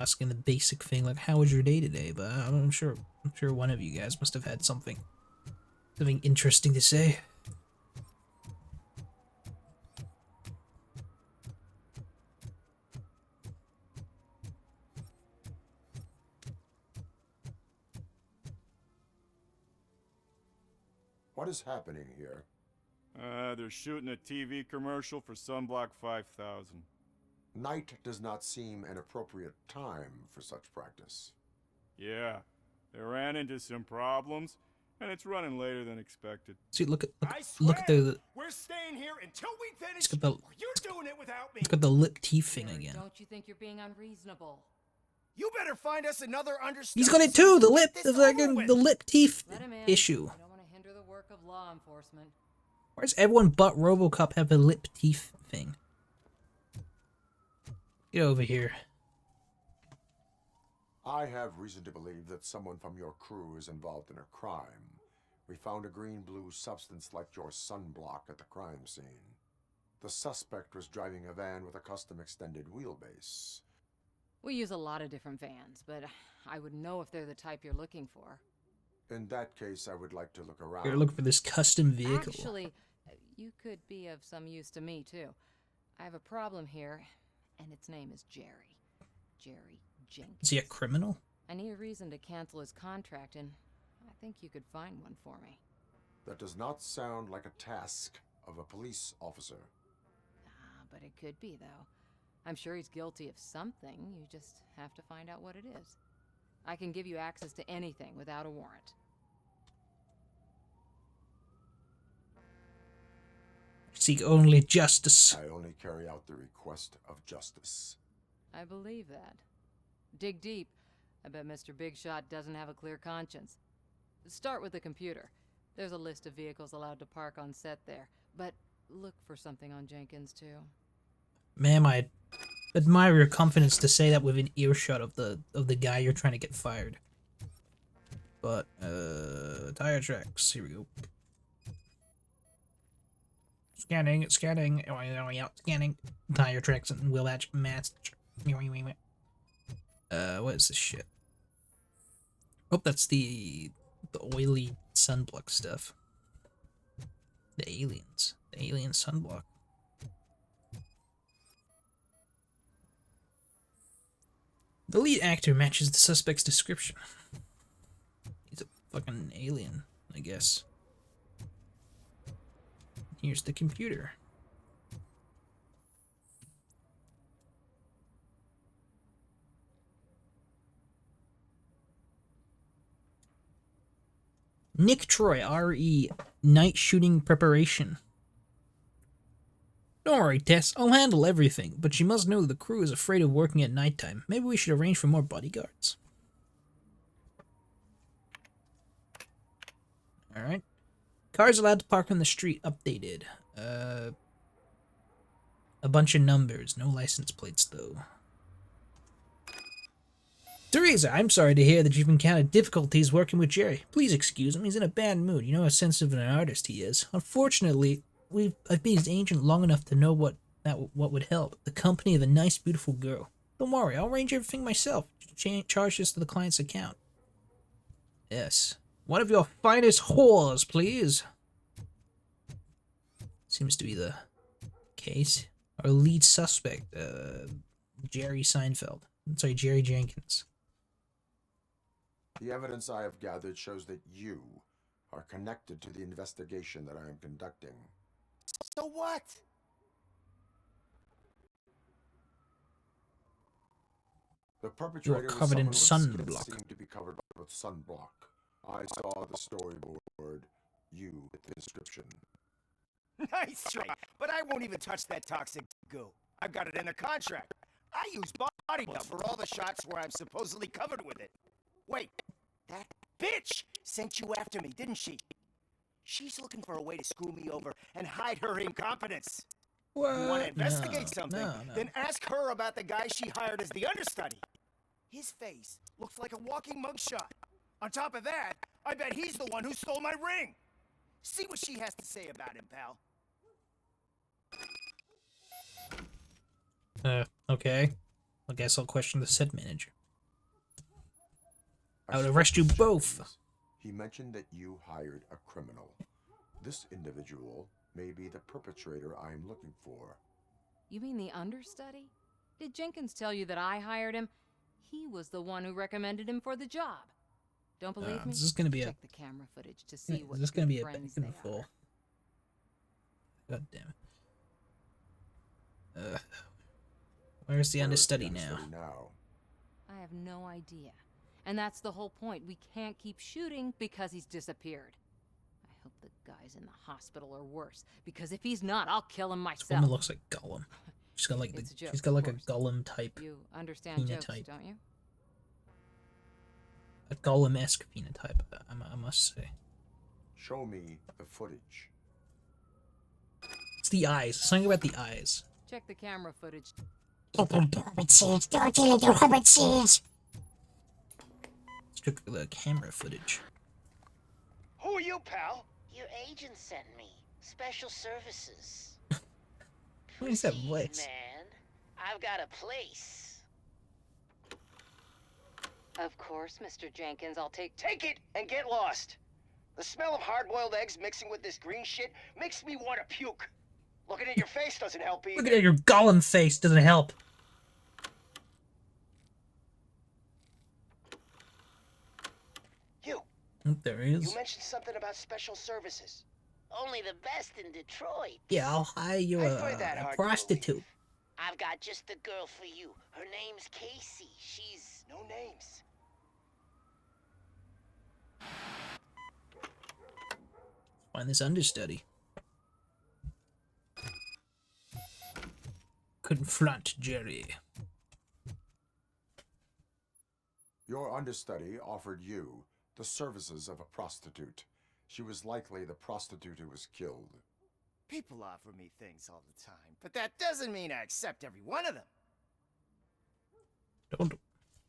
asking the basic thing like, "How was your day today?" But I'm sure one of you guys must have had something interesting to say. What is happening here? They're shooting a TV commercial for Sunblock 5000. Night does not seem an appropriate time for such practice. Yeah, they ran into some problems, and it's running later than expected. See, look at the We're staying here until we finish. You're doing it without me. Look at the lip teeth thing again. Don't you think you're being unreasonable? You better find us another understudy. He's got it too. The lip teeth issue. I don't want to hinder the work of law enforcement. Why does everyone but Robocop have a lip teeth thing? Get over here. I have reason to believe that someone from your crew is involved in a crime. We found a green-blue substance like your sunblock at the crime scene. The suspect was driving a van with a custom extended wheelbase. We use a lot of different vans, but I wouldn't know if they're the type you're looking for. In that case, I would like to look around. You're looking for this custom vehicle. Actually, you could be of some use to me, too. I have a problem here, and its name is Jerry. Jerry Jenkins. Is he a criminal? I need a reason to cancel his contract, and I think you could find one for me. That does not sound like a task of a police officer. But it could be, though. I'm sure he's guilty of something. You just have to find out what it is. I can give you access to anything without a warrant. Seek only justice. I only carry out the request of justice. I believe that. Dig deep. I bet Mr. Big Shot doesn't have a clear conscience. Start with the computer. There's a list of vehicles allowed to park on set there. But look for something on Jenkins, too. Ma'am, I admire your confidence to say that within earshot of the guy you're trying to get fired. But, tire tracks. Here we go. Scanning. Scanning. Tire tracks and wheel match. What is this shit? Oh, that's the oily sunblock stuff. The aliens. The alien sunblock. The lead actor matches the suspect's description. He's a fucking alien, I guess. Here's the computer. Nick Troy, RE, night shooting preparation. Don't worry, Tess, I'll handle everything, but you must know the crew is afraid of working at nighttime. Maybe we should arrange for more bodyguards. Alright. Cars allowed to park on the street updated. A bunch of numbers, no license plates though. Teresa, I'm sorry to hear that you've encountered difficulties working with Jerry. Please excuse him, he's in a bad mood. You know how sensitive an artist he is. Unfortunately, I've been his agent long enough to know what would help. The company of a nice, beautiful girl. Don't worry, I'll arrange everything myself. Charge this to the client's account. Yes. One of your finest whores, please. Seems to be the case. Our lead suspect, Jerry Seinfeld. Sorry, Jerry Jenkins. The evidence I have gathered shows that you are connected to the investigation that I am conducting. So what? The perpetrator was covered in someone with sunblock. skin seemed to be covered with sunblock. I saw the storyboard. You with the description. Nice try, but I won't even touch that toxic goo. I've got it in a contract. I use body buff for all the shots where I'm supposedly covered with it. Wait, that bitch sent you after me, didn't she? She's looking for a way to screw me over and hide her incompetence. What? You want to investigate something? No. Then ask her about the guy she hired as the understudy. His face looks like a walking mugshot. On top of that, I bet he's the one who stole my ring. See what she has to say about him, pal. Okay. I guess I'll question the set manager. I would arrest you both. He mentioned that you hired a criminal. This individual may be the perpetrator I am looking for. You mean the understudy? Did Jenkins tell you that I hired him? He was the one who recommended him for the job. Don't believe me? Is this gonna be Check the camera footage to see what is this gonna be a friends back they and forth? God damn it. Where's the understudy now? I have no idea. And that's the whole point. We can't keep shooting because he's disappeared. I hope the guy's in the hospital or worse, because if he's not, I'll kill him myself. This woman looks like Gollum. She's got like she's got like a Gollum type. You understand jokes, phenotype. don't you? A Gollum-esque phenotype, I must say. Show me the footage. It's the eyes. Something about the eyes. Check the camera footage. Let's check the camera footage. Who are you, pal? Your agent sent me. Special services. What is that voice? Man, I've got a place. Of course, Mr. Jenkins, I'll take it and get lost. The smell of hard-boiled eggs mixing with this green shit makes me want to puke. Looking at your face doesn't help either. Look at your Gollum face. Doesn't help. You. There he is. You mentioned something about special services. Only the best in Detroit. Yeah, I'll hire you a prostitute. I've got just the girl for you. Her name's Casey. She's... No names. Find this understudy. Confront Jerry. Your understudy offered you the services of a prostitute. She was likely the prostitute who was killed. People offer me things all the time, but that doesn't mean I accept every one of them. Don't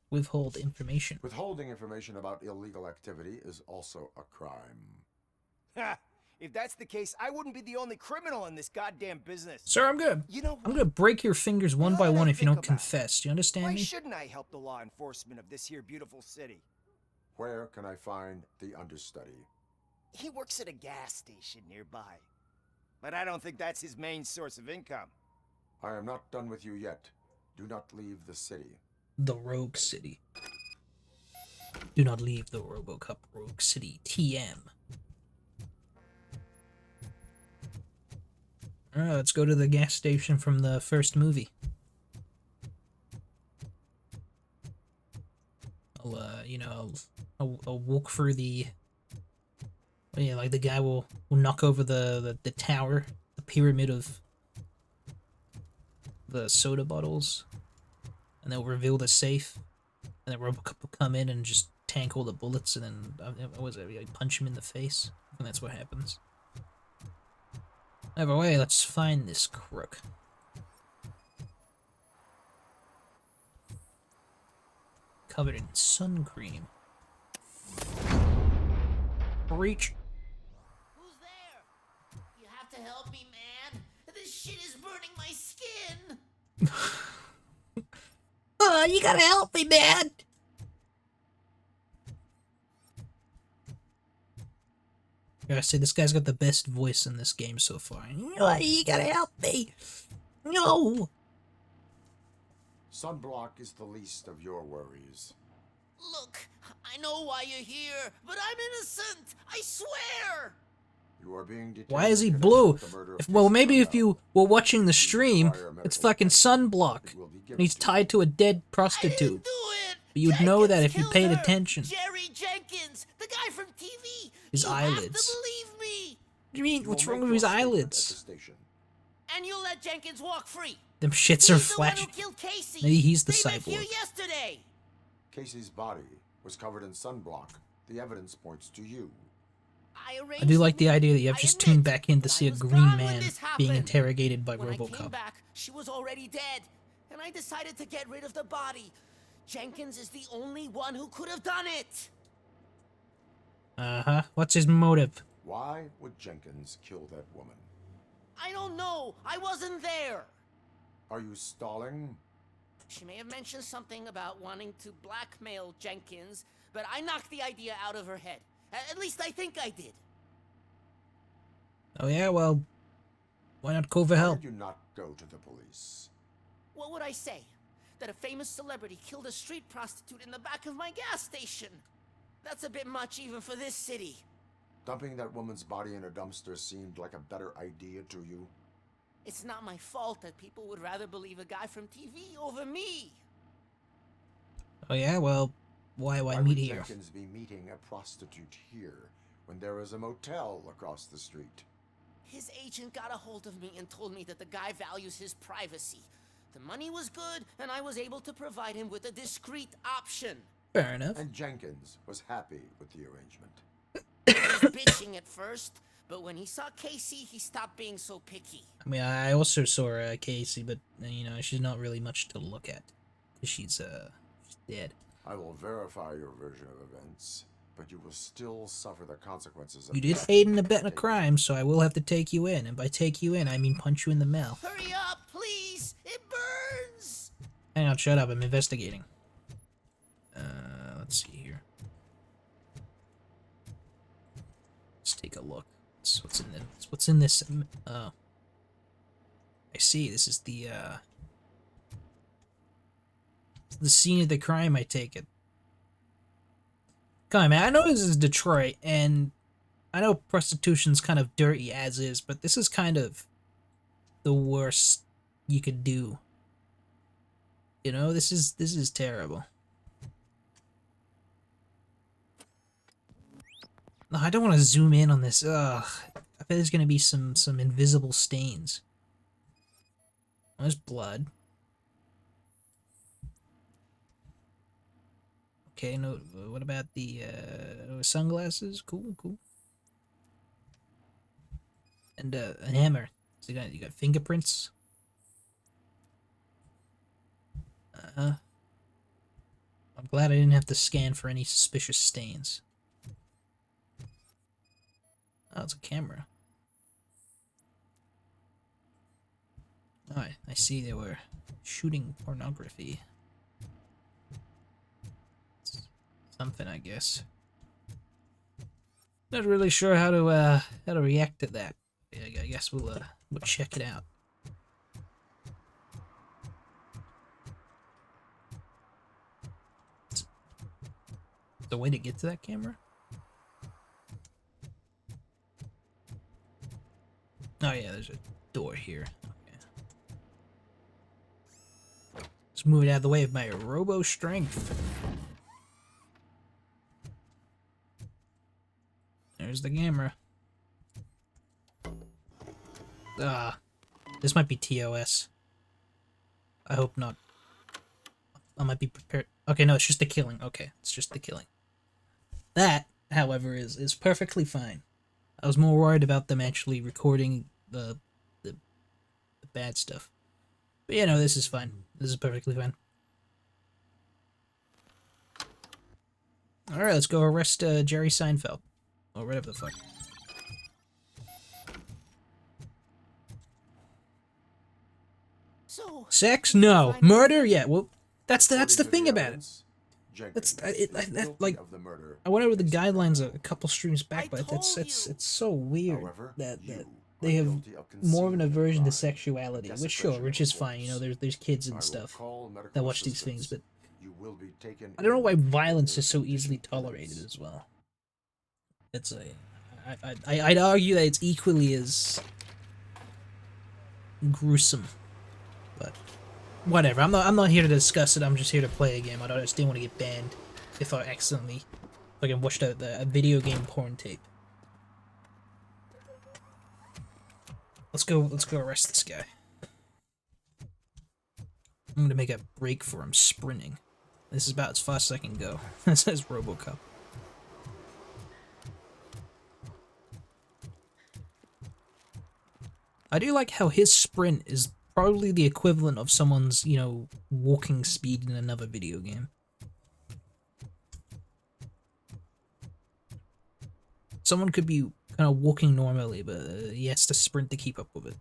withhold information. Withholding information about illegal activity is also a crime. Ha! If that's the case, I wouldn't be the only criminal in this goddamn business. Sir, I'm good. You know, I'm gonna break your fingers one by one if you don't confess. Do you understand why me? shouldn't I help the law enforcement of this here beautiful city? Where can I find the understudy? He works at a gas station nearby. But I don't think that's his main source of income. I am not done with you yet. Do not leave the city. The Rogue City. Do not leave the Robocop Rogue City. TM. Alright, let's go to the gas station from the first movie. I'll walk through the... Yeah, like the guy will knock over the tower, the pyramid of the soda bottles, and they'll reveal the safe, and then Robocop will come in and just tank all the bullets, and then punch him in the face. I think that's what happens. Either way, let's find this crook. Covered in sun cream. Reach. Who's there? You have to help me, man. This shit is burning my skin. Oh, you gotta help me, man. I gotta say, this guy's got the best voice in this game so far. Oh, you gotta help me. No. Sunblock is the least of your worries. Look, I know why you're here, but I'm innocent. I swear. You are being detained Why is he in connection blue? with the murder of Well, Casey maybe if Cornell. you were watching the stream, it's fucking sunblock. And he's tied to a dead prostitute. But you'd know that if you paid attention. Jerry Jenkins, the guy from TV. His you eyelids. have to believe me. What do you mean? What's wrong with his eyelids? And you let Jenkins walk free. Them shits are He's the one who flashing. killed Casey. Maybe he's the They met here cyborg. yesterday. Casey's body was covered in sunblock. The evidence points to you. I do like the idea that you have just tuned back in to see a green man being interrogated by When I came Robocop. back, she was already dead, and I decided to get rid of the body. Jenkins is the only one who could have done it. Uh-huh. What's his motive? Why would Jenkins kill that woman? I don't know. I wasn't there. Are you stalling? She may have mentioned something about wanting to blackmail Jenkins, but I knocked the idea out of her head. At least I think I did. Oh yeah, well, why not call for Why help? did you not go to the police? What would I say? That a famous celebrity killed a street prostitute in the back of my gas station. That's a bit much even for this city. Dumping that woman's body in a dumpster seemed like a better idea to you? It's not my fault that people would rather believe a guy from TV over me. Oh yeah, well, why would meet here? Jenkins be meeting a prostitute here when there is a motel across the street? His agent got a hold of me and told me that the guy values his privacy. The money was good, and I was able to provide him with a discreet option. Fair enough. And Jenkins was happy with the arrangement. He was bitching at first, but when he saw Casey, he stopped being so picky. I mean, I also saw Casey, but, you know, she's not really much to look at. She's dead. I will verify your version of events, but you will still suffer the consequences of You did aid and abet in a crime, so I will have to take you in. And by take you in, I mean punch you in the mouth. Hurry up, please! It burns! Hang on, shut up. I'm investigating. Let's see here. Let's take a look. What's in this? What's in this? Oh. I see. This is the scene of the crime, I take it. Come on, man. I know this is Detroit, and I know prostitution's kind of dirty as is, but this is kind of the worst you could do. You know, this is terrible. No, I don't want to zoom in on this. Ugh. I bet there's gonna be some invisible stains. There's blood. Okay, no. What about the sunglasses? Cool. And a hammer. So you got fingerprints. I'm glad I didn't have to scan for any suspicious stains. Oh, it's a camera. Oh, I see they were shooting pornography. Something, I guess. Not really sure how to react to that. Yeah, I guess we'll check it out. The way to get to that camera? Oh yeah, there's a door here. Okay. Let's move it out of the way of my robo strength. There's the camera. This might be TOS. I hope not. I might be prepared. Okay, no, it's just the killing. Okay, it's just the killing. That, however, is perfectly fine. I was more worried about them actually recording the bad stuff. But you know, this is fine. This is perfectly fine. Alright, let's go arrest Jerry Seinfeld. Or whatever the fuck. So, sex? No. Murder? Yeah. Well, that's the thing about it. Like I went over the guidelines a couple streams back, but it's so weird that they have more of an aversion to sexuality, which is fine. You know, there's kids and stuff that watch these things, but I don't know why violence is so easily tolerated as well. I'd argue that it's equally as gruesome, but whatever. I'm not here to discuss it. I'm just here to play a game. I just didn't want to get banned if I accidentally fucking watched a video game porn tape. Let's go arrest this guy. I'm gonna make a break for him sprinting. This is about as fast as I can go. That says Robocop. I do like how his sprint is probably the equivalent of someone's, you know, walking speed in another video game. Someone could be kind of walking normally, but he has to sprint to keep up with it.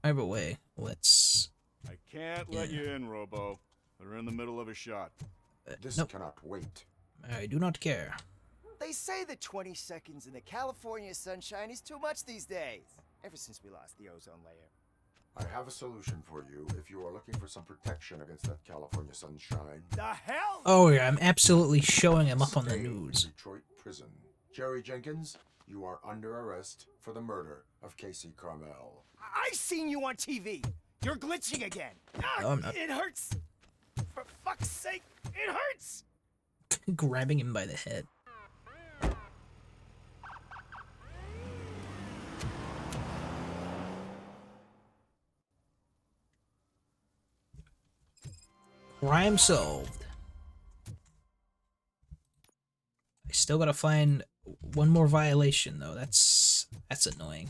Either way, let's... I can't let you in, Robo. They're in the middle of a shot. This nope. cannot wait. I do not care. They say that 20 seconds in the California sunshine is too much these days. Ever since we lost the ozone layer. I have a solution for you if you are looking for some protection against that California sunshine. The hell? Oh yeah, I'm absolutely showing him up on the news. Detroit prison. Jerry Jenkins, you are under arrest for the murder of Casey Carmel. I seen you on TV. You're glitching again. No, I'm not. It hurts. For fuck's sake, it hurts. Grabbing him by the head. Crime solved. I still gotta find one more violation though. That's annoying.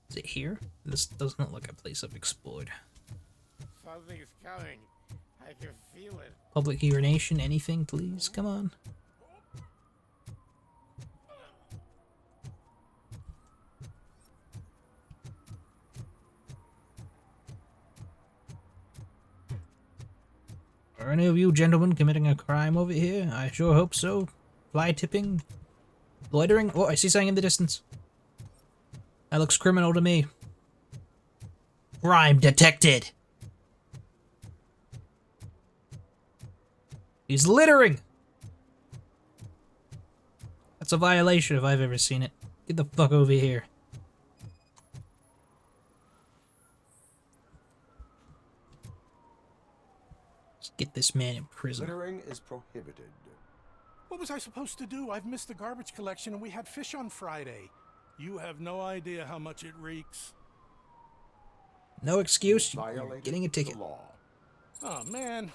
Is it here? This doesn't look like a place I've explored. Something's coming. I can feel it. Public urination, anything, please? Come on. Are any of you gentlemen committing a crime over here? I sure hope so. Fly tipping? Loitering? Oh, I see something in the distance. That looks criminal to me. Crime detected! He's littering! That's a violation if I've ever seen it. Get the fuck over here. Let's get this man in prison. Littering is prohibited. What was I supposed to do? I've missed the garbage collection and we had fish on Friday. You have no idea how much it reeks. No excuse, you're getting a ticket. Oh, man.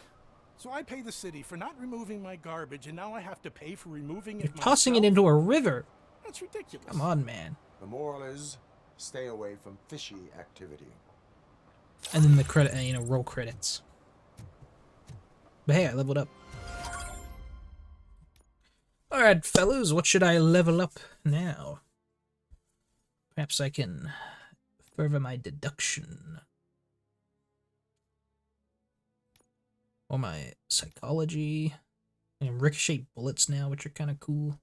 So I pay the city for not removing my garbage, and now I have to pay for removing it myself? Tossing it into a river. That's ridiculous. Come on, man. The moral is, stay away from fishy activity. And then the credit, you know, roll credits. But hey, I leveled up. Alright, fellas, what should I level up now? Perhaps I can further my deduction. Or my psychology. I can ricochet bullets now, which are kind of cool.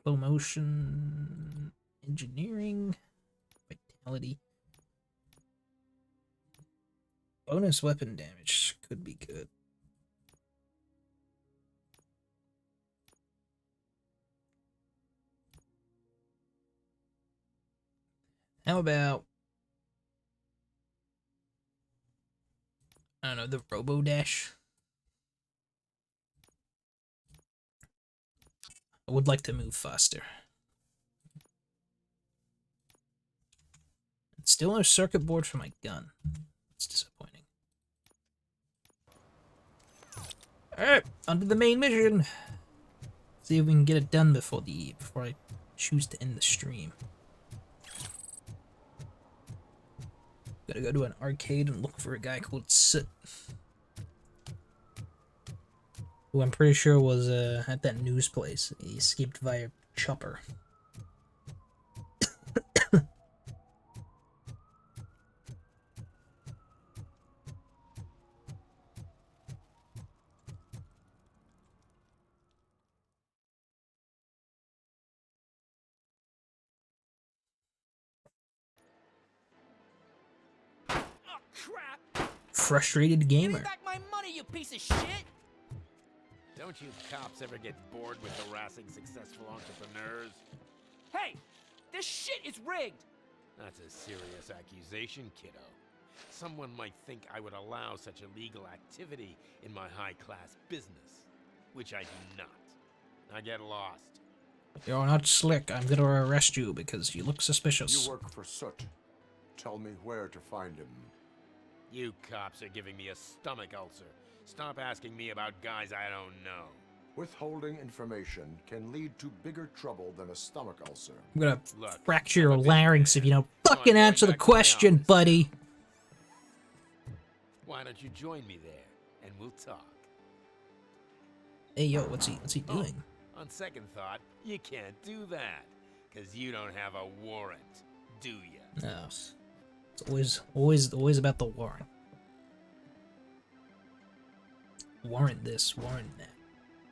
Slow motion. Engineering. Vitality. Bonus weapon damage could be good. How about, I don't know, the Robo Dash? I would like to move faster. Still no circuit board for my gun. It's disappointing. Alright, on to the main mission. See if we can get it done before I choose to end the stream. Gotta go to an arcade and look for a guy called Soot. Who I'm pretty sure was at that news place. He escaped via chopper. Frustrated gamer. Give me back my money, piece of shit! Don't you cops ever get bored with harassing successful entrepreneurs? Hey! This shit is rigged! That's a serious accusation, kiddo. Someone might think I would allow such illegal activity in my high-class business, which I do not. Now get lost. You're not slick. I'm gonna arrest you because you look suspicious. You work for Soot. Tell me where to find him. You cops are giving me a stomach ulcer. Stop asking me about guys I don't know. Withholding information can lead to bigger trouble than a stomach ulcer. I'm gonna fracture your larynx if you don't fucking answer the question, buddy. Why don't you join me there, and we'll talk. Hey, yo, what's he doing? On second thought, you can't do that, because you don't have a warrant, do you? No. It's always about the warrant. Warrant this, warrant that.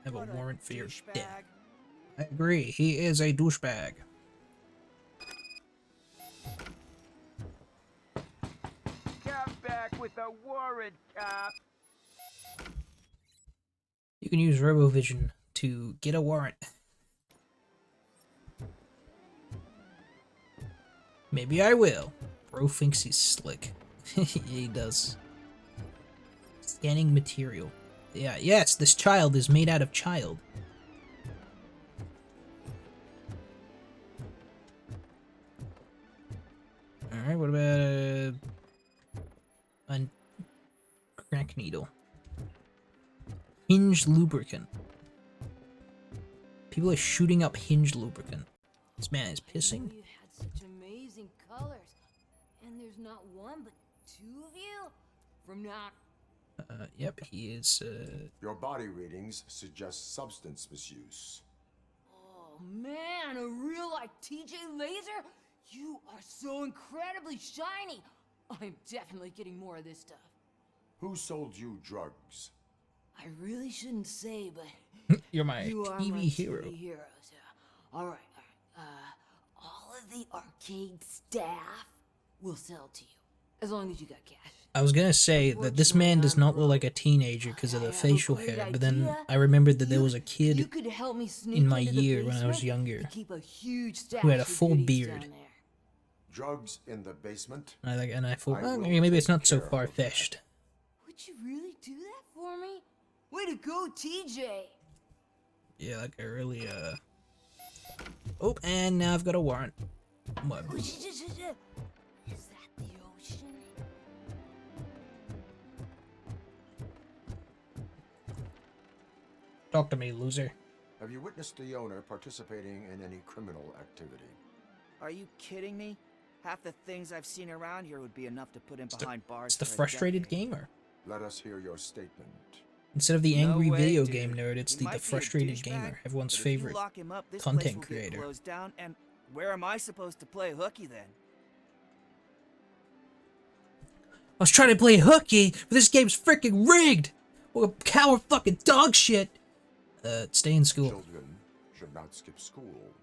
Have a warrant for your death. I agree, he is a douchebag. Come back with a warrant, cop. You can use RoboVision to get a warrant. Maybe I will. Bro thinks he's slick. Yeah, he does. Scanning material. Yeah, yes, this child is made out of child. Alright, what about a crack needle? Hinge lubricant. People are shooting up hinge lubricant. This man is pissing. You had such amazing colors. And there's not one, but two of you? From now... Yep, he is, Your body readings suggest substance misuse. Oh, man, a real, like, TJ Laser? You are so incredibly shiny. I'm definitely getting more of this stuff. Who sold you drugs? I really shouldn't say, but... You're my you are TV my hero. TV heroes. All right. All of the arcade staff will sell to you, as long as you got cash. I was gonna say that this man does not look like a teenager because of the facial hair, but then I remembered that there was a kid in my year when I was younger who had a full beard. Drugs in the basement? And I thought, well, maybe it's not so far-fetched. Would you really do that for me? Way to go, TJ! Yeah, like I really, Oh, and now I've got a warrant. What? Is that the ocean? Talk to me, loser. Have you witnessed the owner participating in any criminal activity? Are you kidding me? Half the things I've seen around here would be enough to put him behind bars. It's the for a frustrated decade. gamer. Let us hear your statement. Instead of the angry No way, video dude. game nerd, it's He the might be a frustrated douchebag, gamer, everyone's but if you favorite lock him up, this content place will get creator. closed down, and where am I supposed to play hooky then? I was trying to play hooky, but this game's freaking rigged! What a coward fucking dog shit! Stay in school. Children should not skip school.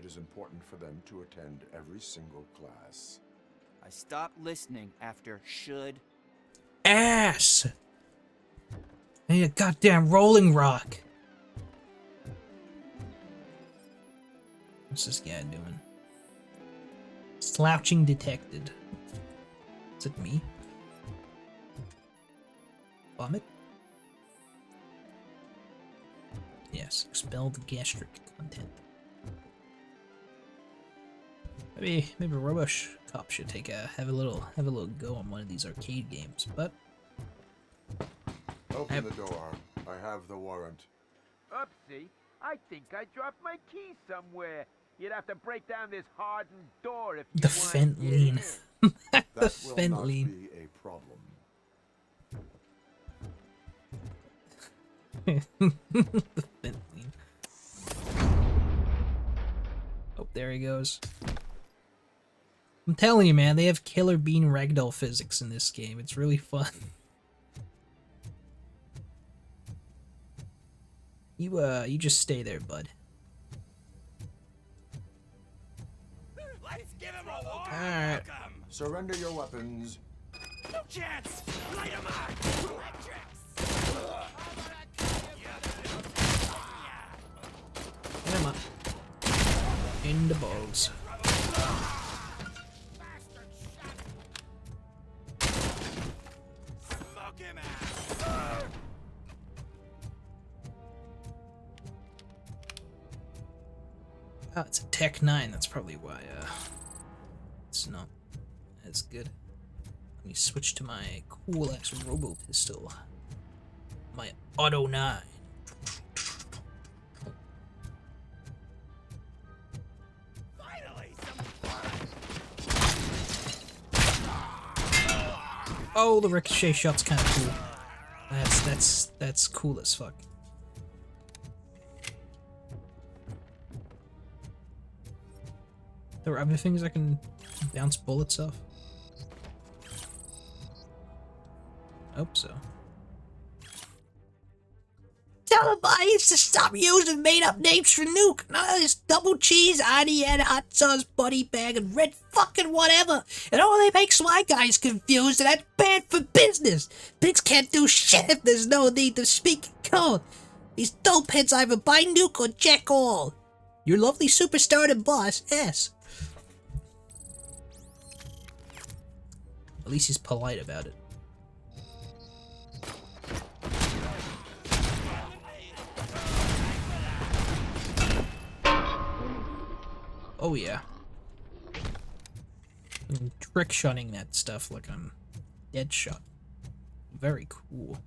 It is important for them to attend every single class. I stopped listening after should. Ass! I need a goddamn rolling rock. What's this guy doing? Slouching detected. Is it me? Vomit? Yes, expelled gastric content. Maybe Robocop should have a little go on one of these arcade games, but Open the door. I have the warrant. Oopsie, I think I dropped my key somewhere. You'd have to break down this hardened door if you the want to get Fentline. in. The That will not Fentline. be a problem. The Fentline. Oh, there he goes. I'm telling you, man, they have killer bean ragdoll physics in this game. It's really fun. You just stay there, bud. Let's give him a warm Alright. welcome. Surrender your weapons. No chance. Light him up. Electrics. Oh, it's a Tech 9. That's probably why it's not as good. Let me switch to my cool ass Robo Pistol. My Auto 9. Oh, the ricochet shot's kind of cool. That's cool as fuck. There are other things I can bounce bullets off. Hope so. Tell the bodies to stop using made-up names for Nuke. None of this double cheese, IDN, hot sauce, buddy bag, and red fucking whatever. And all they make my guys confused, and that's bad for business. Pigs can't do shit if there's no need to speak in code. These dopeheads either buy Nuke or check all. Your lovely superstar and boss, S. At least he's polite about it. Oh yeah. I'm trick-shotting that stuff like I'm Deadshot. Very cool.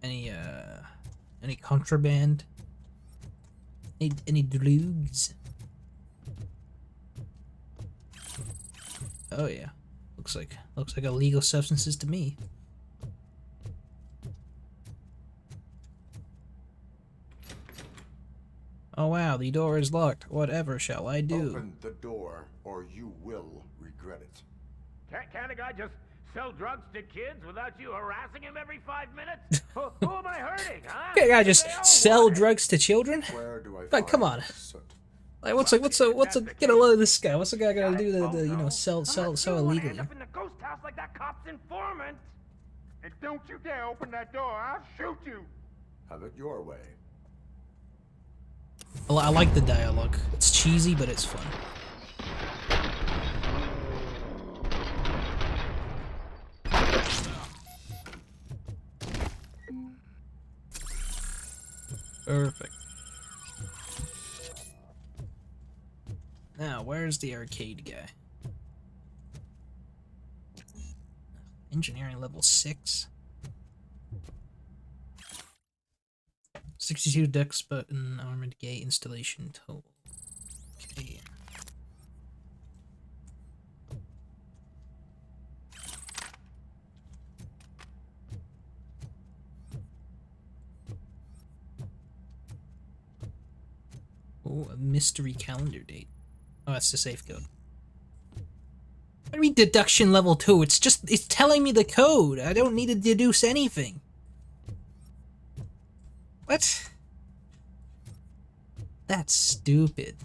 Any contraband? Any drugs? Oh yeah. Looks like illegal substances to me. Oh wow, the door is locked. Whatever shall I do? Open the door, or you will regret it. Can't a guy just sell drugs to kids without you harassing him every 5 minutes? who am I hurting, huh? Can't a guy just sell drugs to children? Where do I Like, come on. Like, what's a get a load of this guy? What's the guy gonna do to you know sell illegally? End up in the ghost house like that cop's informant. And don't you dare open that door! I'll shoot you. Have it your way. I like the dialogue. It's cheesy, but it's fun. Perfect. Now, where's the arcade guy? Engineering level 6. 62 dex button, armored gate installation total. Okay. Oh, a mystery calendar date. Oh, that's the safe code. What do you mean deduction level 2? It's telling me the code. I don't need to deduce anything. What? That's stupid.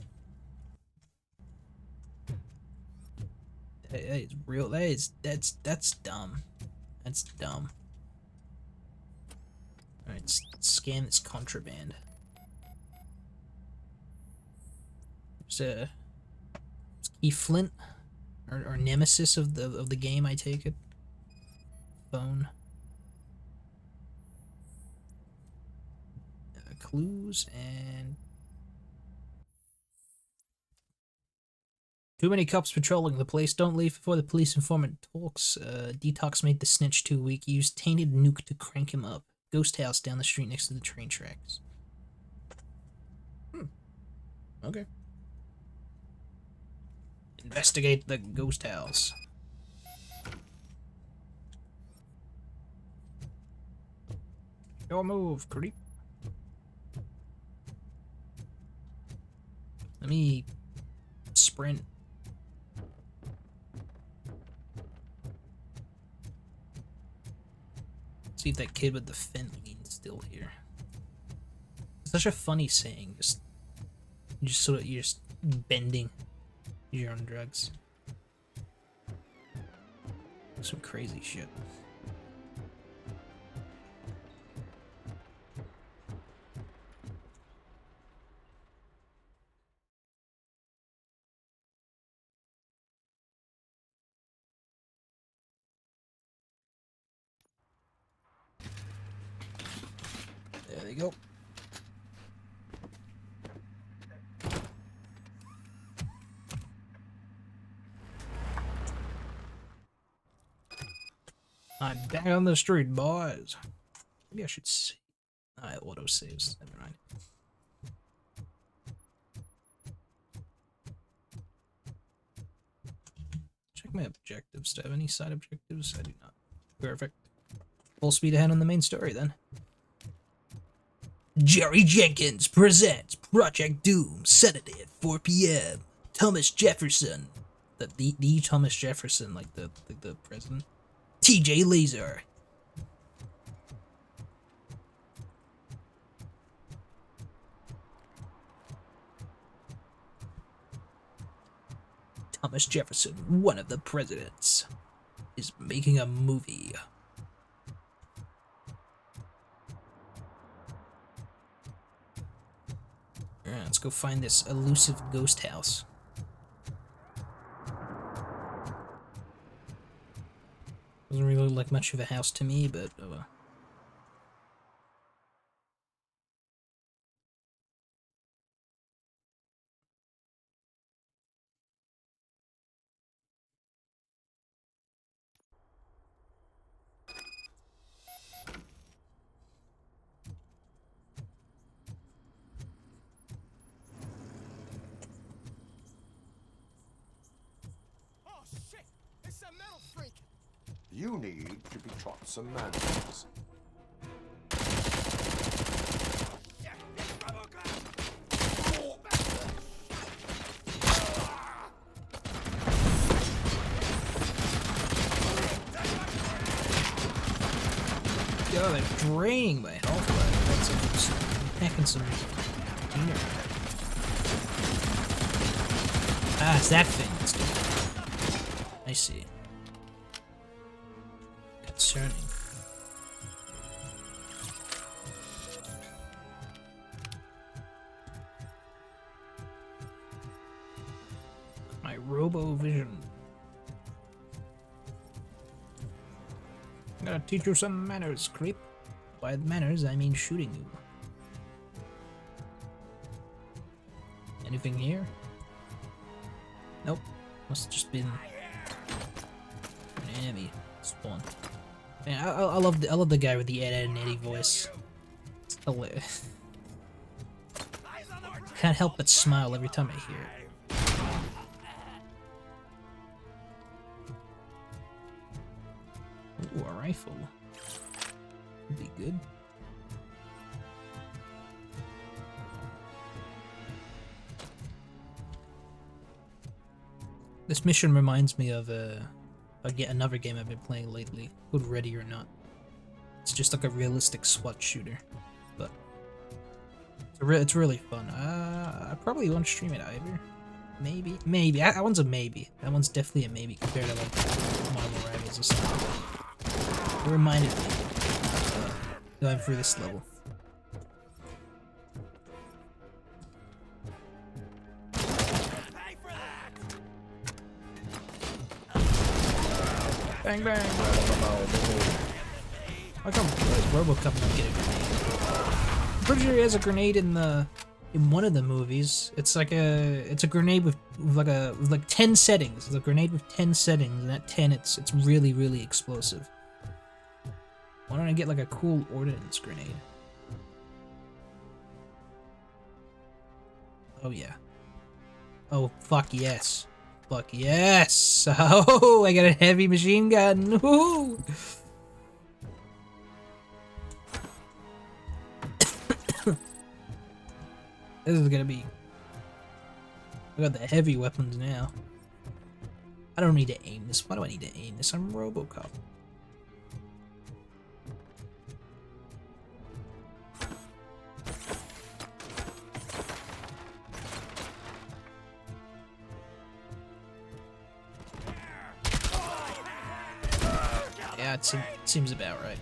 That is real. That's dumb. That's dumb. Alright, scan this contraband. There's Key Flint, or nemesis of the game. I take it. Phone. Clues and too many cops patrolling the place. Don't leave before the police informant talks. Detox made the snitch too weak. Used tainted Nuke to crank him up. Ghost house down the street next to the train tracks. Okay. Investigate the ghost house. Your move, creep. Let me sprint. See if that kid with the fenline's still here. It's such a funny saying. You're just bending. You're on drugs. Some crazy shit. There you go. I'm back on the street, boys. Maybe I should see. It auto saves. Never mind. Check my objectives. Do I have any side objectives? I do not. Perfect. Full speed ahead on the main story then. Jerry Jenkins presents Project Doom, Saturday at 4 p.m. Thomas Jefferson. The Thomas Jefferson, like the president. TJ Laser. Thomas Jefferson, one of the presidents, is making a movie. Alright, let's go find this elusive ghost house. Doesn't really look like much of a house to me, but oh well. You need to be taught some manners. God, they're draining my health bar. That's packing some cleaner. Ah, it's that thing that's doing it. I see. Concerning. My robo-vision. I'm gonna teach you some manners, creep. By manners, I mean shooting you. Anything here? Nope. Must have just been an enemy spawn. Man, I love the guy with the Ed and Eddie voice. It's hilarious. Can't help but smile every time I hear it. Ooh, a rifle. Would be good. This mission reminds me of another game I've been playing lately, called Ready or Not. It's just like a realistic SWAT shooter, but it's really fun. I probably won't stream it either. Maybe. That one's a maybe. That one's definitely a maybe compared to like Marvel Rivals or something. It reminded me of going through this level. Bang bang! How come Robocop not get a grenade? I'm pretty sure he has a grenade in one of the movies. It's a grenade with like 10 settings. It's a grenade with 10 settings, and at 10 it's really, really explosive. Why don't I get like a cool ordnance grenade? Oh yeah. Oh fuck yes. Fuck yes! Oh, I got a heavy machine gun! Woohoo! This is gonna be... I got the heavy weapons now. I don't need to aim this. Why do I need to aim this? I'm Robocop. Yeah, it seems about right.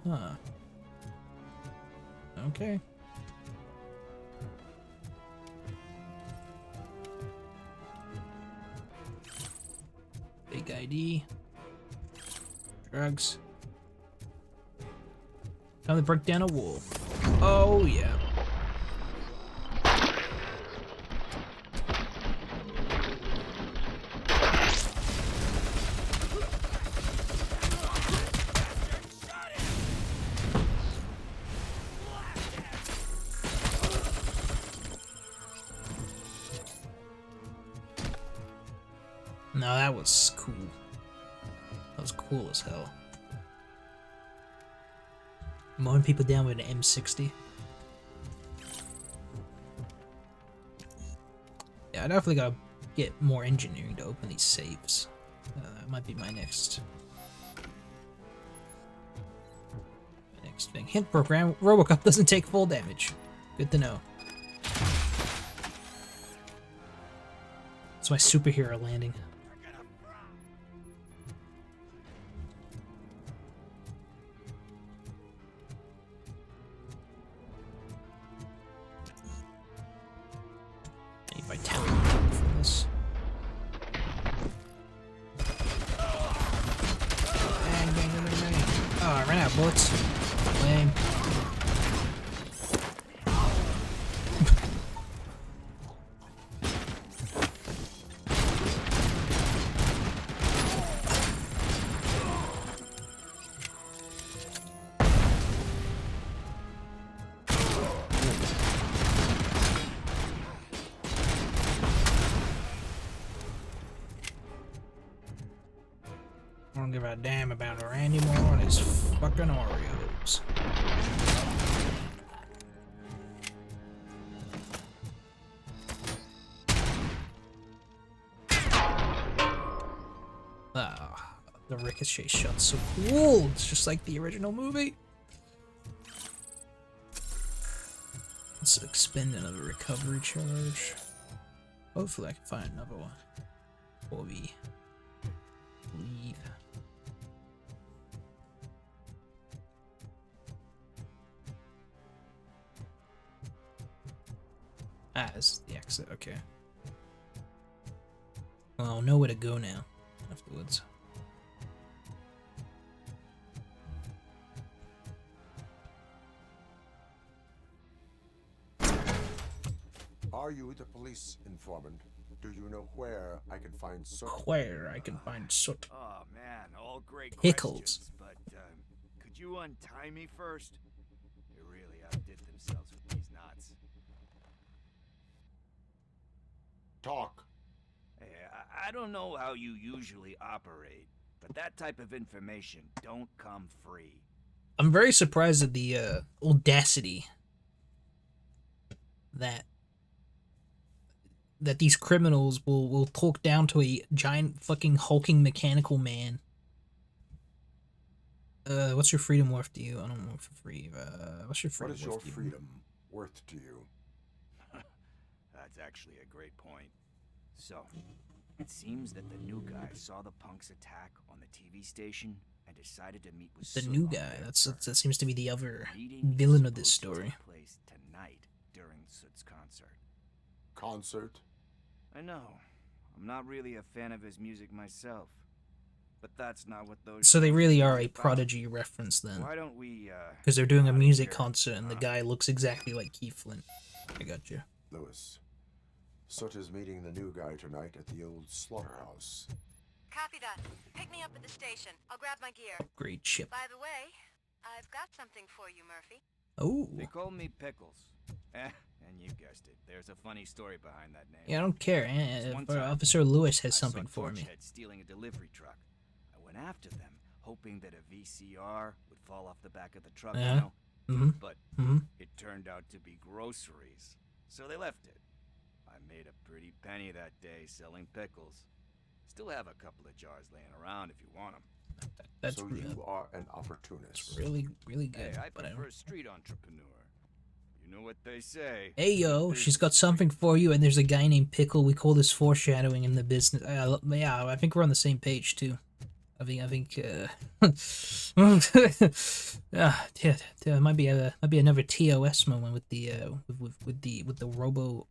Uh-huh. Okay. Fake ID. Drugs. Time to break down a wall. Oh, yeah. No, that was cool. That was cool as hell. Mowing people down with an M60. Yeah, I definitely gotta get more engineering to open these safes. That might be my next thing. Hint program: Robocop doesn't take full damage. Good to know. It's my superhero landing. Bullets. Lame. I don't give a damn about her anymore and his fucking Oreos. Ah, the ricochet shot's so cool. It's just like the original movie. Let's expend another recovery charge. Hopefully I can find another one before we leave. Ah, this is the exit, okay. Well, I'll know where to go now afterwards. Are you the police informant? Do you know where I can find soot? Where I can find soot. Oh man, all great Pickles. questions, but could you untie me first? They really outdid themselves with these knots. Talk. Hey, I don't know how you usually operate, but that type of information don't come free. I'm very surprised at the audacity that these criminals will talk down to a giant fucking hulking mechanical man. What's your freedom worth to you? I don't work for free. What's your freedom What is worth your to you? freedom worth to you? That's actually a great point. So, it seems that the new guy saw the punks attack on the TV station and decided to meet with The Soot new on guy. their That turf. seems to be the other Meeting is villain of this supposed to story. take place tonight during Soot's concert. Concert? I know. I'm not really a fan of his music myself. But that's not what those So they really are a about. Prodigy reference then. Why don't we Because they're doing a outta music here, concert and the guy looks exactly like Keith Flint. I got you. Lewis. Soot is meeting the new guy tonight at the old slaughterhouse. Copy that. Pick me up at the station. I'll grab my gear. Great ship. By the way, I've got something for you, Murphy. Oh. They call me Pickles. And you guessed it. There's a funny story behind that name. Yeah, I don't care. One time, Officer Lewis has I something saw for me. Torchhead stealing a delivery truck. I went after them, hoping that a VCR would fall off the back of the truck, Yeah. you know? Mhm. But Mhm. it turned out to be groceries, so they left it. I made a pretty penny that day selling pickles. Still have a couple of jars laying around if you want them. That's so real. you are an opportunist. Really, really good. Hey, I but I prefer don't... a street entrepreneur. You know what they say. Hey yo, she's got something for you, and there's a guy named Pickle. We call this foreshadowing in the business. Yeah, I think we're on the same page too. I think there might be another TOS moment with the robo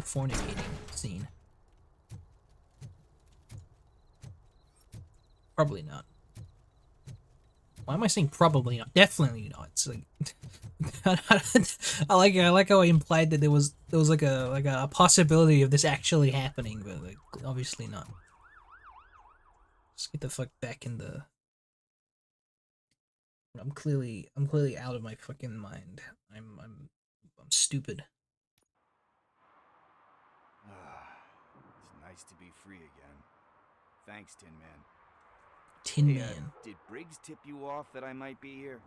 fornicating scene. Probably not. Why am I saying probably not? Definitely not. It's like I like how I implied that there was like a possibility of this actually happening, but like obviously not. Just get the fuck back in the. I'm clearly out of my fucking mind. I'm stupid. It's nice to be free again. Thanks, Tin Man. Tin Hey, Man. Did Briggs tip you off that I might be here?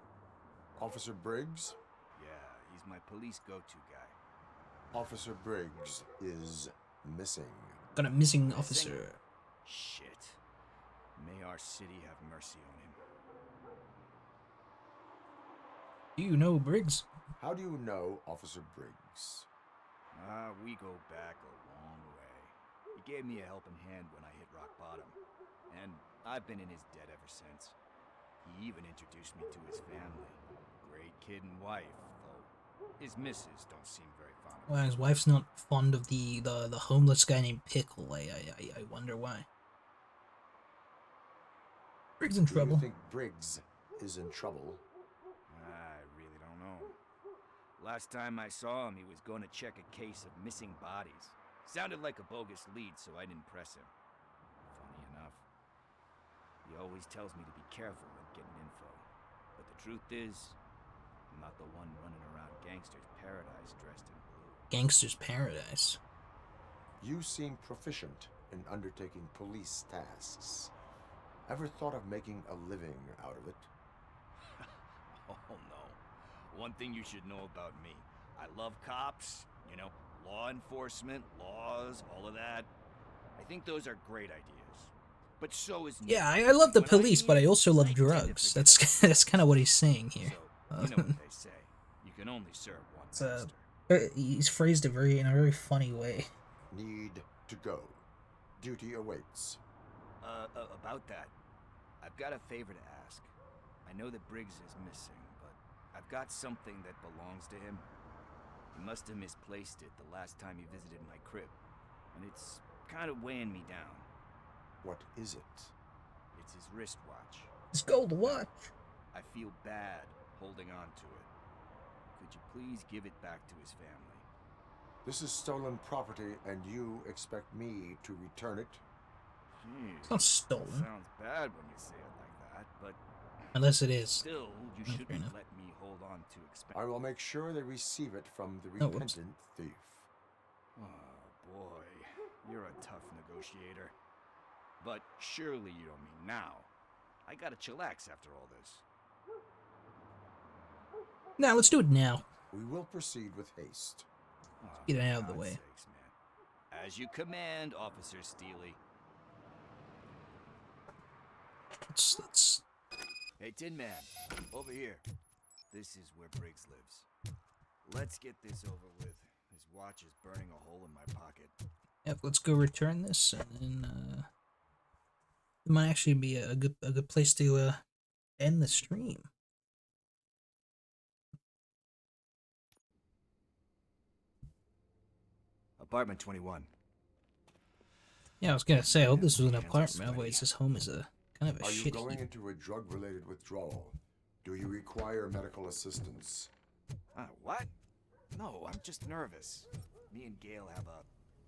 Officer Briggs? Yeah, he's my police go-to guy. Officer Briggs is missing. Got a missing officer. Shit. May our city have mercy on him. Do you know Briggs? How do you know Officer Briggs? We go back a long way. He gave me a helping hand when I hit rock bottom. And I've been in his debt ever since. He even introduced me to his family. Great kid and wife, though his missus don't seem very fond of him. Well, his wife's not fond of the homeless guy named Pickle. I wonder why. Briggs in trouble. Do you think Briggs is in trouble? I really don't know. Last time I saw him, he was going to check a case of missing bodies. Sounded like a bogus lead, so I didn't press him. Funny enough. He always tells me to be careful when getting info. But the truth is, I'm not the one running around Gangster's Paradise dressed in blue. Gangster's Paradise. You seem proficient in undertaking police tasks. Ever thought of making a living out of it? Oh no. One thing you should know about me. I love cops, you know, law enforcement, laws, all of that. I think those are great ideas. But so is me. Yeah, I love the police, but I also love drugs. That's kind of what he's saying here. So, you know what they say. You can only serve one master. He's phrased it in a very funny way. Need to go. Duty awaits. About that, I've got a favor to ask. I know that Briggs is missing, but I've got something that belongs to him. He must have misplaced it the last time he visited my crib, and it's kind of weighing me down. What is it? It's his wristwatch. His gold watch. I feel bad holding on to it. Could you please give it back to his family? This is stolen property, and you expect me to return it? It's not stolen. Sounds bad when you say it like that, but unless it is. Still, you shouldn't let me hold on to I will make sure they receive it from the repentant thief. Oh boy, you're a tough negotiator. But surely you don't mean now. I gotta chillax after all this. Now let's do it now. We will proceed with haste. Get it out of the way. Sakes, man. As you command, Officer Steely. Let's. Hey, Tin Man, over here. This is where Briggs lives. Let's get this over with. His watch is burning a hole in my pocket. Yep, let's go return this, and then it might actually be a good place to end the stream. Apartment 21. Yeah, I was gonna say, I hope this was an apartment. Otherwise, this home is a kind of a Are shit you going heap. into a drug-related withdrawal? Do you require medical assistance? What? No, I'm just nervous. Me and Gail have a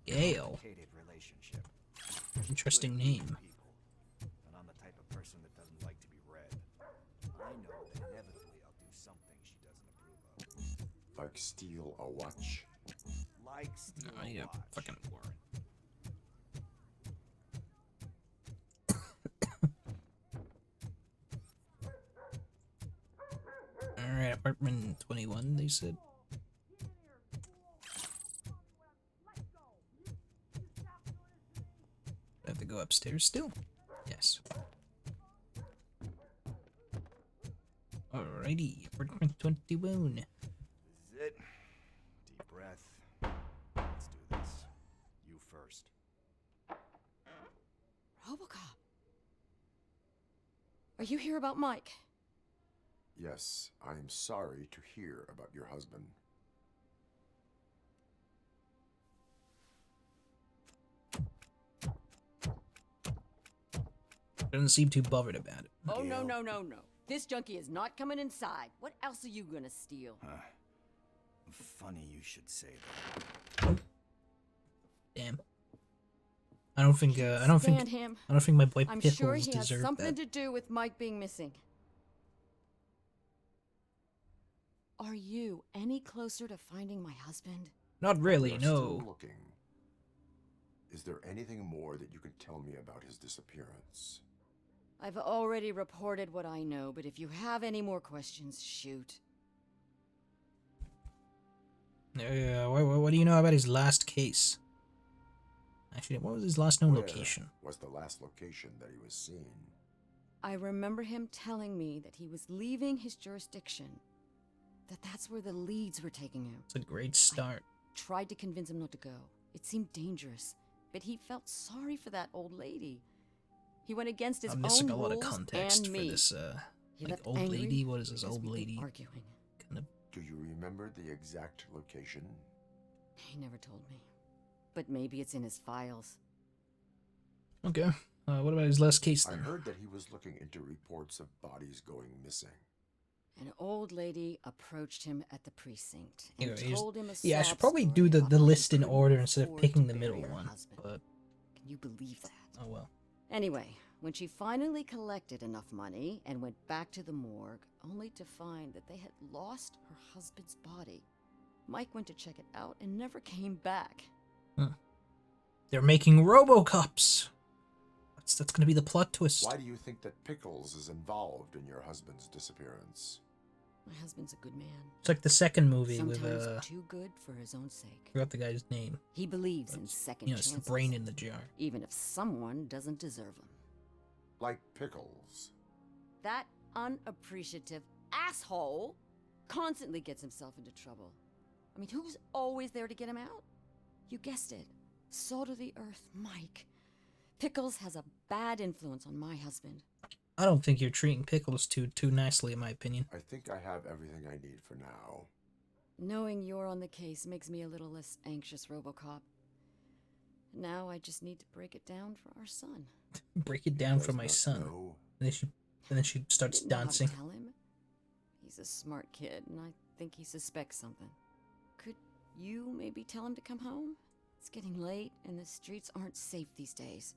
Gail? complicated relationship. Interesting name. And I'm the type of person that doesn't like to be read. I know that inevitably I'll do something she doesn't approve of. Like steal a watch? Like steal a yeah, watch. fucking Warren. Alright, apartment 21, they said. I have to go upstairs still? Yes. Alrighty, apartment 21. This is it. Deep breath. Let's do this. You first. Robocop. Are you here about Mike? Yes, I am sorry to hear about your husband. Doesn't seem too bothered about it. Oh, no, no, no, no. This junkie is not coming inside. What else are you gonna steal? Funny you should say that. Damn. I don't think my boy I'm Pickles sure he has deserved something that. to do with Mike being missing. Are you any closer to finding my husband? Not really, You're no. Still looking. Is there anything more that you can tell me about his disappearance? I've already reported what I know, but if you have any more questions, shoot. What do you know about his last case? Actually, what was his last known Where location? Was the last location that he was seen? I remember him telling me that he was leaving his jurisdiction. That's where the leads were taking him. It's a great start. Tried to convince him not to go. It seemed dangerous, but he felt sorry for that old lady. He went against his I'm own missing a rules lot of context and for me. this, He like, left old angry lady? What is this because old we'd been lady? arguing. Kind of. Do you remember the exact location? He never told me, but maybe it's in his files. Okay. What about his last case I then? heard that he was looking into reports of bodies going missing. An old lady approached him at the precinct and Anyway, told him a yeah, I sob should probably story do the about how list she in couldn't order instead of afford picking to the middle bury her one. husband. But Can you believe that? oh well. Anyway, when she finally collected enough money and went back to the morgue, only to find that they had lost her husband's body, Mike went to check it out and never came back. They're making Robocops. That's gonna be the plot twist. Why do you think that Pickles is involved in your husband's disappearance? My husband's a good man. It's like the second movie Sometimes with too good for his own sake. forgot the guy's name. He believes in second You know, it's chances, the brain in the jar. even if someone doesn't deserve them. Like Pickles. That unappreciative asshole constantly gets himself into trouble. I mean, who's always there to get him out? You guessed it. Salt of the earth, Mike. Pickles has a bad influence on my husband. I don't think you're treating Pickles too nicely, in my opinion. I think I have everything I need for now. Knowing you're on the case makes me a little less anxious, Robocop. Now I just need to break it down for our son. Break it down for my son. And then she starts Didn't know how to dancing. tell him. He's a smart kid, and I think he suspects something. Could you maybe tell him to come home? It's getting late, and the streets aren't safe these days.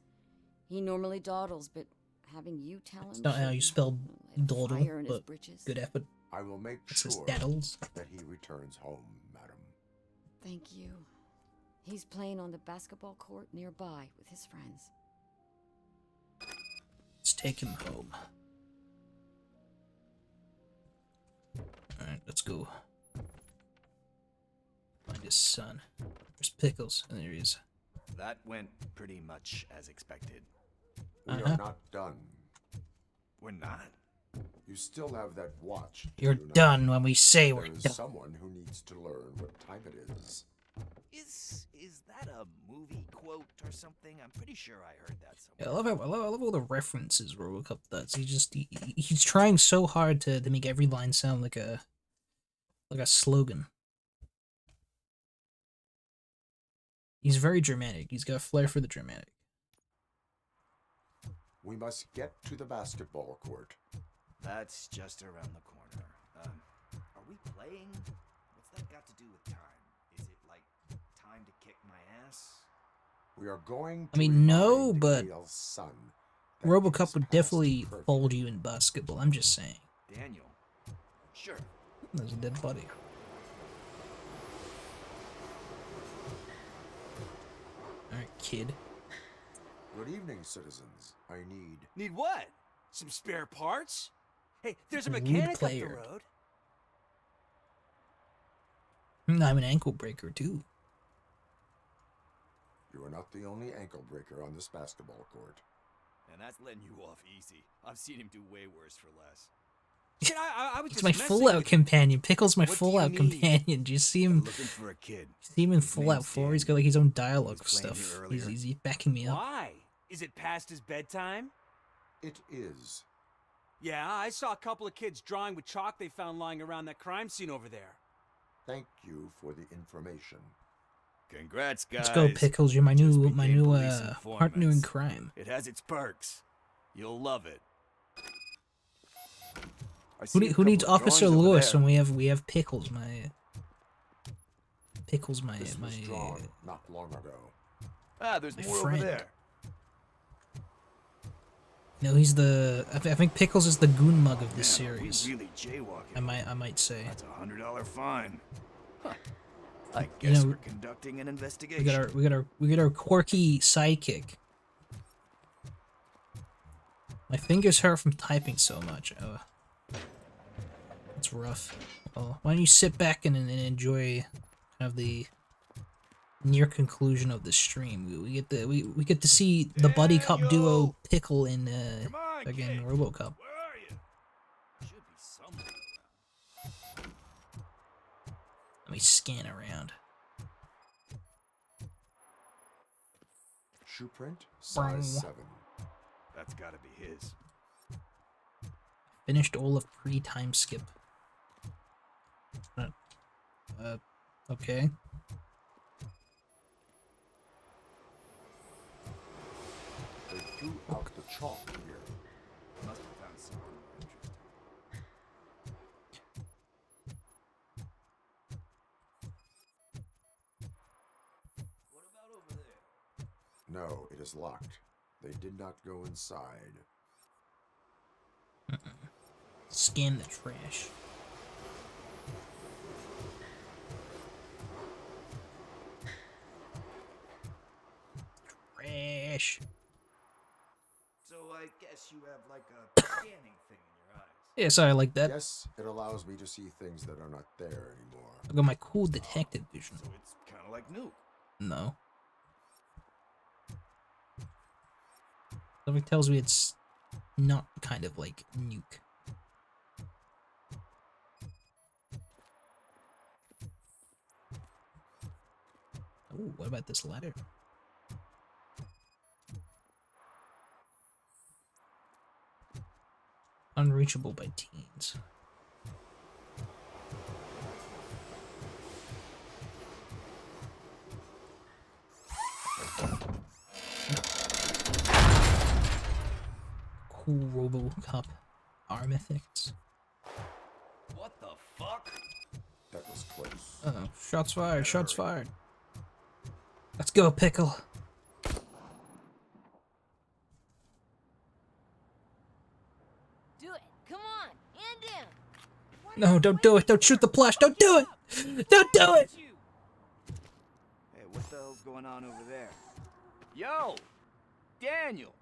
He normally dawdles, but having you tell him... It's not how you spell dawdle, fire in his but britches. good effort. I will make It says sure daddles. that he returns home, madam. Thank you. He's playing on the basketball court nearby with his friends. Let's take him home. Alright, let's go. Find his son. There's Pickles. And there he is. That went pretty much as expected. We are not done. We're not? You still have that watch. do You're you not? done when we say we're There is done. someone who needs to learn what time it is. Is that a movie quote or something? I'm pretty sure I heard that somewhere. Yeah, I love all the references Robocop does. He's trying so hard to make every line sound like a slogan. He's very dramatic. He's got a flair for the dramatic. We must get to the basketball court. That's just around the corner. Are we playing? What's that got to do with time? Is it like time to kick my ass? We are going to I mean, no, remind but Gail's son that Robocop would definitely fold you in basketball. I'm just saying. Daniel. Sure. There's a dead body. Alright, kid. Good evening, citizens. I need... Need what? Some spare parts? Hey, there's a Rude mechanic up the player. road. I'm an ankle breaker, too. You are not the only ankle breaker on this basketball court. And that's letting you off easy. I've seen him do way worse for less. Shit, I was It's just my messing Fallout with you. companion. Pickle's my What do you Fallout need? companion. Do you see him? Looking for a kid. See him in His Fallout name's 4? He's got like his own dialogue He was playing stuff. here He's earlier. easy backing me up. Why? Is it past his bedtime? It is. Yeah, I saw a couple of kids drawing with chalk they found lying around that crime scene over there. Thank you for the information. Congrats, guys. Let's go, Pickles. You're my new Just became police partner in informants. crime. It has its perks. You'll love it. Who needs Officer Lewis when we have Pickles? This was drawn not long ago. Ah, there's more friend. over there. No, he's the. I think Pickles is the goon mug of this Man, series. we really jaywalking. I might say. That's a $100 fine. Huh. I guess we're conducting an investigation. We got our quirky sidekick. My fingers hurt from typing so much. It's rough. Well, why don't you sit back and enjoy kind of the near conclusion of the stream? We get to see the buddy cop duo Pickle in again Robocop. Where are you? Should be somewhere around. Let me scan around. Shoe print, size 7. That's gotta be his. Finished all of pre-time skip. Okay. They threw out the chalk here. Must have found something interesting. What about over there? No, it is locked. They did not go inside. Scan the trash. Trash. So I guess you have like a scanning thing in your eyes. Yeah, sorry, I like that. Yes, it allows me to see things that are not there anymore. I got my cool detective vision. So it's kind of like new. No. Something tells me it's not kind of like Nuke. Oh, what about this ladder? Unreachable by teens. Cool Robocop arm effects. What the fuck? That was close. Uh-oh. Shots fired, shots fired. Let's go, Pickle. Do it. Come on. And down. No, don't do it. Don't shoot the plush. Don't do it. Don't do it. Hey, what the hell's going on over there? Yo! Daniel!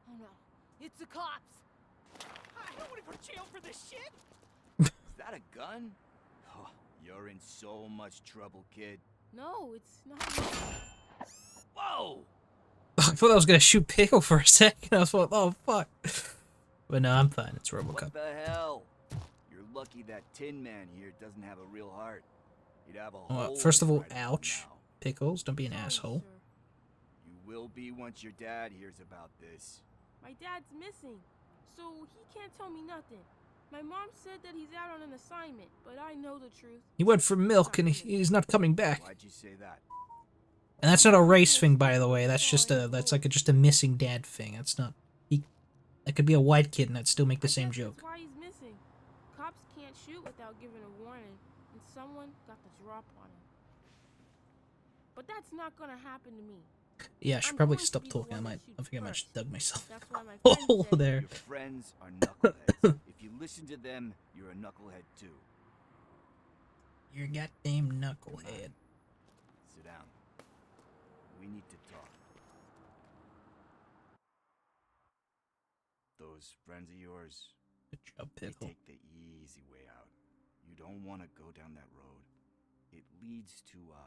Oh no. It's the cops. I don't want to go to jail for this shit. Is that a gun? Oh, you're in so much trouble, kid. No, it's not. Whoa! I thought I was gonna shoot Pickle for a second. I was like, oh fuck. But no, I'm fine. It's Robocop. What the hell? You're lucky that Tin Man here doesn't have a real heart. You'd have a Well, hole first of all, right ouch. now. Pickles, don't be an asshole. You will be once your dad hears about this. My dad's missing, so he can't tell me nothing. My mom said that he's out on an assignment, but I know the truth. He went for milk and he's not coming back. Why'd you say that? And that's not a race thing, by the way. That's just just a missing dad thing. That's not. That could be a white kid and that'd still make the same joke. That's why he's missing. Cops can't shoot without giving a warning, and someone got the drop on him. But that's not gonna happen to me. Yeah, I should probably stop talking. I think I might just dug myself. That's why my Oh, friend said there. Your friends are knuckleheads. If you listen to them, you're a knucklehead too. You're a goddamn knucklehead. Sit down. We need to talk. Those friends of yours, Good job, they Pickle. take the easy way out. You don't want to go down that road. It leads to a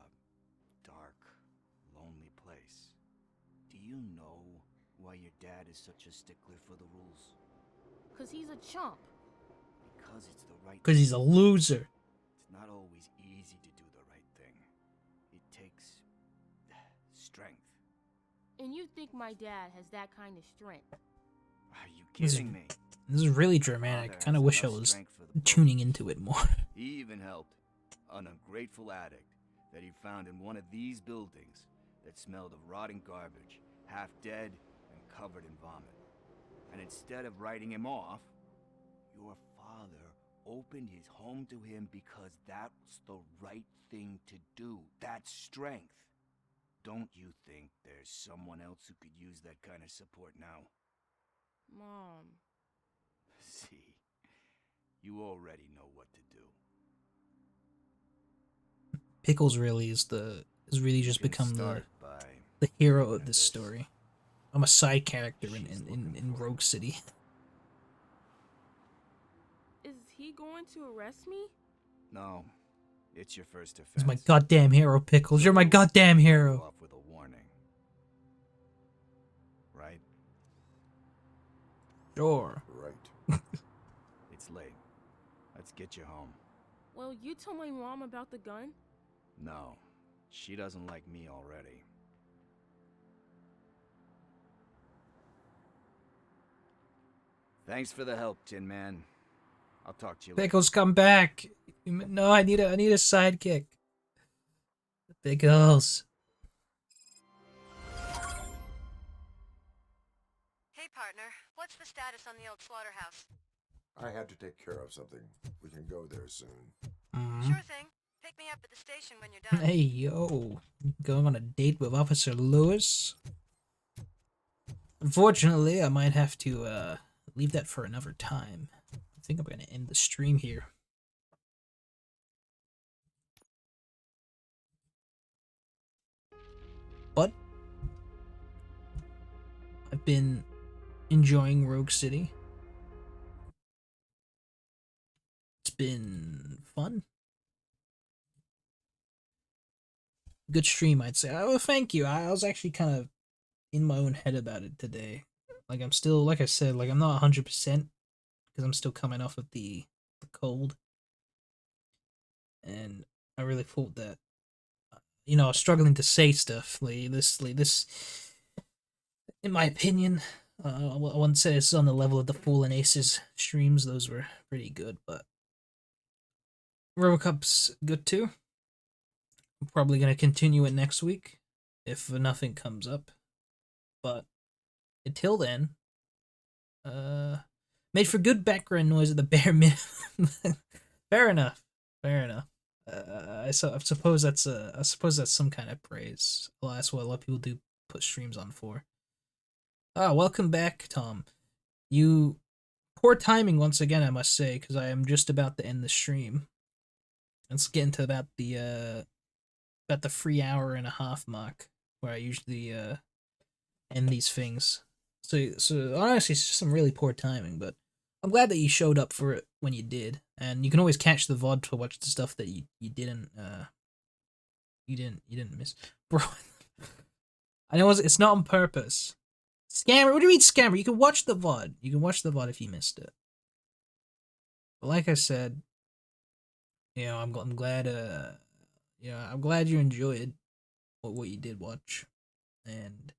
dark, lonely place. Do you know why your dad is such a stickler for the rules? 'Cause he's a chump. Because it's the right Because he's a loser. It's not always easy to do the right thing. It takes strength. And you think my dad has that kind of strength? Are you kidding me? This is really dramatic. I kind of wish I was tuning into it more. He even helped an ungrateful addict that he found in one of these buildings that smelled of rotting garbage, half dead and covered in vomit. And instead of writing him off, your father opened his home to him because that was the right thing to do. That's strength. Don't you think there's someone else who could use that kind of support now? Mom. See, you already know what to do. Pickles really is really just become the hero of this story. I'm a side character in Rogue City. Is he going to arrest me? No, it's your first offense. He's my goddamn hero, Pickles. You're my goddamn hero. Off with a warning, right? Sure. Right. It's late. Let's get you home. Well, you told my mom about the gun? No, she doesn't like me already. Thanks for the help, Tin Man. I'll talk to you later. Pickles, come back. No, I need a sidekick. Pickles. Hey, partner. What's the status on the old slaughterhouse? I had to take care of something. We can go there soon. Sure thing. Pick me up at the station when you're done. Hey, yo. Going on a date with Officer Lewis? Unfortunately, I might have to leave that for another time. I think I'm going to end the stream here. But I've been enjoying Rogue City. It's been fun. Good stream, I'd say. Oh, thank you. I was actually kind of in my own head about it today. Like, I'm still, like I said, like, I'm not 100% because I'm still coming off of the cold. And I really thought that, you know, I was struggling to say stuff. Like this, in my opinion, I wouldn't say it's on the level of the Fallen Aces streams. Those were pretty good, but Robocop's good too. I'm probably going to continue it next week if nothing comes up. But until then, made for good background noise at the bare minimum. Fair enough. Fair enough. I suppose that's some kind of praise. Well, that's what a lot of people do put streams on for. Welcome back, Tom. You poor timing once again, I must say, because I am just about to end the stream. Let's get into about the 3 hour and a half mark, where I usually end these things. So honestly, it's just some really poor timing, but I'm glad that you showed up for it when you did, and you can always catch the VOD to watch the stuff that you didn't miss, bro. I know it's not on purpose. Scammer, what do you mean scammer? You can watch the VOD. You can watch the VOD if you missed it. But like I said, you know, I'm glad you know, I'm glad you enjoyed what you did watch, and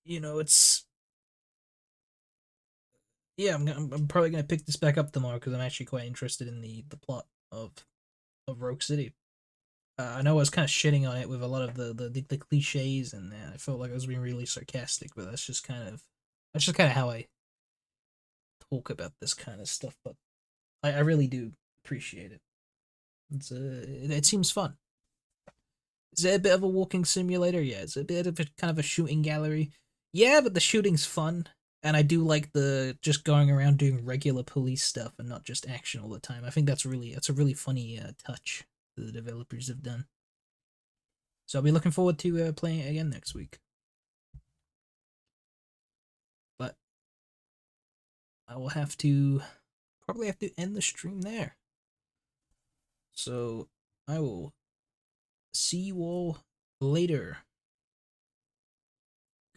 you know, it's yeah, I'm probably gonna pick this back up tomorrow because I'm actually quite interested in the plot of Rogue City. I know I was kind of shitting on it with a lot of the cliches, and I felt like I was being really sarcastic, but that's just kind of how I talk about this kind of stuff. But I really do appreciate it. It seems fun. Is it a bit of a walking simulator? Yeah. Is it a bit of a kind of a shooting gallery? Yeah, but the shooting's fun, and I do like the just going around doing regular police stuff and not just action all the time. I think that's a really funny touch the developers have done. So I'll be looking forward to playing it again next week. But I will probably have to end the stream there. So I will see you all later.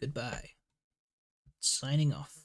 Goodbye. Signing off.